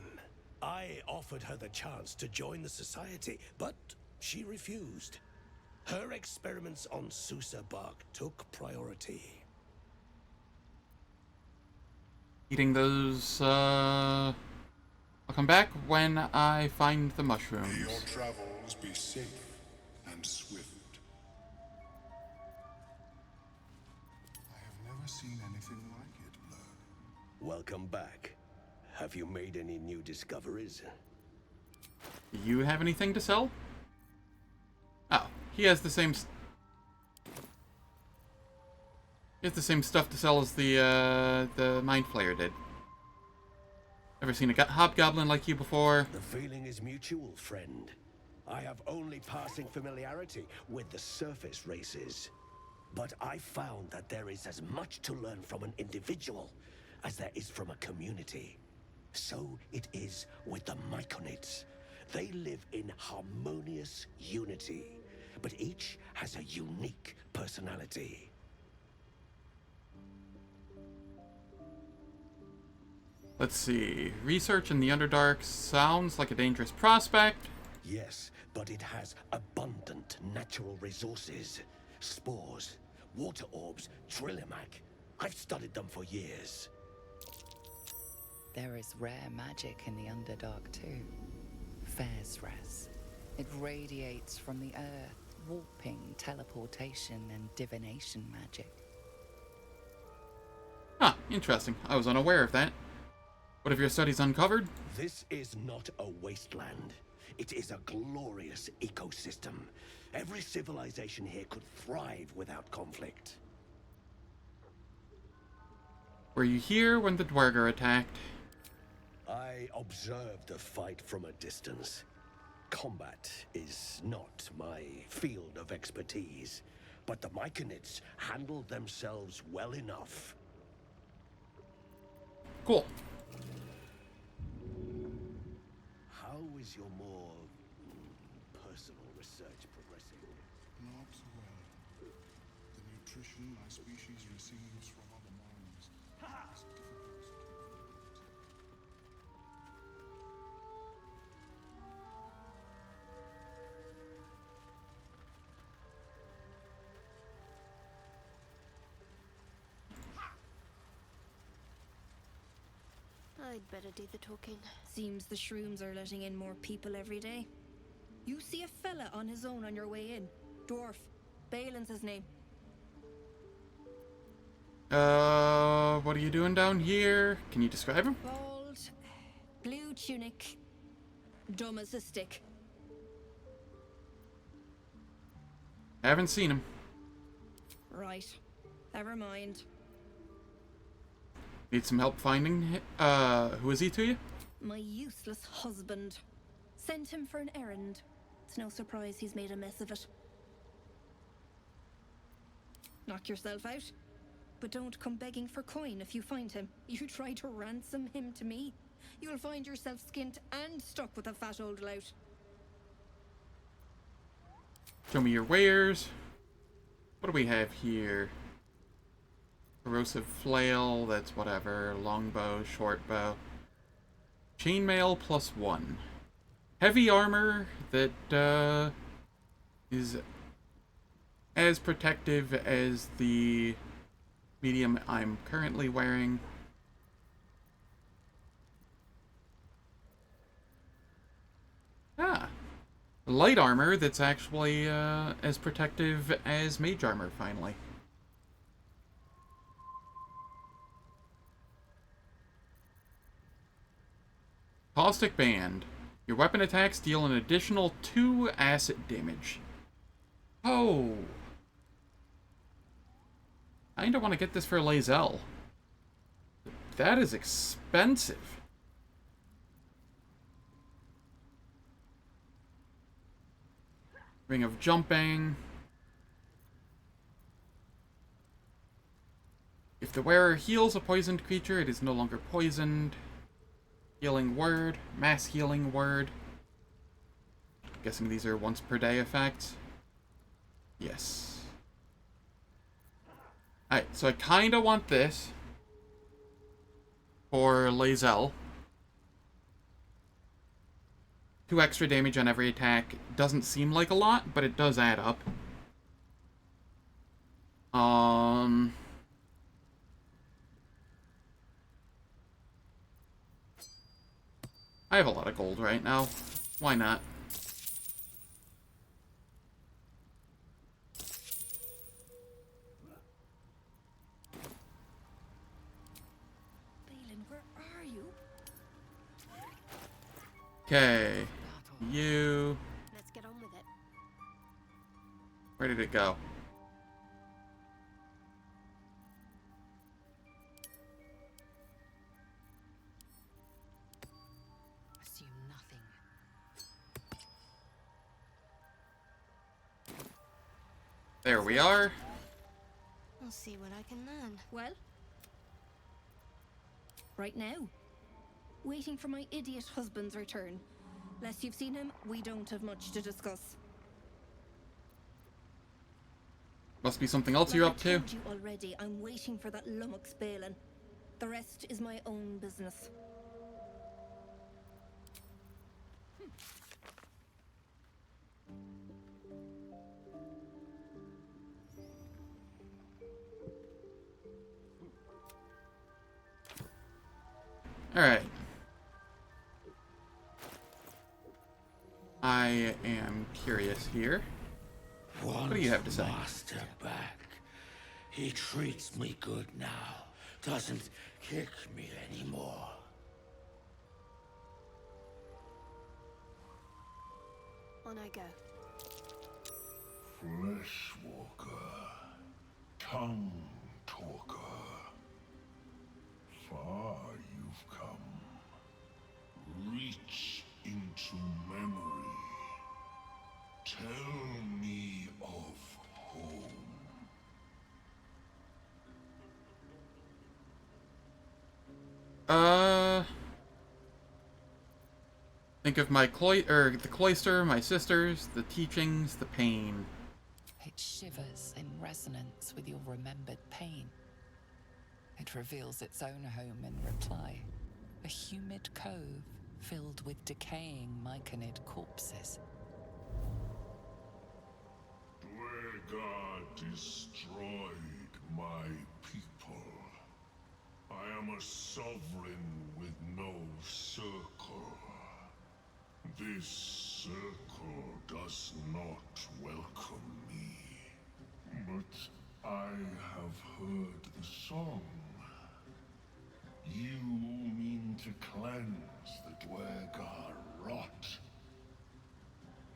I offered her the chance to join the society, but she refused. Her experiments on Susa bark took priority. Eating those, I'll come back when I find the mushrooms. May your travels be safe and swift. I have never seen anything like it, Blur. Welcome back. Have you made any new discoveries? Do you have anything to sell? Oh, he has the same... He has the same stuff to sell as the Mind Flayer did. Ever seen a hobgoblin like you before? The feeling is mutual, friend. I have only passing familiarity with the surface races. But I found that there is as much to learn from an individual as there is from a community. So it is with the Myconids. They live in harmonious unity, but each has a unique personality. Let's see. Research in the Underdark sounds like a dangerous prospect. Yes, but it has abundant natural resources. Spores, water orbs, Trillimac. I've studied them for years. There is rare magic in the Underdark too. Fairsres. It radiates from the earth, warping, teleportation, and divination magic. Huh, interesting. I was unaware of that. What have your studies uncovered? This is not a wasteland. It is a glorious ecosystem. Every civilization here could thrive without conflict. Were you here when the Dwerger attacked? I observed the fight from a distance. Combat is not my field of expertise, but the Myconids handled themselves well enough. Cool. How is your more personal research progressing? Not well. The nutrition my species receives from other minds is difficult to I'd better do the talking. Seems the shrooms are letting in more people every day. You see a fella on his own on your way in. Dwarf. Balin's his name. What are you doing down here? Can you describe him? Bald, blue tunic, dumb as a stick. I haven't seen him. Right. Never mind. Need some help finding him? Who is he to you? My useless husband. Sent him for an errand. It's no surprise he's made a mess of it. Knock yourself out. But don't come begging for coin if you find him. You try to ransom him to me, you'll find yourself skint and stuck with a fat old lout. Show me your wares. What do we have here? Corrosive flail, that's whatever. Longbow, short bow. Chainmail +1. Heavy armor that is as protective as the medium I'm currently wearing. Ah. Light armor that's actually as protective as mage armor, finally. Caustic Band. Your weapon attacks deal an additional 2 acid damage. Oh. I kinda want to get this for Lae'zel. That is expensive. Ring of Jumping. If the wearer heals a poisoned creature, it is no longer poisoned. Healing Word. Mass Healing Word. Guessing these are once per day effects. Yes. Alright, so I kinda want this for Lae'zel. 2 extra damage on every attack. Doesn't seem like a lot, but it does add up. I have a lot of gold right now. Why not? Balin, where are you? Okay. You. Let's get on with it. Where did it go? Assume nothing. There we are. I'll see what I can learn. Well? Right now. Waiting for my idiot husband's return. Less you've seen him, we don't have much to discuss. Must be something else you're up to. I told you already, I'm waiting for that lummox Balin. The rest is my own business. Alright. I am curious here. What do you have to say? Master back. He treats me good now. Doesn't kick me anymore. On I go. Fleshwalker, tongue talker. Far you've come. Reach into memory. Tell me of home. Think of my the cloister, my sisters, the teachings, the pain. It shivers in resonance with your remembered pain. It reveals its own home in reply. A humid cove filled with decaying myconid corpses. Dwergar destroyed my people. I am am a sovereign with no circle. This circle does not welcome me. But I have heard the song. You mean to cleanse the Dwergar rot.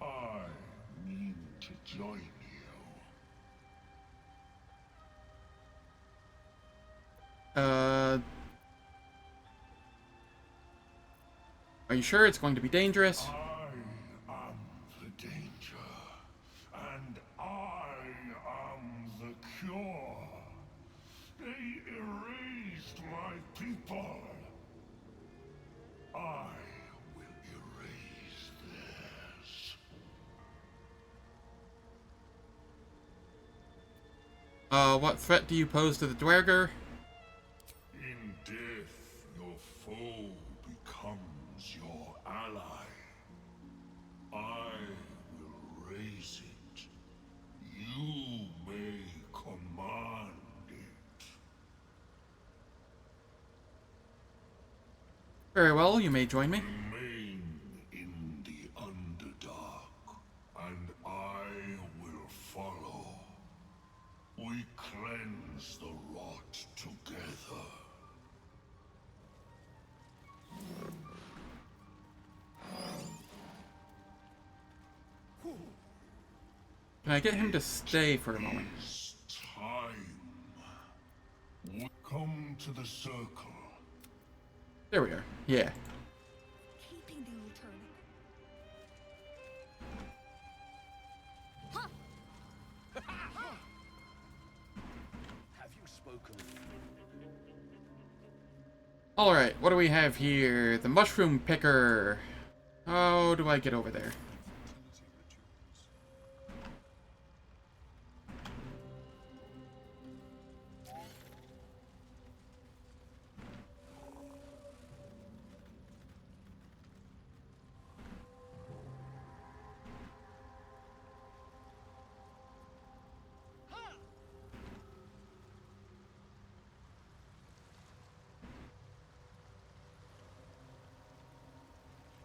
I mean to join you. Are you sure it's going to be dangerous? I am the danger, and I am the cure. They erased my people. I will erase theirs. What threat do you pose to the Dwerger? In death, your foe becomes your ally. I will raise it. You may command it. Very well, you may join me. Remain in the Underdark, and I will follow. We cleanse the rot together. Can I get him to stay for a moment? It's time. We come to the circle. There we are. Yeah. Keeping the alternative. Have you spoken? Alright, what do we have here? The mushroom picker. How do I get over there?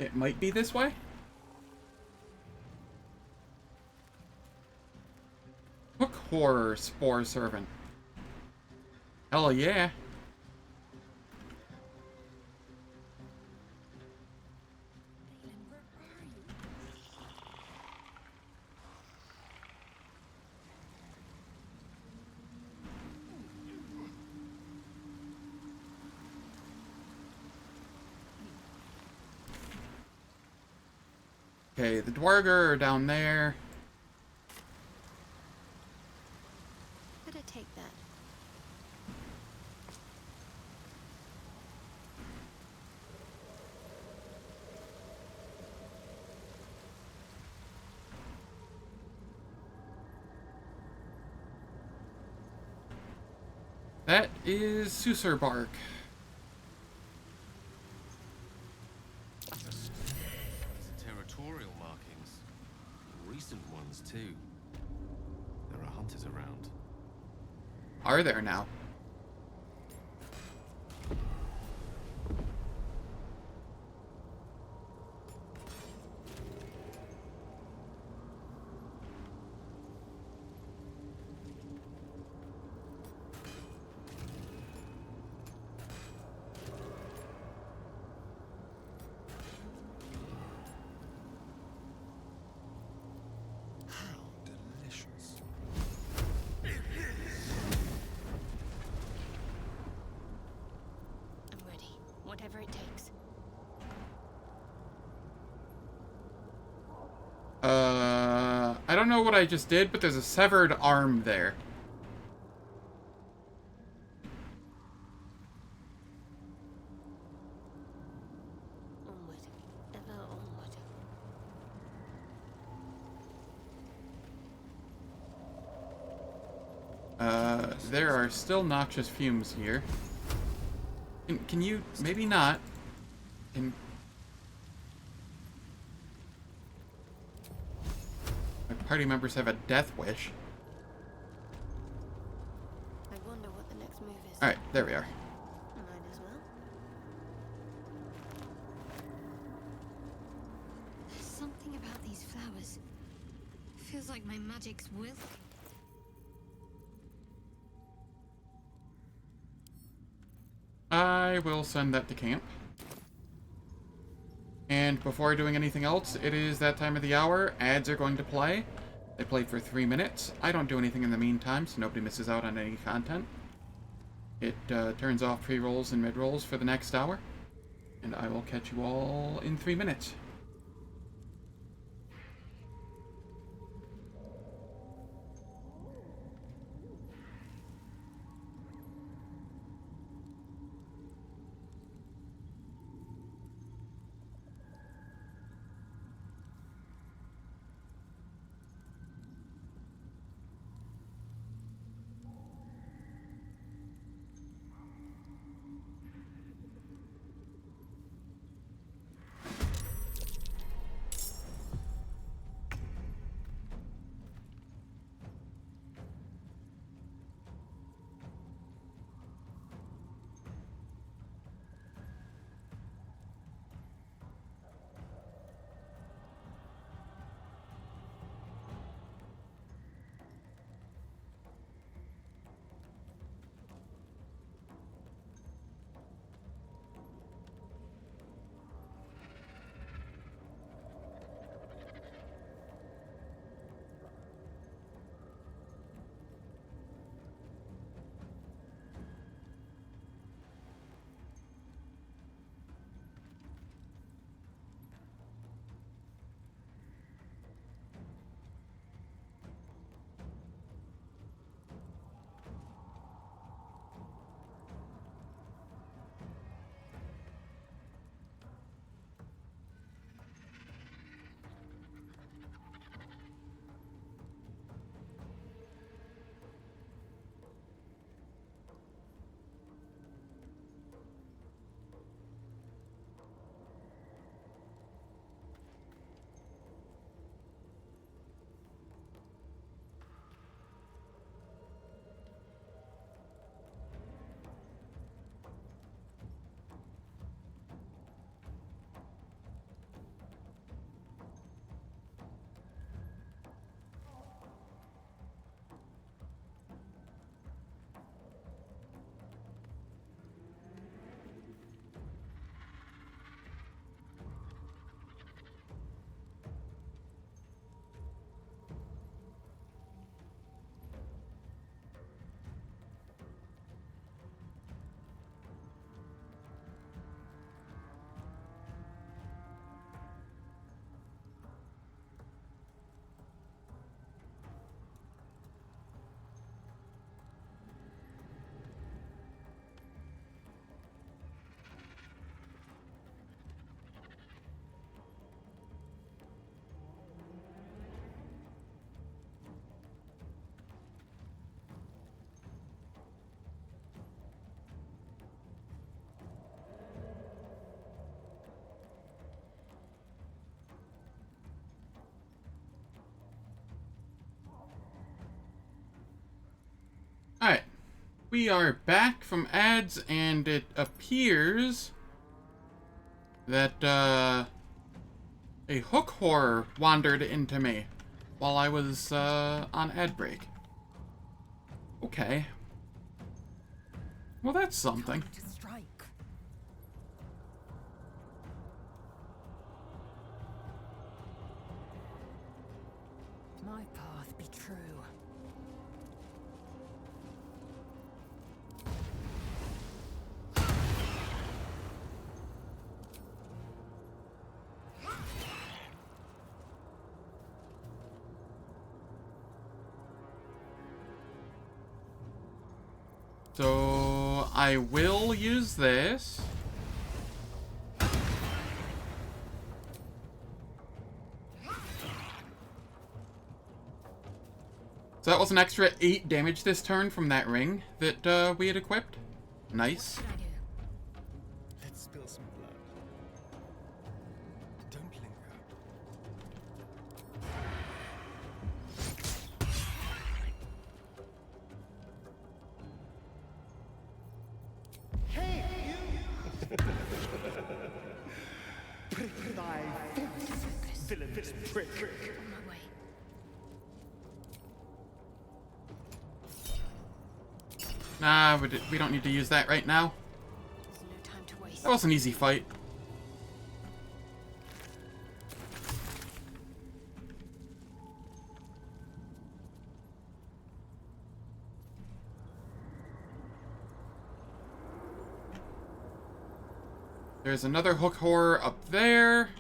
It might be this way? Hook horror spore servant. Hell yeah. Okay, the Dwarger are down there. Better take that. That is Susur bark. Territorial markings. Recent ones, too. There are hunters around. Are there now? I'm ready. Whatever it takes. I don't know what I just did, but there's a severed arm there. Onward. Ever onward. There are still noxious fumes here. Can you... maybe not. Can... My party members have a death wish. I wonder what the next move is. Alright, there we are. Might as powers. Feels like my magic's will. I will send that to camp. And before doing anything else, it is that time of the hour. Ads are going to play. They play for 3 minutes. I don't do anything in the meantime, so nobody misses out on any content. It turns off pre-rolls and mid-rolls for the next hour. And I will catch you all in 3 minutes. Alright, we are back from ads, and it appears that a hook horror wandered into me while I was on ad break. Okay. Well, that's something. My path be true. So I will use this. So that was an extra 8 damage this turn from that ring that we had equipped. Nice. Let's spill some blood. Don't linger. Hey, you! Prick thy face, villainous prick. Nah, we don't need to use that right now. There's no time to waste. That was an easy fight. There's another hook horror up there.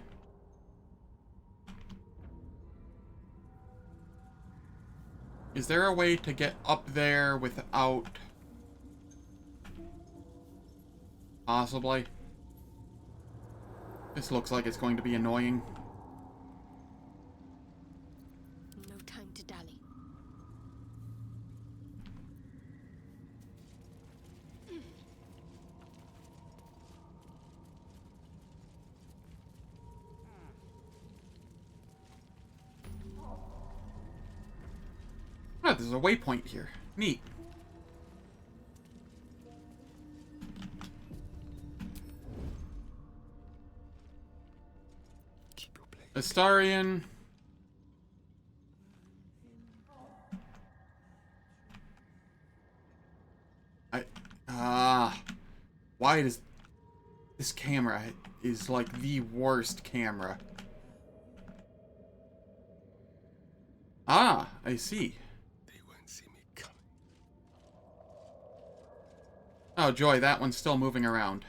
Is there a way to get up there without... Possibly. This looks like it's going to be annoying. No time to dally. Oh, there's a waypoint here. Neat. Astarion. Why does this camera is like the worst camera? Ah, I see. They won't see me coming. Oh joy, that one's still moving around.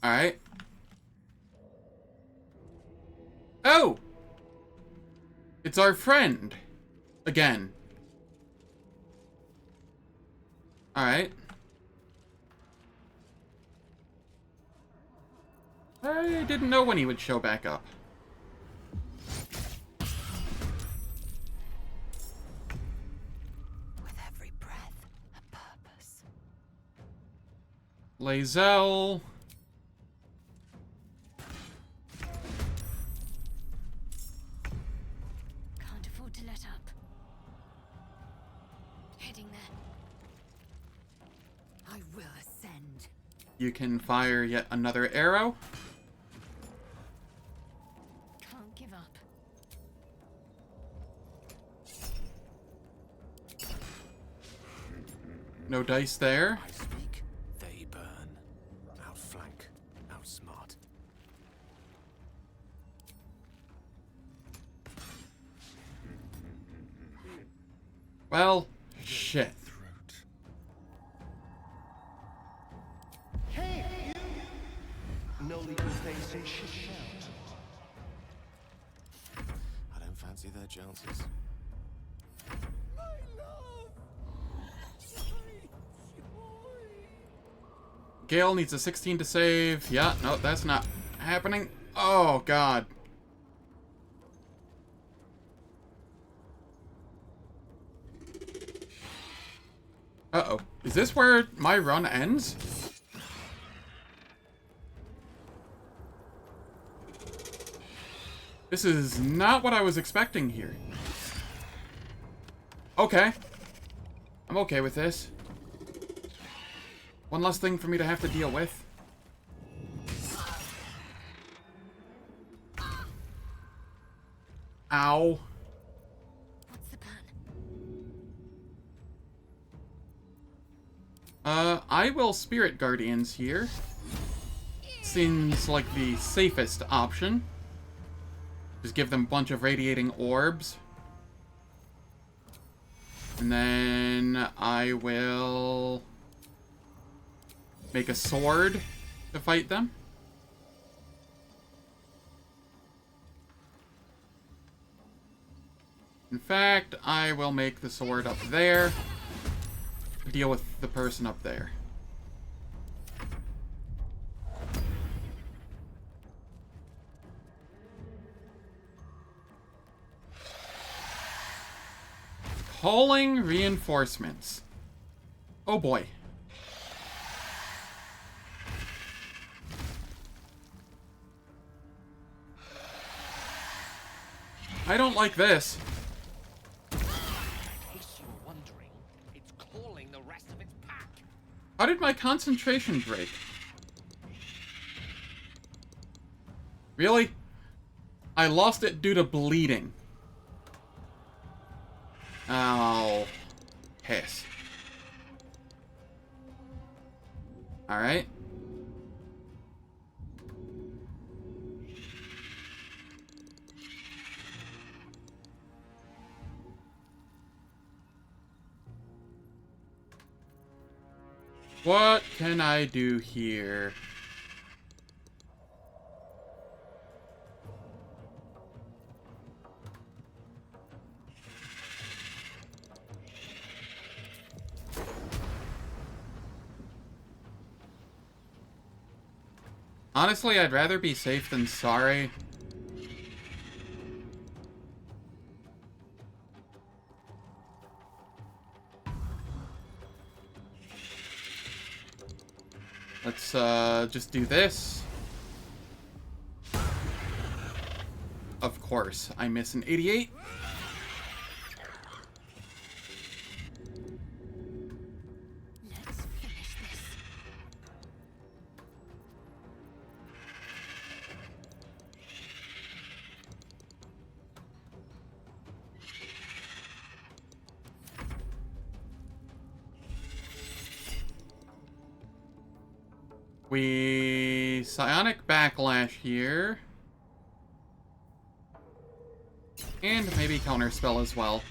Alright. Oh! It's our friend. Again. Alright. I didn't know when he would show back up. With every breath, a purpose. Lae'zel. Can't afford to let up. Heading there. I will ascend. You can fire yet another arrow. Can't give up. No dice there. I speak, they burn. Outflank, outsmart. Well, shit. Hey, you! No legal face and shit shout. I don't fancy their chances. Gale needs a 16 to save. Yeah, no, that's not happening. Oh, God. Uh-oh. Is this where my run ends? This is not what I was expecting here. Okay. I'm okay with this. One less thing for me to have to deal with. Ow. What's the plan? I will Spirit Guardians here. Seems like the safest option. Just give them a bunch of radiating orbs. And then I will make a sword to fight them. In fact, I will make the sword up there. Deal with the person up there. Calling reinforcements. Oh boy. I don't like this. In case you were wondering, it's calling the rest of its pack. How did my concentration break? Really? I lost it due to bleeding. Ow. Alright. What can I do here? Honestly, I'd rather be safe than sorry. Let's just do this. Of course, I miss an 88. Let's finish this. We psionic backlash here. And maybe counterspell as well.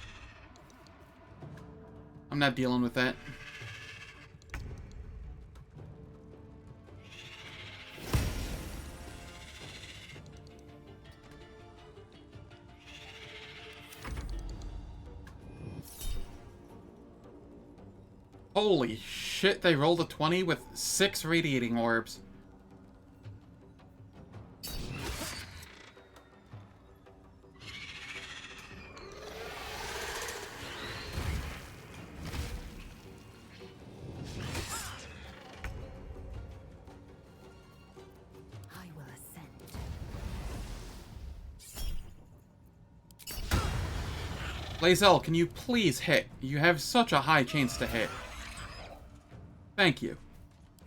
I'm not dealing with that. Holy shit, they rolled a 20 with 6 radiating orbs. I will ascend. Lae'zel, can you please hit? You have such a high chance to hit. Thank you.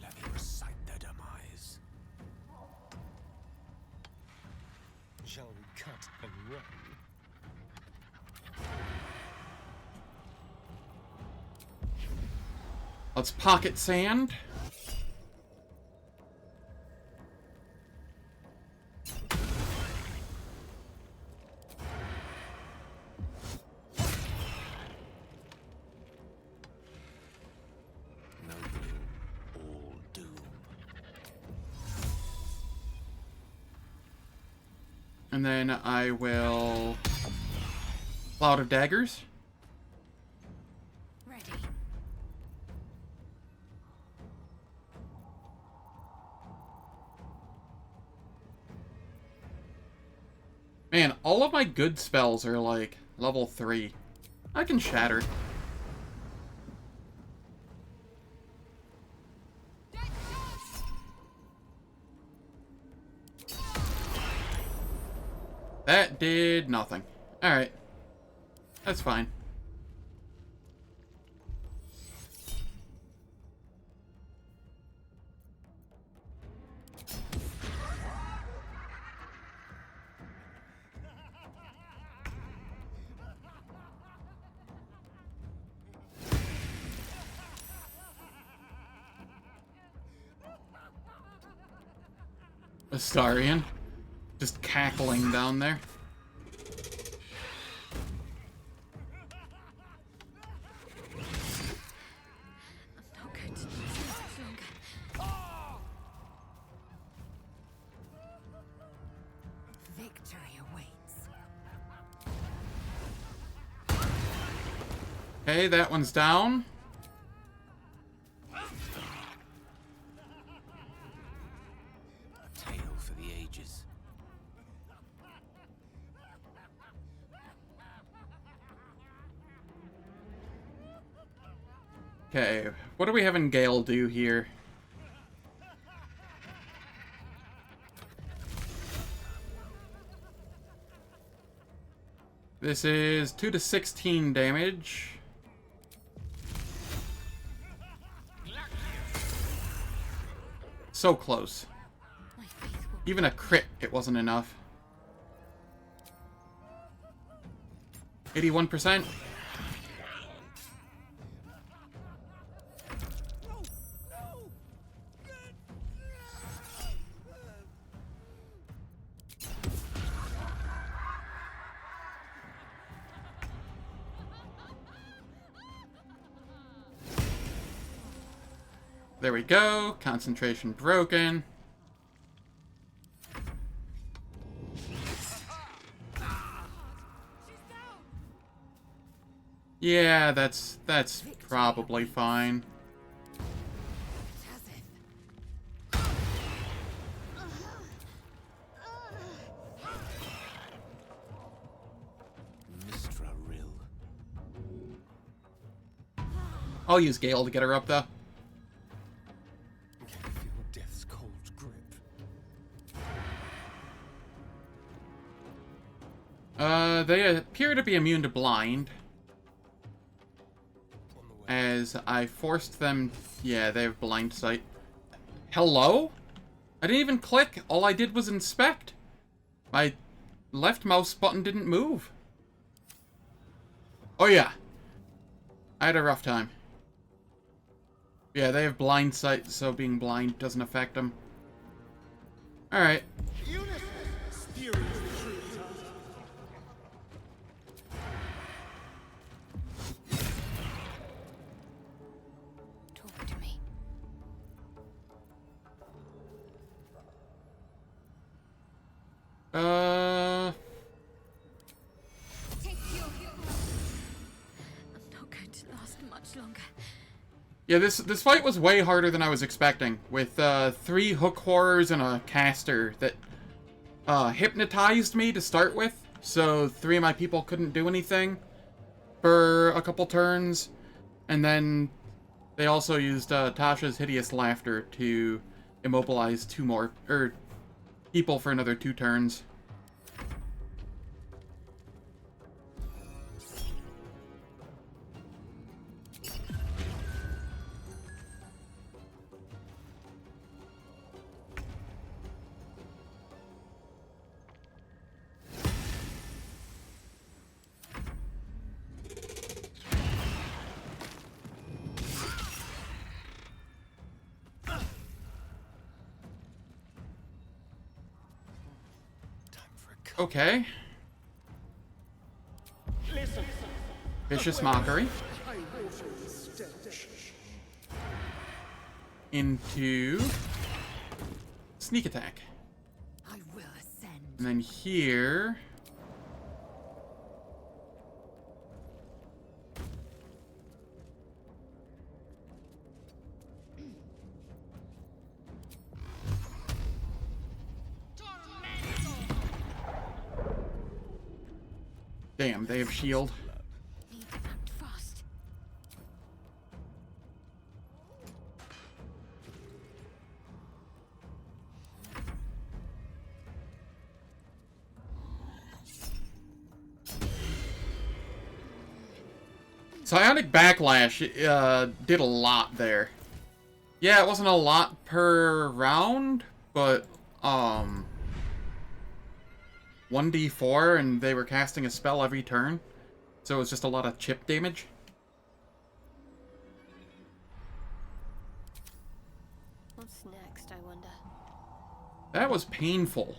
Let me recite their demise. Shall we cut and run? Let's pocket sand. And then I will... Cloud of Daggers. Ready. Man, all of my good spells are like level 3. I can shatter. That did nothing. Alright. That's fine. Astarion. Just cackling down there. I'm not going to do this much longer. Victory awaits. Okay, that one's down. Tale for the ages. Okay, what are we having Gale do here? This is 2 to 16 damage. So close. Even a crit, it wasn't enough. 81%. There we go. Concentration broken. Yeah, that's probably fine. I'll use Gale to get her up, though. Can you feel death's cold grip? They appear to be immune to blind. As I forced them... Yeah, they have blind sight. Hello? I didn't even click. All I did was inspect. My left mouse button didn't move. Oh, yeah. I had a rough time. Yeah, they have blind sight, so being blind doesn't affect them. Alright. Talk to me. I'm not going to last much longer. Yeah, this fight was way harder than I was expecting, with 3 hook horrors and a caster that hypnotized me to start with, so 3 of my people couldn't do anything for a couple turns, and then they also used Tasha's Hideous Laughter to immobilize 2 more people for another 2 turns. Okay. Vicious Mockery. Into Sneak Attack. I will ascend. And then here... Damn, they have shield. Need to act fast. Psionic Backlash did a lot there. Yeah, it wasn't a lot per round, but 1d4 and they were casting a spell every turn. So it was just a lot of chip damage. What's next, I wonder? That was painful.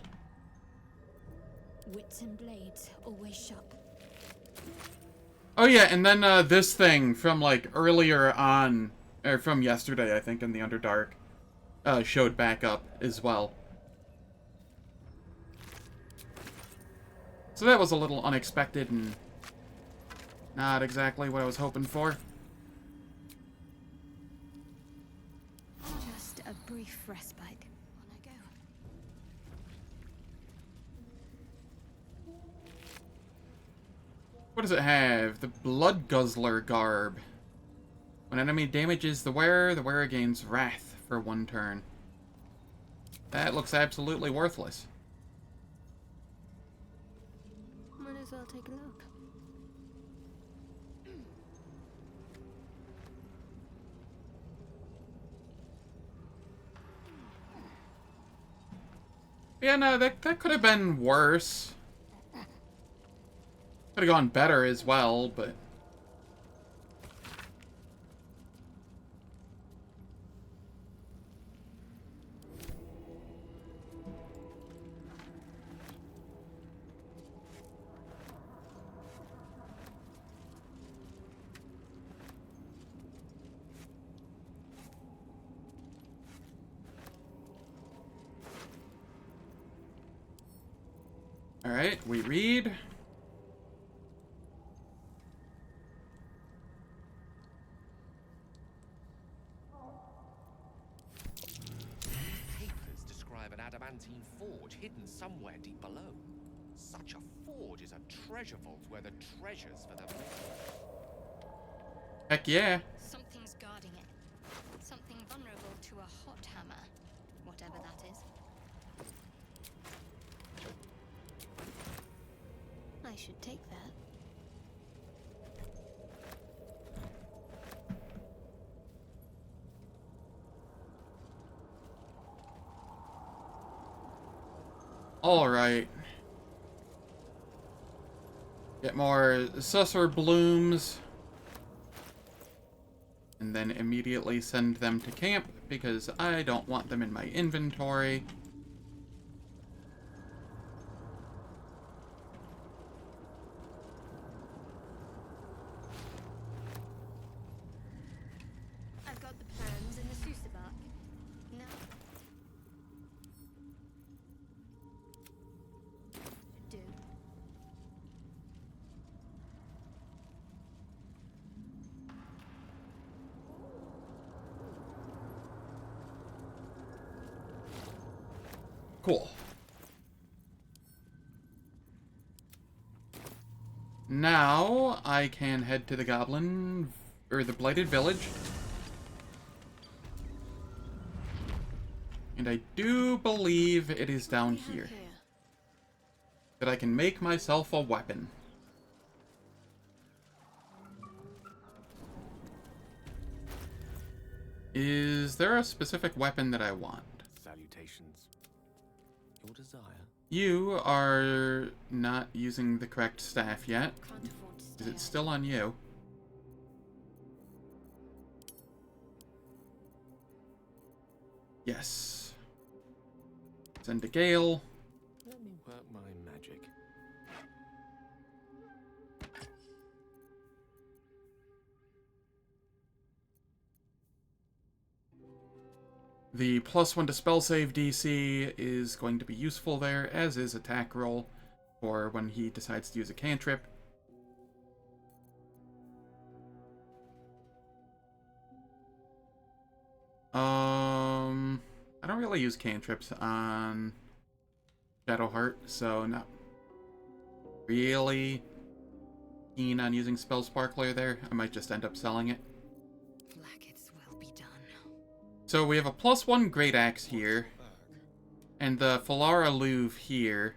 Wits and blades always sharp. Oh yeah, and then this thing from like earlier on, or from yesterday I think in the Underdark, showed back up as well. So that was a little unexpected and not exactly what I was hoping for. Just a brief respite. On I go. What does it have? The Blood Guzzler Garb. When enemy damages the wearer gains Wrath for 1 turn. That looks absolutely worthless. Might as well take a look. Yeah, no, that could have been worse. Could have gone better as well, but... Alright, we read. Papers describe an adamantine forge hidden somewhere deep below. Such a forge is a treasure vault where the treasures for the... Heck yeah. Something's guarding it. Something vulnerable to a hot hammer. Whatever that is. I should take that. Alright. Get more susser blooms. And then immediately send them to camp, because I don't want them in my inventory. I've got the plans in the Sousa bark. Now... Should do. Cool. Now I can head to the goblin, or the blighted village. And I do believe it is down here that I can make myself a weapon. Is there a specific weapon that I want? Salutations. Your desire? You are not using the correct staff yet. Is it still on you? Yes. Send to Gale. Let me work my magic. The +1 to spell save DC is going to be useful there, as is attack roll for when he decides to use a cantrip. I don't really use cantrips on Shadowheart, so not really keen on using Spell Sparkler there. I might just end up selling it. Blackets will be done. So we have a +1 Great Axe here, and the Falara Louve here,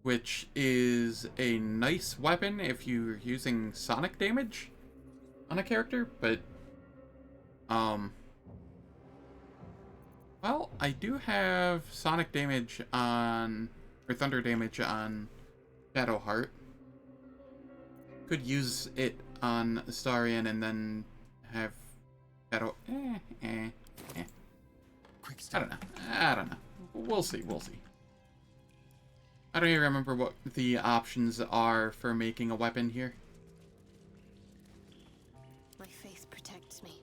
which is a nice weapon if you're using sonic damage on a character, but, well, I do have sonic damage on, or thunder damage on Shadowheart. Could use it on Astarion and then have Shadow, I don't know. We'll see. I don't even remember what the options are for making a weapon here. My faith protects me.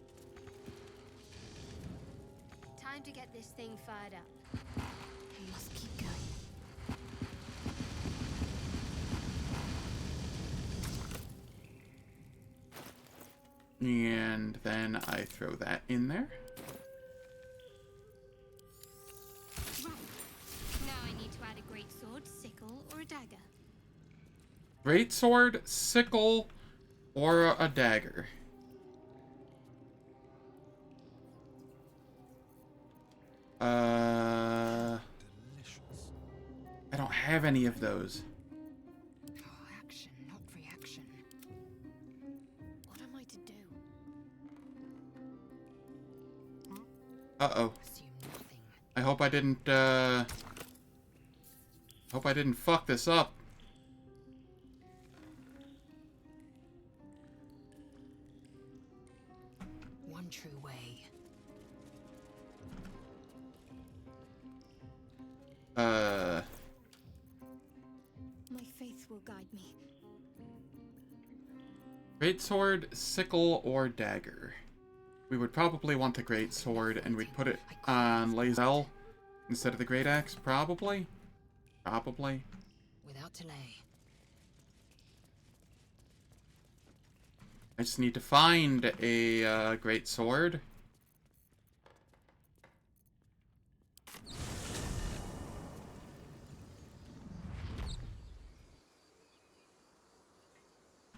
Time to get this thing fired up. We must keep going. And then I throw that in there. Now I need to add a great sword, sickle, or a dagger. Greatsword, sickle, or a dagger. I don't have any of those. Action, not reaction. What am I to do? Uh-oh. I hope I didn't, hope I didn't fuck this up. One true way. My faith will guide me. Greatsword, sickle, or dagger. We would probably want the greatsword, and we'd put it on Lae'zel instead of the great axe, probably. without delay. I just need to find a great sword.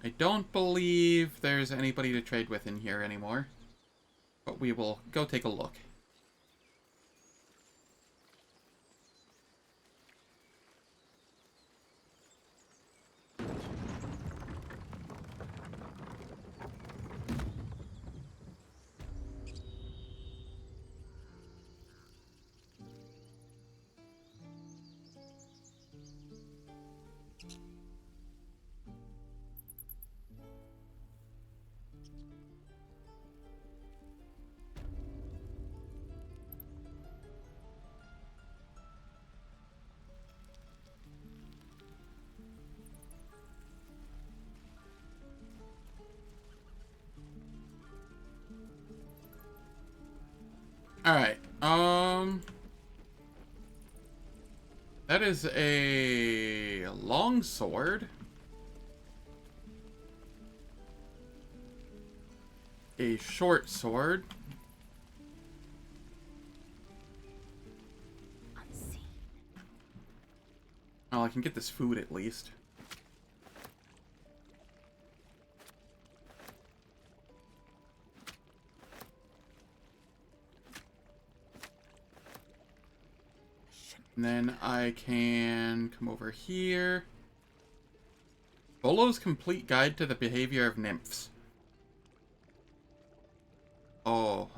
I don't believe there's anybody to trade with in here anymore, but we will go take a look. Alright, that is a long sword. A short sword. Oh, I can get this food at least. And then I can come over here. Volo's Complete Guide to the Behavior of Nymphs. Oh.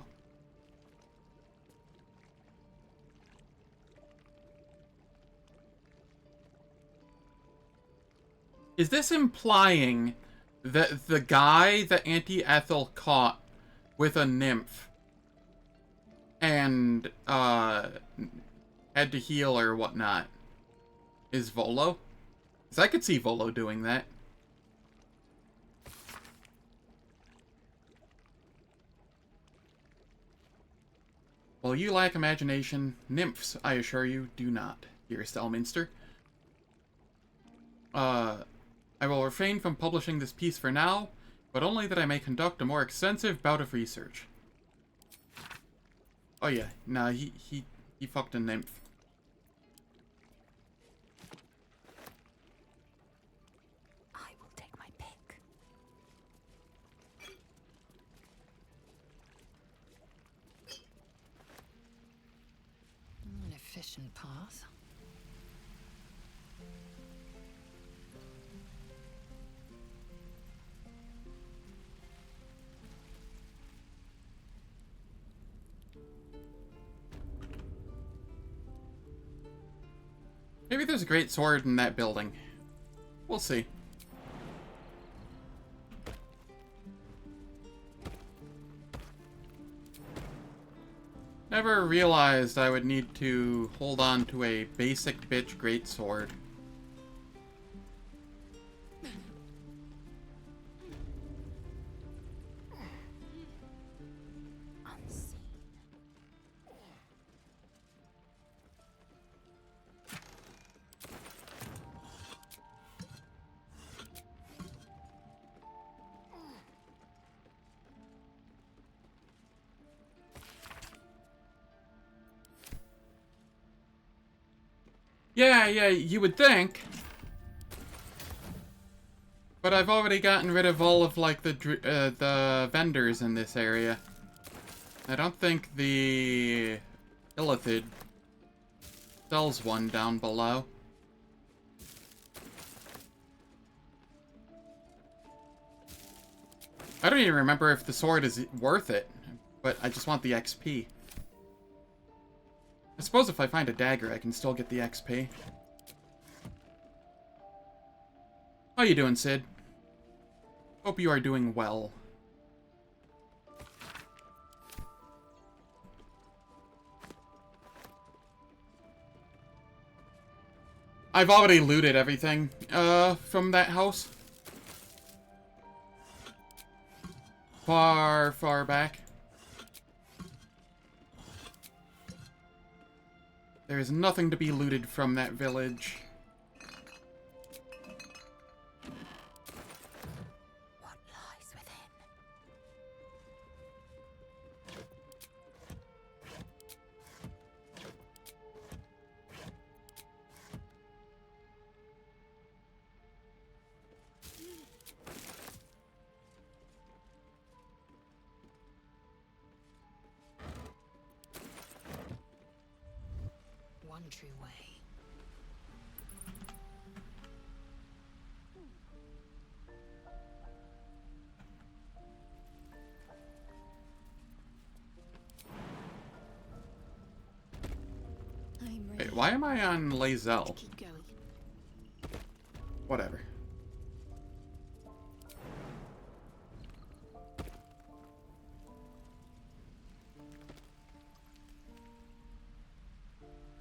Is this implying that the guy that Auntie Ethel caught with a nymph and had to heal or whatnot is Volo? Because I could see Volo doing that. Well, you lack imagination. Nymphs, I assure you, do not, dearest Elminster. I will refrain from publishing this piece for now, but only that I may conduct a more extensive bout of research. Oh yeah, nah, he fucked a nymph. I will take my pick. An efficient path. Maybe there's a great sword in that building. We'll see. Never realized I would need to hold on to a basic bitch greatsword. Yeah, you would think. But I've already gotten rid of all of, like, the vendors in this area. I don't think the Illithid sells one down below. I don't even remember if the sword is worth it, but I just want the XP. I suppose if I find a dagger, I can still get the XP. How you doing, Sid? Hope you are doing well. I've already looted everything, from that house. Far, far back. There is nothing to be looted from that village. true way. I'm ready. Wait, why am I on Lae'zel? Keep going. Whatever.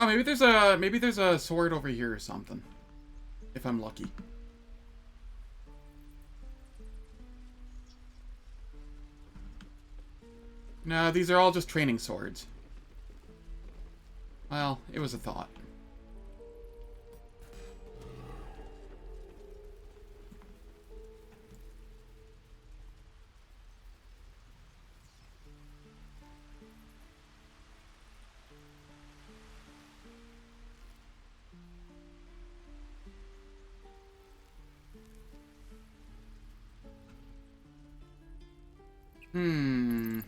Oh, maybe there's a sword over here or something. If I'm lucky. No, these are all just training swords. Well, it was a thought. Hmm.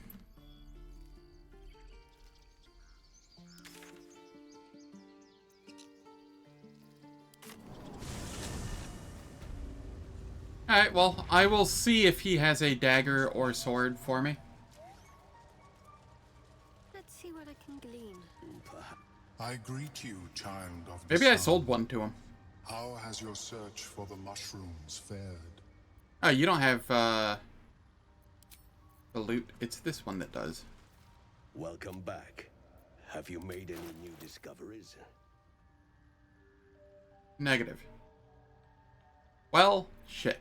Alright, well, I will see if he has a dagger or sword for me. Let's see what I can glean. I greet you, child of the Maybe I sun. sold one to him. How has your search for the mushrooms fared? Oh, you don't have, the loot. It's this one that does. Welcome back. Have you made any new discoveries? Negative. Well, shit.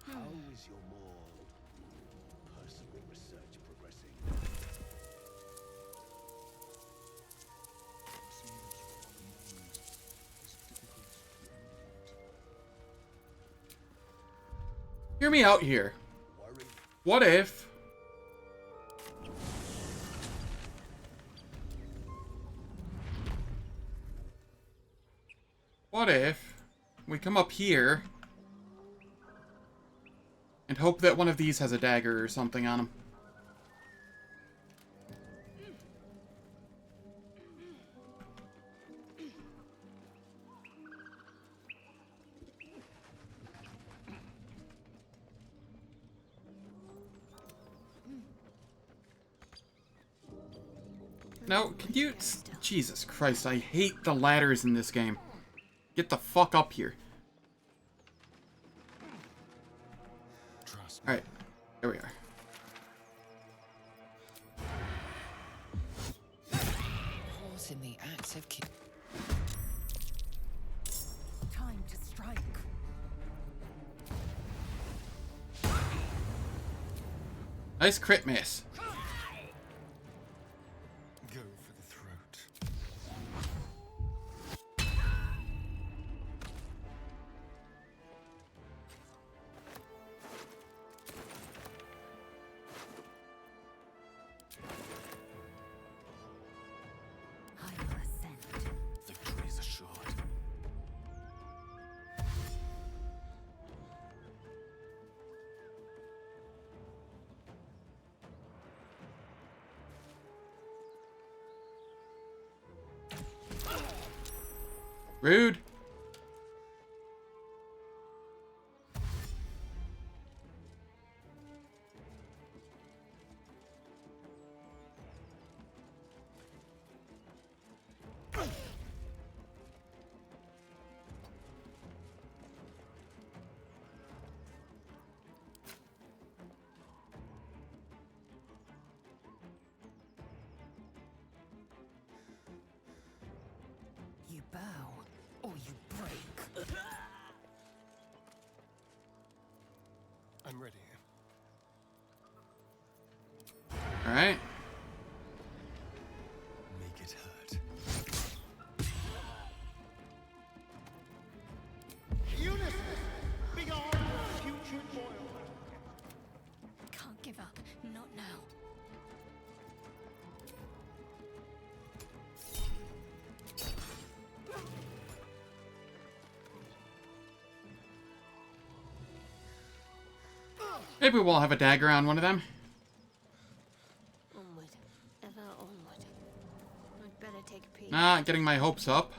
How is your more personal research progressing? Hear me out here. What if... What if we come up here and hope that one of these has a dagger or something on him? No, can you... Jesus Christ, I hate the ladders in this game. Get the fuck up here. Alright, there we are. Caught in the act of Time to strike. Nice crit miss. Go for the throat. I will ascend. Victory is assured. Rude. You bow, or you break. I'm ready. Alright. Maybe we'll have a dagger on one of them. Onward. Ever onward. I'd better take a peek. Not getting my hopes up.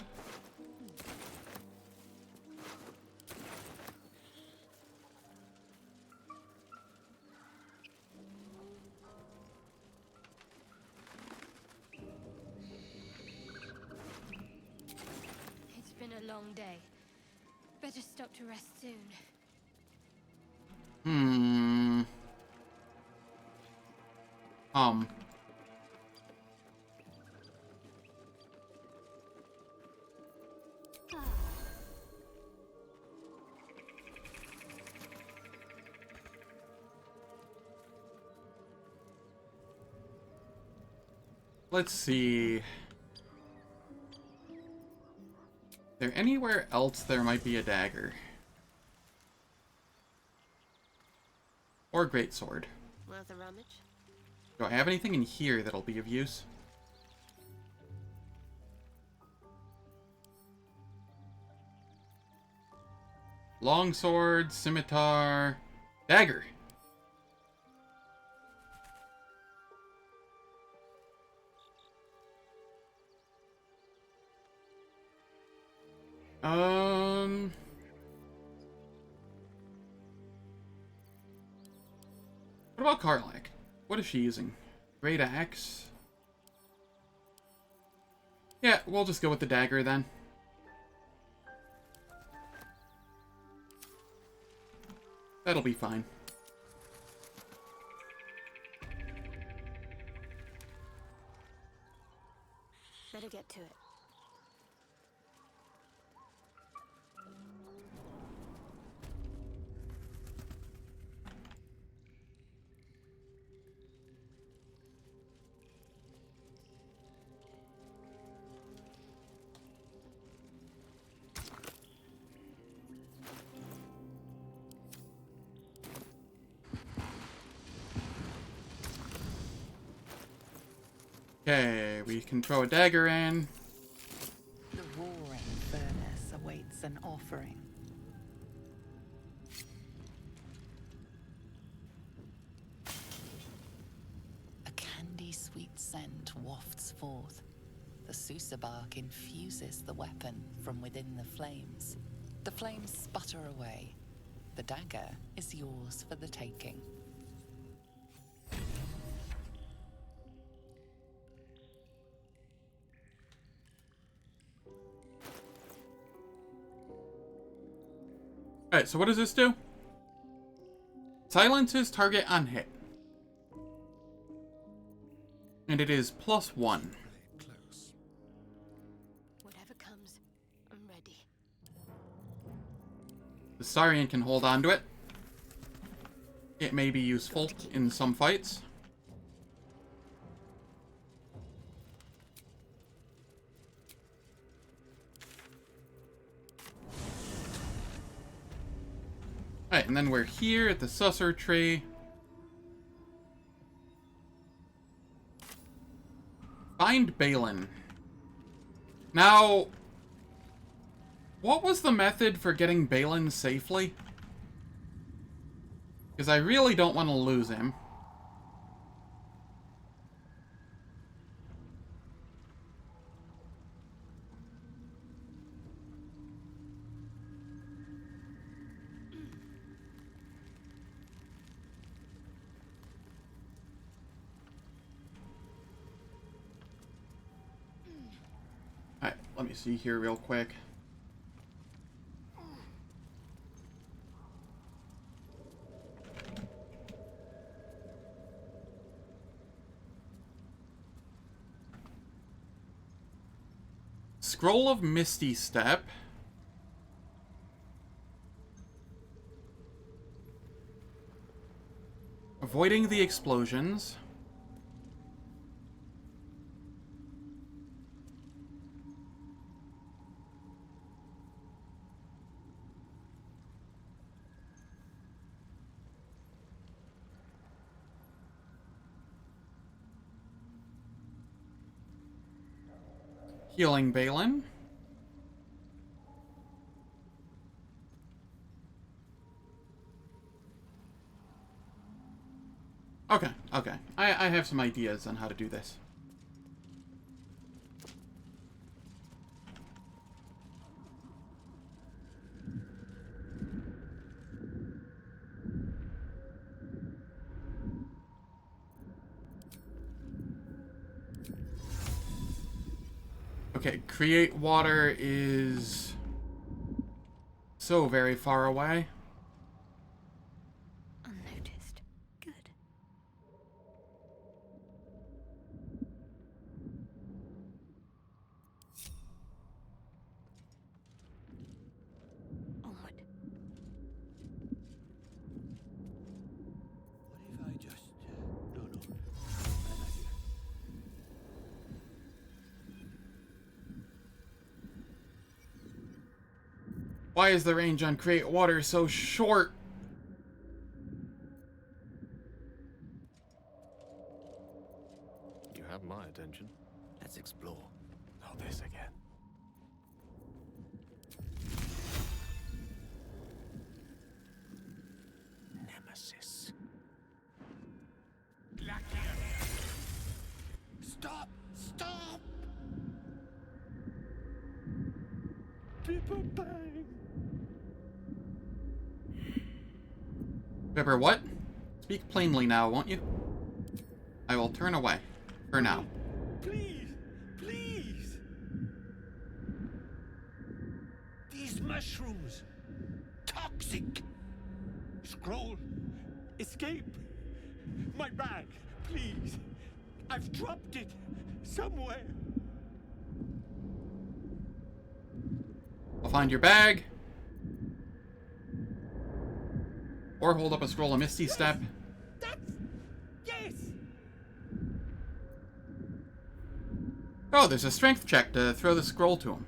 It's been a long day. Better stop to rest soon. Let's see. Is there anywhere else there might be a dagger? Or greatsword. Worth a rummage? Do I have anything in here that'll be of use? Longsword, scimitar, dagger. What about Karlak? What is she using? Great axe? Yeah, we'll just go with the dagger then. That'll be fine. Better get to it. Okay, we can throw a dagger in. The roaring furnace awaits an offering. A candy-sweet scent wafts forth. The Susa bark infuses the weapon from within the flames. The flames sputter away. The dagger is yours for the taking. Alright, so what does this do? Silences target on hit. And it is +1. Whatever comes, I'm ready. The Saurian can hold on to it. It may be useful in some fights. Alright, and then we're here at the Susser tree. Find Balin. Now, what was the method for getting Balin safely? Because I really don't want to lose him. Alright, let me see here real quick. Scroll of Misty Step. Avoiding the explosions. Healing Balin. Okay, okay. I have some ideas on how to do this. Okay, create water is so very far away. Unnoticed. Good. Onward. What if I just... No, no. I'm not here. Why is the range on create water so short? You have my attention. Let's explore. Not this again. Nemesis. Stop! Stop! People bang! Pepper, what? Speak plainly now, won't you? I will turn away. For now. Please! Please! These mushrooms! Toxic! Scroll! Escape! My bag! Please! I've dropped it! Somewhere! I'll find your bag. Or hold up a scroll of Misty Step. Yes! Oh, there's a strength check to throw the scroll to him.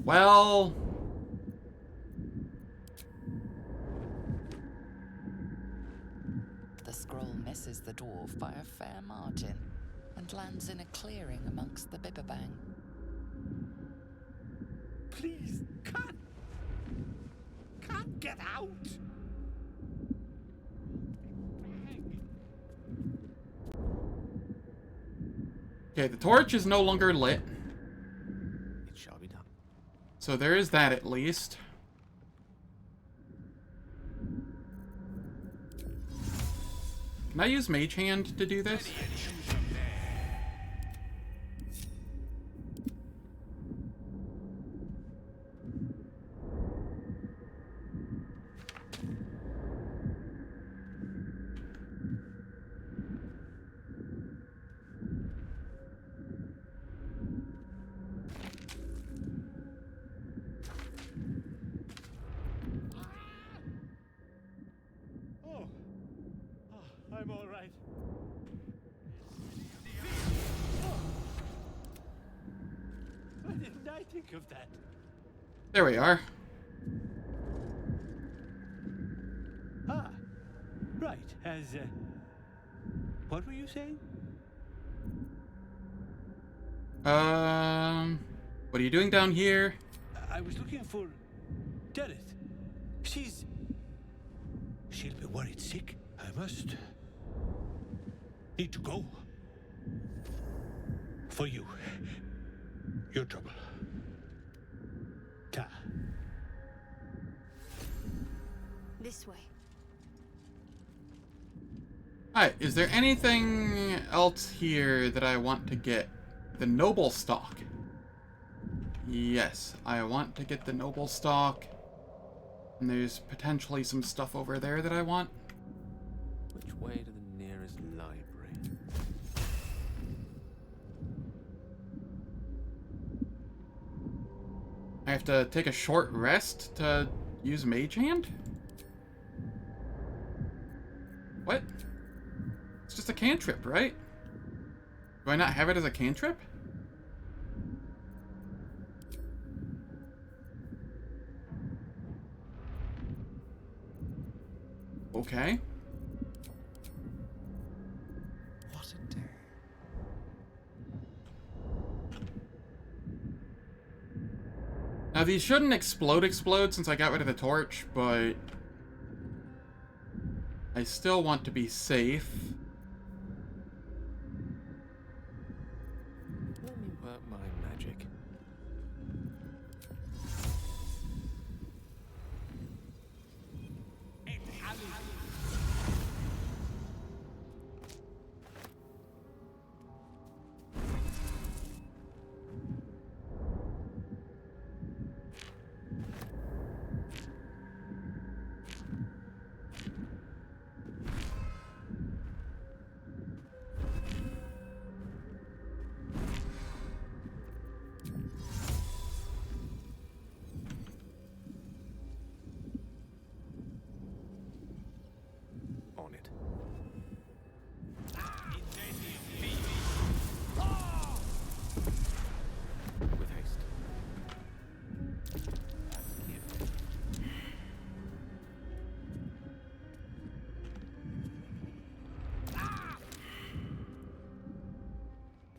Well... The scroll misses the dwarf by a fair margin and lands in a clearing amongst the bibberbang. Please, can't get out! Okay, the torch is no longer lit. It shall be done. So there is that at least. Can I use Mage Hand to do this? I'm all right. Why didn't I think of that? There we are. Ah, right. What were you saying? What are you doing down here? I was looking for Derek. She'll be worried sick. I must need to go. For you. Your trouble. Ta. This way. Alright, is there anything else here that I want to get? The Noble Stock. Yes, I want to get the Noble Stock. And there's potentially some stuff over there that I want. Which way to the nearest library? I have to take a short rest to use Mage Hand? What? It's just a cantrip, right? Do I not have it as a cantrip? Okay. What a day. Now, these shouldn't explode since I got rid of the torch, but I still want to be safe. Let me work my magic. On it. With haste.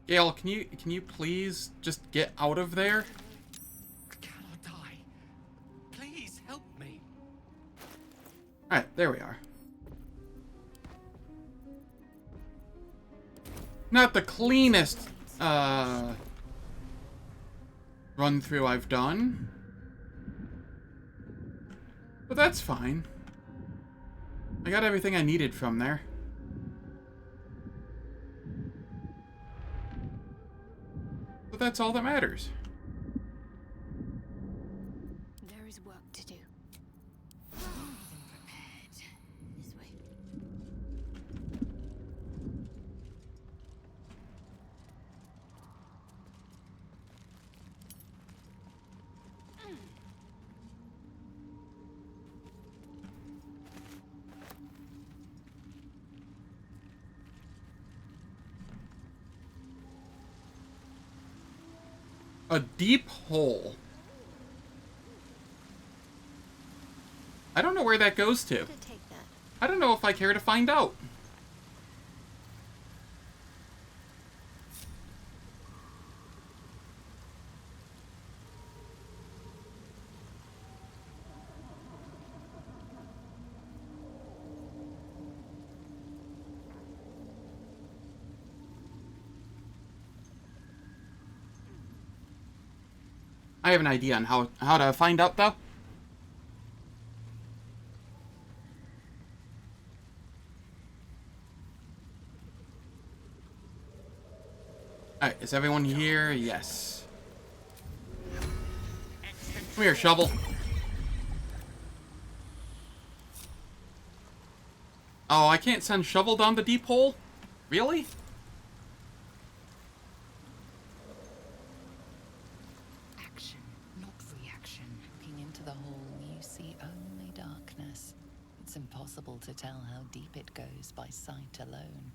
Gale, can you please just get out of there? I cannot die. Please help me. Alright, there we are. Not the cleanest, run through I've done. But that's fine. I got everything I needed from there. But that's all that matters. There is work to do. This way. A deep hole. I don't know where that goes to. I don't know if I care to find out. I have an idea on how to find out, though. Alright, is everyone here? Yes. Come here, shovel. Oh, I can't send shovel down the deep hole? Really? Action, not reaction. Looking into the hole, you see only darkness. It's impossible to tell how deep it goes by sight alone.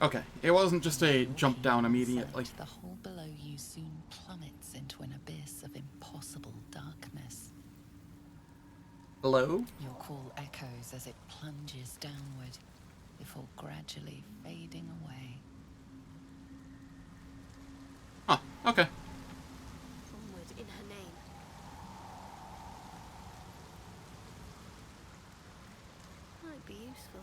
Okay, it wasn't just a jump down immediately. The hole below you soon plummets into an abyss of impossible darkness. Hello? Your call echoes as it plunges downward, before gradually fading away. Huh, okay. Onward in her name. Might be useful.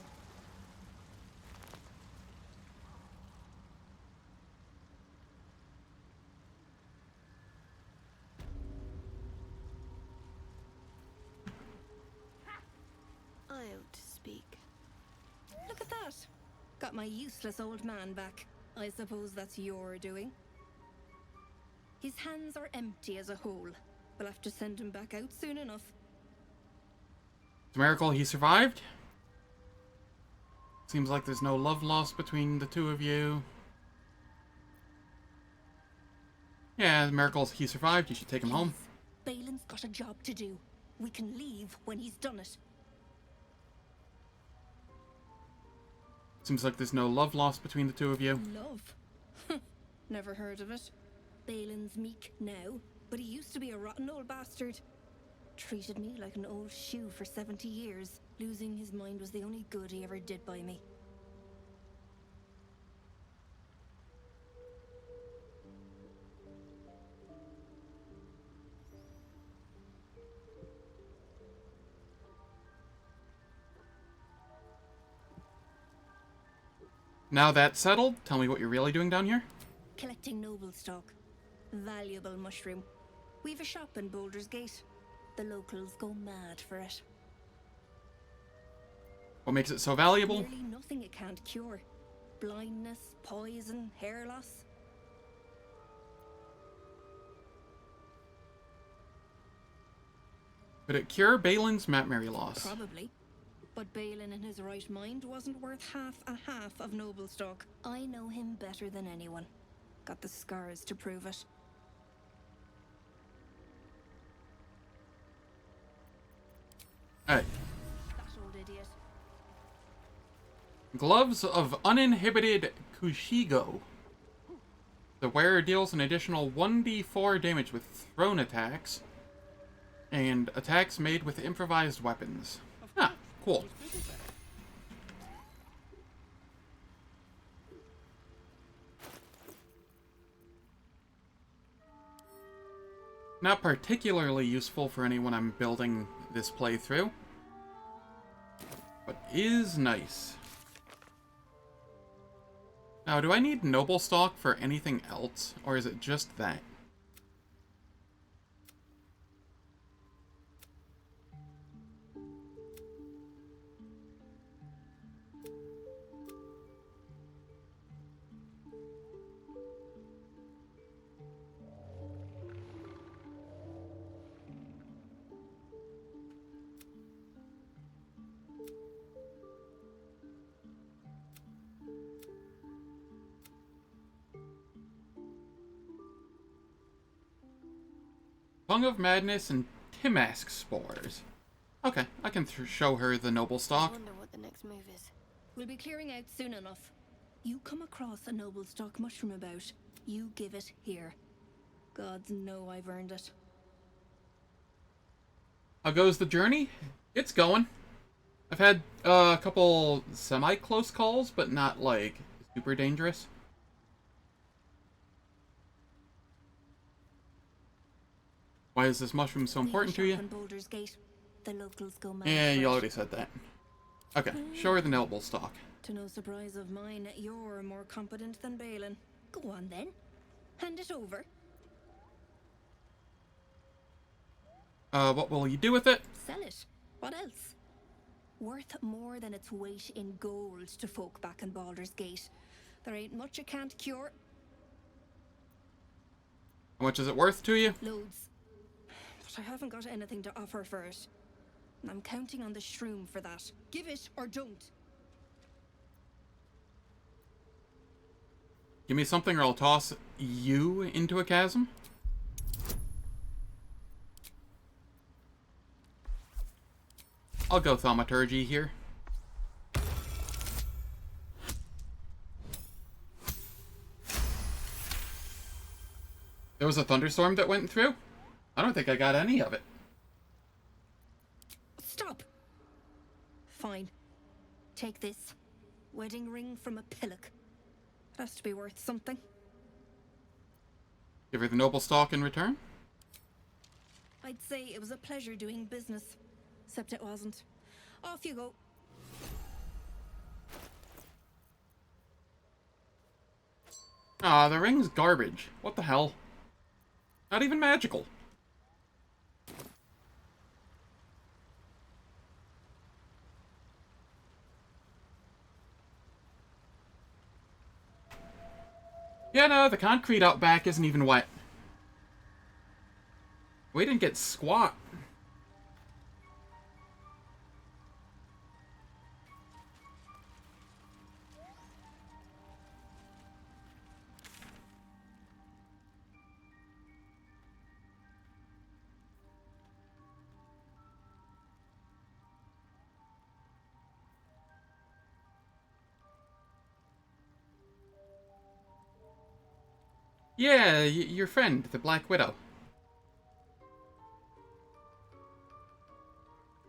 I ought to speak. Look at that. Got my useless old man back. I suppose that's your doing. His hands are empty as a whole. We'll have to send him back out soon enough. It's a miracle he survived. Seems like there's no love lost between the two of you. Yeah, the miracle he survived. You should take him home. Balin's got a job to do. We can leave when he's done it. Seems like there's no love lost between the two of you. Love? Never heard of it. Balin's meek now, but he used to be a rotten old bastard. Treated me like an old shoe for 70 years. Losing his mind was the only good he ever did by me. Now that's settled, tell me what you're really doing down here. Collecting noble stock. Valuable mushroom. We've a shop in Baldur's Gate. The locals go mad for it. What makes it so valuable? Nearly nothing it can't cure. Blindness, poison, hair loss. Could it cure Balin's memory loss? Probably. But Balin in his right mind wasn't worth half of noble stock. I know him better than anyone. Got the scars to prove it. Alright. That old idiot. Gloves of Uninhibited Kushigo. The wearer deals an additional 1d4 damage with thrown attacks and attacks made with improvised weapons. Ah, cool. Not particularly useful for anyone I'm building this playthrough, but is nice. Now, do I need noble stock for anything else, or is it just that? Tongue of Madness and Timask Spores. Okay, I can show her the noble stock. I wonder what the next move is. We'll be clearing out soon enough. You come across a noble stock mushroom about, you give it here. Gods know I've earned it. How goes the journey? It's going. I've had a couple semi-close calls, but not, like, super dangerous. Why is this mushroom so important to you? Baldur's Gate. The locals go mad. Yeah, you already said that. Okay, show her the noble stock. To no surprise of mine, you're more competent than Balin. Go on then. Hand it over. What will you do with it? Sell it. What else? Worth more than its weight in gold to folk back in Baldur's Gate. There ain't much it can't cure. How much is it worth to you? Loads. But I haven't got anything to offer for it. And I'm counting on the shroom for that. Give it or don't. Give me something or I'll toss you into a chasm. I'll go Thaumaturgy here. There was a thunderstorm that went through? I don't think I got any of it. Stop! Fine. Take this. Wedding ring from a pillock. It has to be worth something. Give her the noble stock in return? I'd say it was a pleasure doing business. Except it wasn't. Off you go. Ah, the ring's garbage. What the hell? Not even magical. Yeah, no, the concrete out back isn't even wet. We didn't get squat. Yeah, your friend, the Black Widow.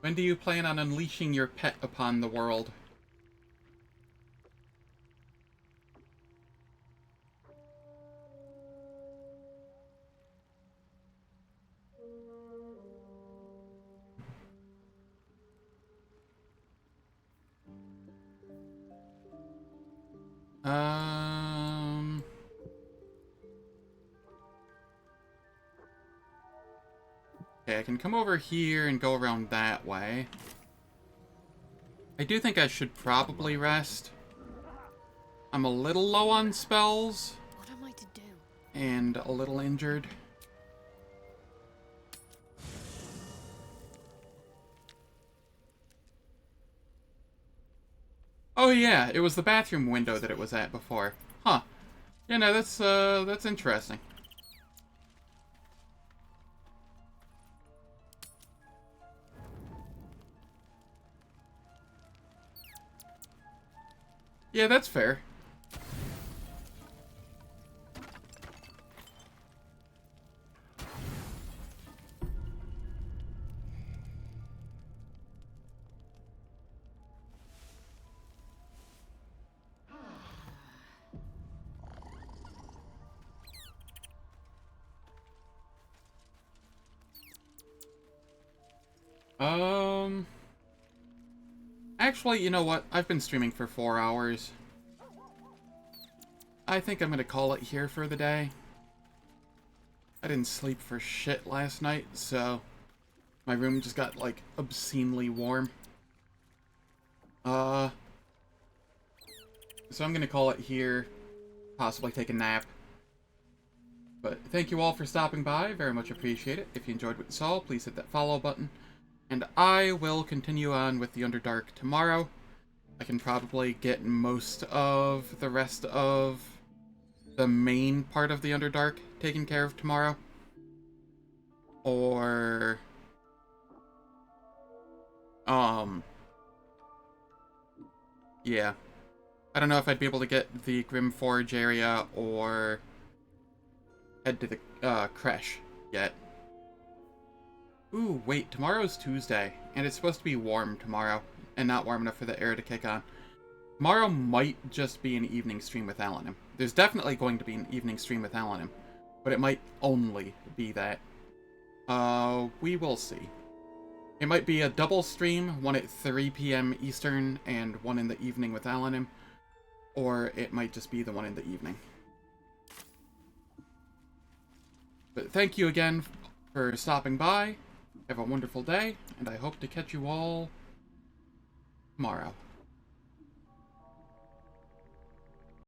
When do you plan on unleashing your pet upon the world? Okay, I can come over here and go around that way. I do think I should probably rest. I'm a little low on spells. What am I to do? And a little injured. Oh yeah, it was the bathroom window that it was at before. Huh. Yeah, no, that's interesting. Yeah, that's fair. Actually, you know what? I've been streaming for 4 hours. I think I'm gonna call it here for the day. I didn't sleep for shit last night, so my room just got, like, obscenely warm. So I'm gonna call it here, possibly take a nap. But thank you all for stopping by, very much appreciate it. If you enjoyed what you saw, please hit that follow button. And I will continue on with the Underdark tomorrow. I can probably get most of the rest of the main part of the Underdark taken care of tomorrow. Or... yeah. I don't know if I'd be able to get the Grimforge area or head to the creche yet. Ooh, wait, tomorrow's Tuesday, and it's supposed to be warm tomorrow, and not warm enough for the air to kick on. Tomorrow might just be an evening stream with Alanim. There's definitely going to be an evening stream with Alanim, but it might only be that. We will see. It might be a double stream, one at 3 p.m. Eastern and one in the evening with Alanim, or it might just be the one in the evening. But thank you again for stopping by. Have a wonderful day, and I hope to catch you all tomorrow.